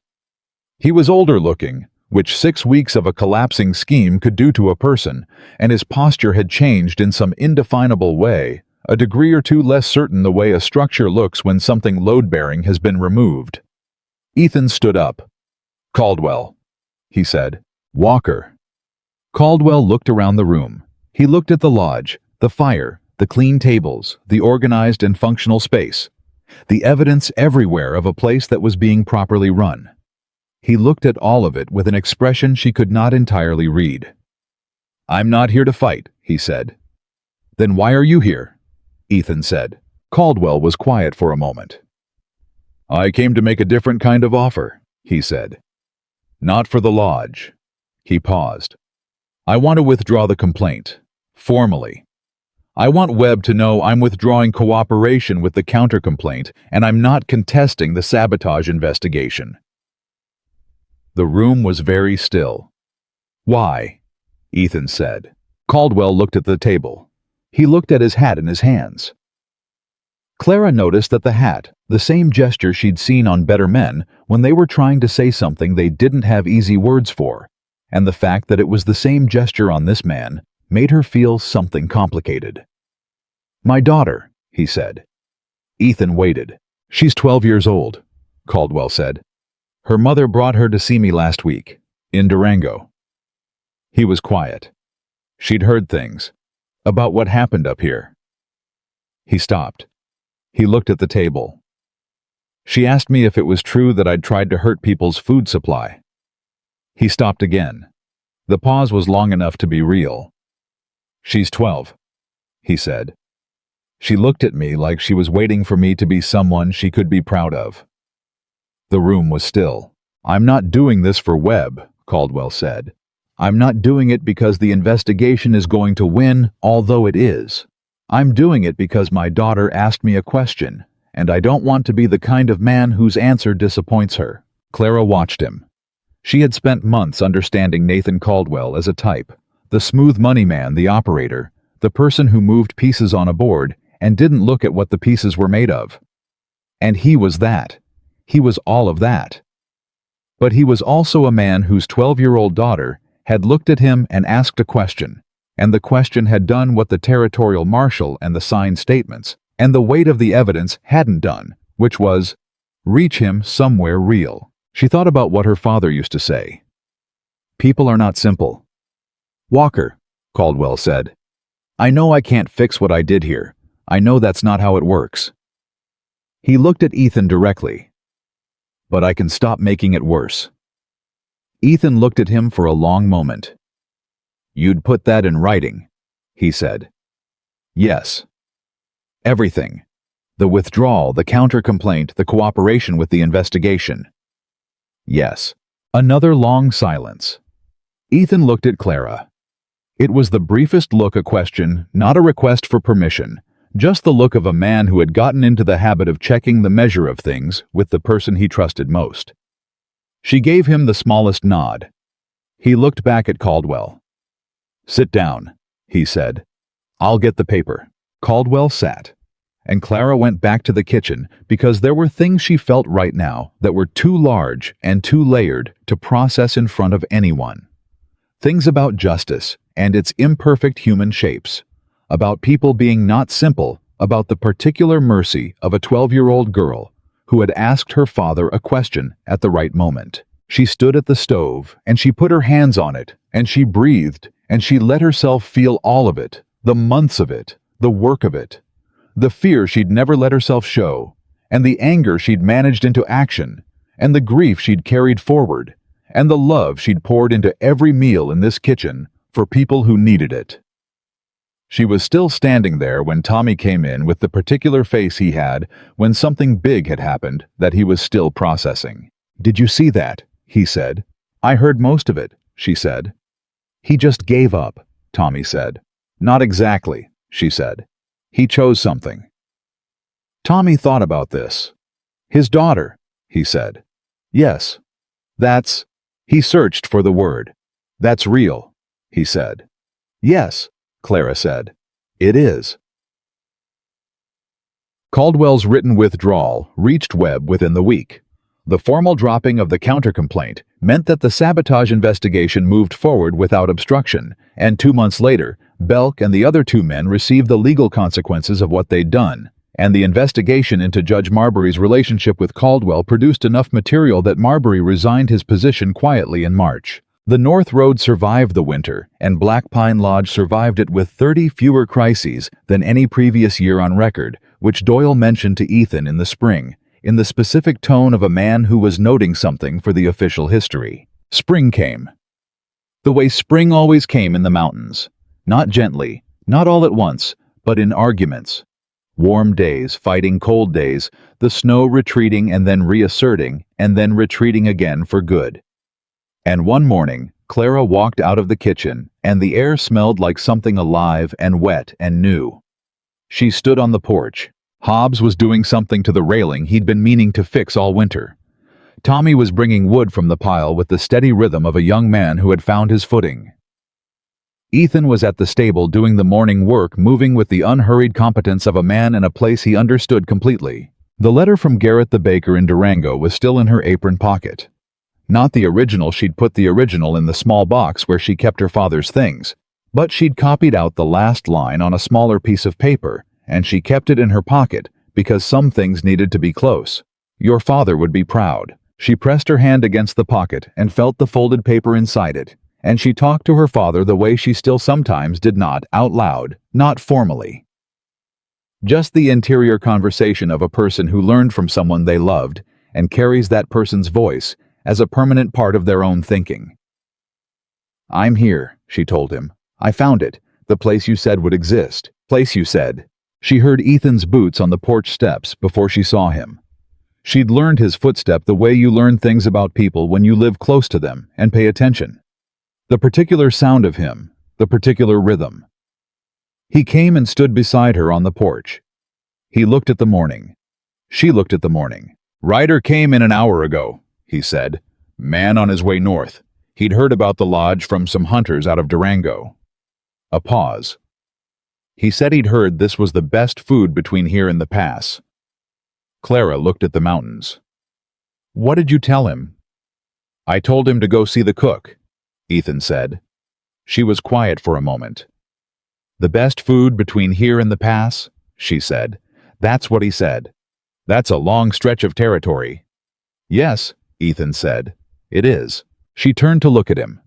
He was older looking, which 6 weeks of a collapsing scheme could do to a person, and his posture had changed in some indefinable way, a degree or two less certain the way a structure looks when something load-bearing has been removed. Ethan stood up. Caldwell, he said. Walker. Caldwell looked around the room. He looked at the lodge, the fire, the clean tables, the organized and functional space, the evidence everywhere of a place that was being properly run. He looked at all of it with an expression she could not entirely read. I'm not here to fight, he said. Then why are you here? Ethan said. Caldwell was quiet for a moment. I came to make a different kind of offer, he said. Not for the lodge. He paused. I want to withdraw the complaint, formally. I want Webb to know I'm withdrawing cooperation with the counter-complaint and I'm not contesting the sabotage investigation. The room was very still. Why? Ethan said. Caldwell looked at the table. He looked at his hat in his hands. Clara noticed that the hat, the same gesture she'd seen on better men when they were trying to say something they didn't have easy words for, and the fact that it was the same gesture on this man made her feel something complicated. My daughter, he said. Ethan waited. She's 12 years old, Caldwell said. Her mother brought her to see me last week, in Durango. He was quiet. She'd heard things, about what happened up here. He stopped. He looked at the table. She asked me if it was true that I'd tried to hurt people's food supply. He stopped again. The pause was long enough to be real. She's 12, he said. She looked at me like she was waiting for me to be someone she could be proud of. The room was still. I'm not doing this for Webb, Caldwell said. I'm not doing it because the investigation is going to win, although it is. I'm doing it because my daughter asked me a question, and I don't want to be the kind of man whose answer disappoints her. Clara watched him. She had spent months understanding Nathan Caldwell as a type, the smooth money man, the operator, the person who moved pieces on a board and didn't look at what the pieces were made of. And he was that. He was all of that. But he was also a man whose 12-year-old daughter had looked at him and asked a question, and the question had done what the territorial marshal and the signed statements and the weight of the evidence hadn't done, which was, reach him somewhere real. She thought about what her father used to say. People are not simple. Walker, Caldwell said. I know I can't fix what I did here. I know that's not how it works. He looked at Ethan directly. But I can stop making it worse. Ethan looked at him for a long moment. You'd put that in writing, he said. Yes. Everything. The withdrawal, the counter-complaint, the cooperation with the investigation. Yes. Another long silence. Ethan looked at Clara. It was the briefest look, a question, not a request for permission, just the look of a man who had gotten into the habit of checking the measure of things with the person he trusted most. She gave him the smallest nod. He looked back at Caldwell. Sit down, he said. I'll get the paper. Caldwell sat, and Clara went back to the kitchen because there were things she felt right now that were too large and too layered to process in front of anyone. Things about justice and its imperfect human shapes, about people being not simple, about the particular mercy of a 12-year-old girl who had asked her father a question at the right moment. She stood at the stove, and she put her hands on it, and she breathed, and she let herself feel all of it, the months of it, the work of it, the fear she'd never let herself show, and the anger she'd managed into action, and the grief she'd carried forward, and the love she'd poured into every meal in this kitchen for people who needed it. She was still standing there when Tommy came in with the particular face he had when something big had happened that he was still processing. Did you see that? He said. I heard most of it, she said. He just gave up, Tommy said. Not exactly, she said. He chose something. Tommy thought about this. His daughter, he said. Yes. That's... He searched for the word. That's real, he said. Yes, Clara said. It is. Caldwell's written withdrawal reached Webb within the week. The formal dropping of the counter-complaint meant that the sabotage investigation moved forward without obstruction, and 2 months later, Belk and the other 2 men received the legal consequences of what they'd done, and the investigation into Judge Marbury's relationship with Caldwell produced enough material that Marbury resigned his position quietly in March. The North Road survived the winter, and Black Pine Lodge survived it with 30 fewer crises than any previous year on record, which Doyle mentioned to Ethan in the spring, in the specific tone of a man who was noting something for the official history. Spring came. The way spring always came in the mountains. Not gently, not all at once, but in arguments. Warm days fighting cold days, the snow retreating and then reasserting, and then retreating again for good. And one morning, Clara walked out of the kitchen, and the air smelled like something alive and wet and new. She stood on the porch. Hobbs was doing something to the railing he'd been meaning to fix all winter. Tommy was bringing wood from the pile with the steady rhythm of a young man who had found his footing. Ethan was at the stable doing the morning work, moving with the unhurried competence of a man in a place he understood completely. The letter from Garrett the baker in Durango was still in her apron pocket. Not the original, she'd put the original in the small box where she kept her father's things, but she'd copied out the last line on a smaller piece of paper, and she kept it in her pocket because some things needed to be close. Your father would be proud. She pressed her hand against the pocket and felt the folded paper inside it, and she talked to her father the way she still sometimes did, not out loud, not formally. Just the interior conversation of a person who learned from someone they loved and carries that person's voice as a permanent part of their own thinking. I'm here, she told him. I found it, the place you said would exist, place you said. She heard Ethan's boots on the porch steps before she saw him. She'd learned his footstep the way you learn things about people when you live close to them and pay attention. The particular sound of him, the particular rhythm. He came and stood beside her on the porch. He looked at the morning. She looked at the morning. Ryder came in an hour ago, he said. Man on his way north. He'd heard about the lodge from some hunters out of Durango. A pause. He said he'd heard this was the best food between here and the pass. Clara looked at the mountains. What did you tell him? I told him to go see the cook, Ethan said. She was quiet for a moment. The best food between here and the pass, she said. That's what he said. That's a long stretch of territory. Yes, Ethan said. It is. She turned to look at him.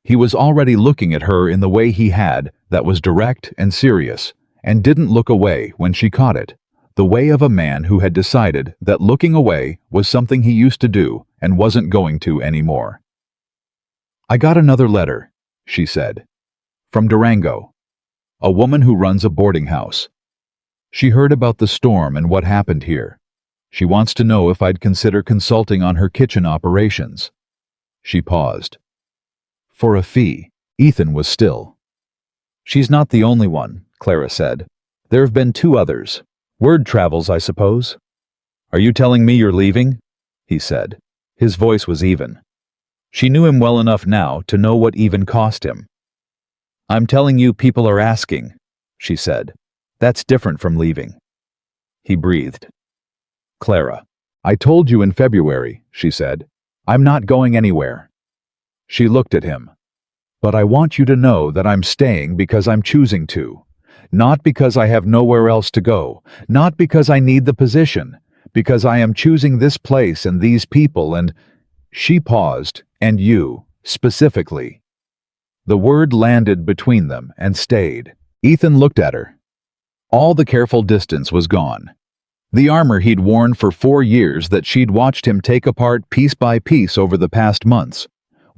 He was already looking at her in the way he had, that was direct and serious, and didn't look away when she caught it. the way of a man who had decided that looking away was something he used to do and wasn't going to anymore. "I got another letter," she said. "From Durango. A woman who runs a boarding house. She heard about the storm and what happened here. She wants to know if I'd consider consulting on her kitchen operations." She paused. "For a fee." Ethan was still. "She's not the only one," Clara said. "There have been 2 others. Word travels, I suppose." "Are you telling me you're leaving?" he said. His voice was even. She knew him well enough now to know what even cost him. "I'm telling you people are asking," she said. "That's different from leaving." He breathed. "Clara, I told you in February," she said. "I'm not going anywhere." She looked at him. "But I want you to know that I'm staying because I'm choosing to. Not because I have nowhere else to go. Not because I need the position. Because I am choosing this place and these people and—" She paused, "and you, specifically." The word landed between them and stayed. Ethan looked at her. All the careful distance was gone. The armor he'd worn for 4 years that she'd watched him take apart piece by piece over the past months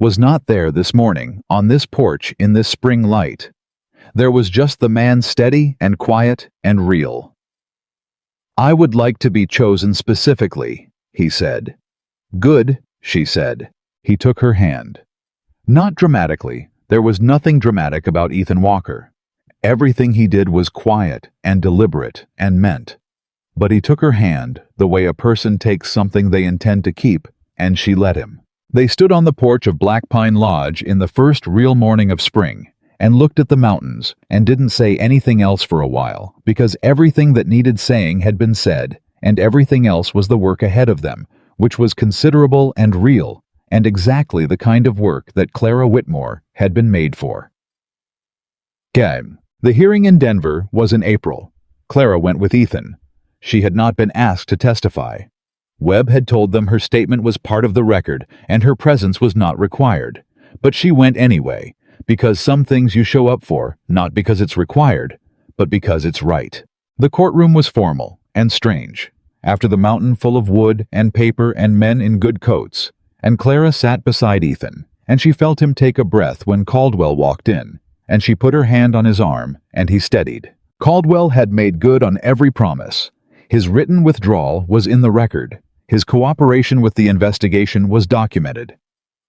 was not there this morning, on this porch in this spring light. There was just the man, steady and quiet and real. "I would like to be chosen specifically," he said. "Good," she said. He took her hand. Not dramatically. There was nothing dramatic about Ethan Walker. Everything he did was quiet and deliberate and meant. But he took her hand the way a person takes something they intend to keep, and she let him. They stood on the porch of Black Pine Lodge in the first real morning of spring, and looked at the mountains, and didn't say anything else for a while, because everything that needed saying had been said, and everything else was the work ahead of them, which was considerable and real, and exactly the kind of work that Clara Whitmore had been made for. The hearing in Denver was in April. Clara went with Ethan. She had not been asked to testify. Webb had told them her statement was part of the record and her presence was not required. But she went anyway, because some things you show up for, not because it's required, but because it's right. The courtroom was formal and strange, after the mountain full of wood and paper and men in good coats, and Clara sat beside Ethan, and she felt him take a breath when Caldwell walked in, and she put her hand on his arm, and he steadied. Caldwell had made good on every promise. His written withdrawal was in the record. His cooperation with the investigation was documented.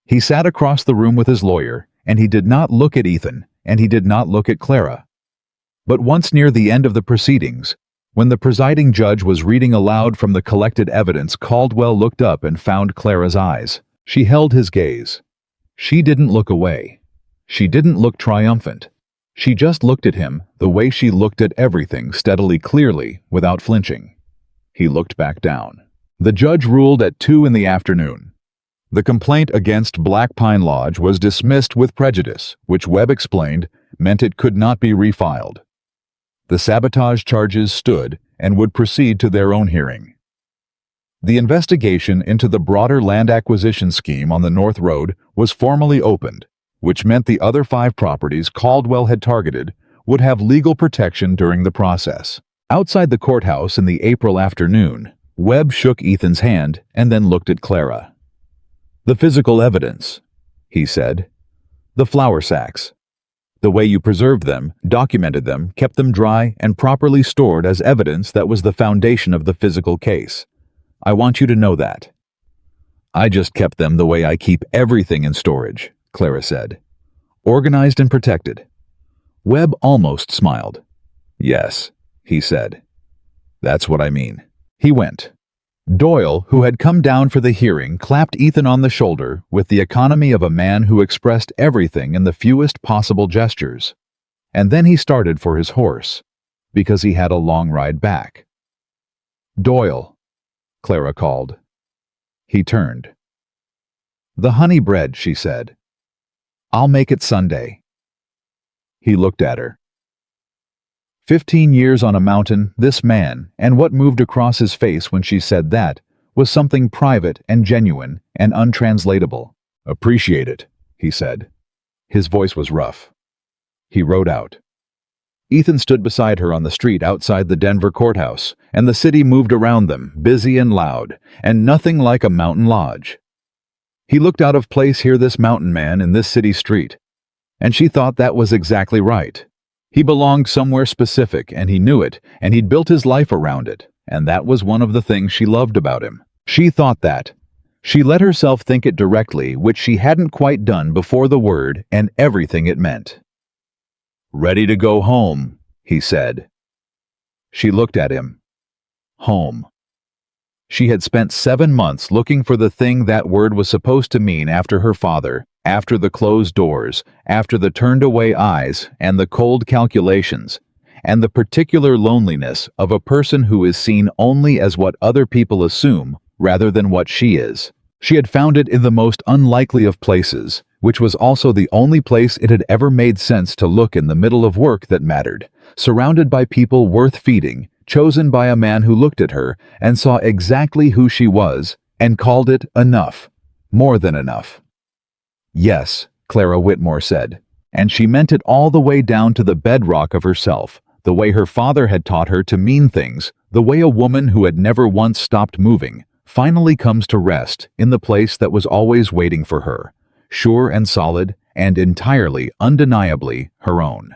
He sat across the room with his lawyer, and he did not look at Ethan, and he did not look at Clara. But once near the end of the proceedings, when the presiding judge was reading aloud from the collected evidence, Caldwell looked up and found Clara's eyes. She held his gaze. She didn't look away. She didn't look triumphant. She just looked at him the way she looked at everything, steadily, clearly, without flinching. He looked back down. The judge ruled at 2 in the afternoon. The complaint against Black Pine Lodge was dismissed with prejudice, which Webb explained meant it could not be refiled. The sabotage charges stood and would proceed to their own hearing. The investigation into the broader land acquisition scheme on the North Road was formally opened, which meant the other 5 properties Caldwell had targeted would have legal protection during the process. Outside the courthouse in the April afternoon, Webb shook Ethan's hand and then looked at Clara. "The physical evidence," he said. "The flour sacks. The way you preserved them, documented them, kept them dry and properly stored as evidence that was the foundation of the physical case. I want you to know that." "I just kept them the way I keep everything in storage," Clara said. "Organized and protected." Webb almost smiled. "Yes," he said. "That's what I mean." He went. Doyle, who had come down for the hearing, clapped Ethan on the shoulder with the economy of a man who expressed everything in the fewest possible gestures. And then he started for his horse, because he had a long ride back. "Doyle," Clara called. He turned. "The honey bread," she said. "I'll make it Sunday." He looked at her. 15 years on a mountain, this man, and what moved across his face when she said that, was something private and genuine and untranslatable. "Appreciate it," he said. His voice was rough. He rode out. Ethan stood beside her on the street outside the Denver courthouse, and the city moved around them, busy and loud, and nothing like a mountain lodge. He looked out of place here, this mountain man in this city street, and she thought that was exactly right. He belonged somewhere specific, and he knew it, and he'd built his life around it, and that was one of the things she loved about him. She thought that. She let herself think it directly, which she hadn't quite done before the word and everything it meant. "Ready to go home," he said. She looked at him. Home. She had spent 7 months looking for the thing that word was supposed to mean after her father, after the closed doors, after the turned-away eyes and the cold calculations, and the particular loneliness of a person who is seen only as what other people assume rather than what she is. She had found it in the most unlikely of places, which was also the only place it had ever made sense to look in the middle of work that mattered, surrounded by people worth feeding, chosen by a man who looked at her and saw exactly who she was and called it enough, more than enough. "Yes," Clara Whitmore said, and she meant it all the way down to the bedrock of herself, the way her father had taught her to mean things, the way a woman who had never once stopped moving finally comes to rest in the place that was always waiting for her, sure and solid and entirely, undeniably her own.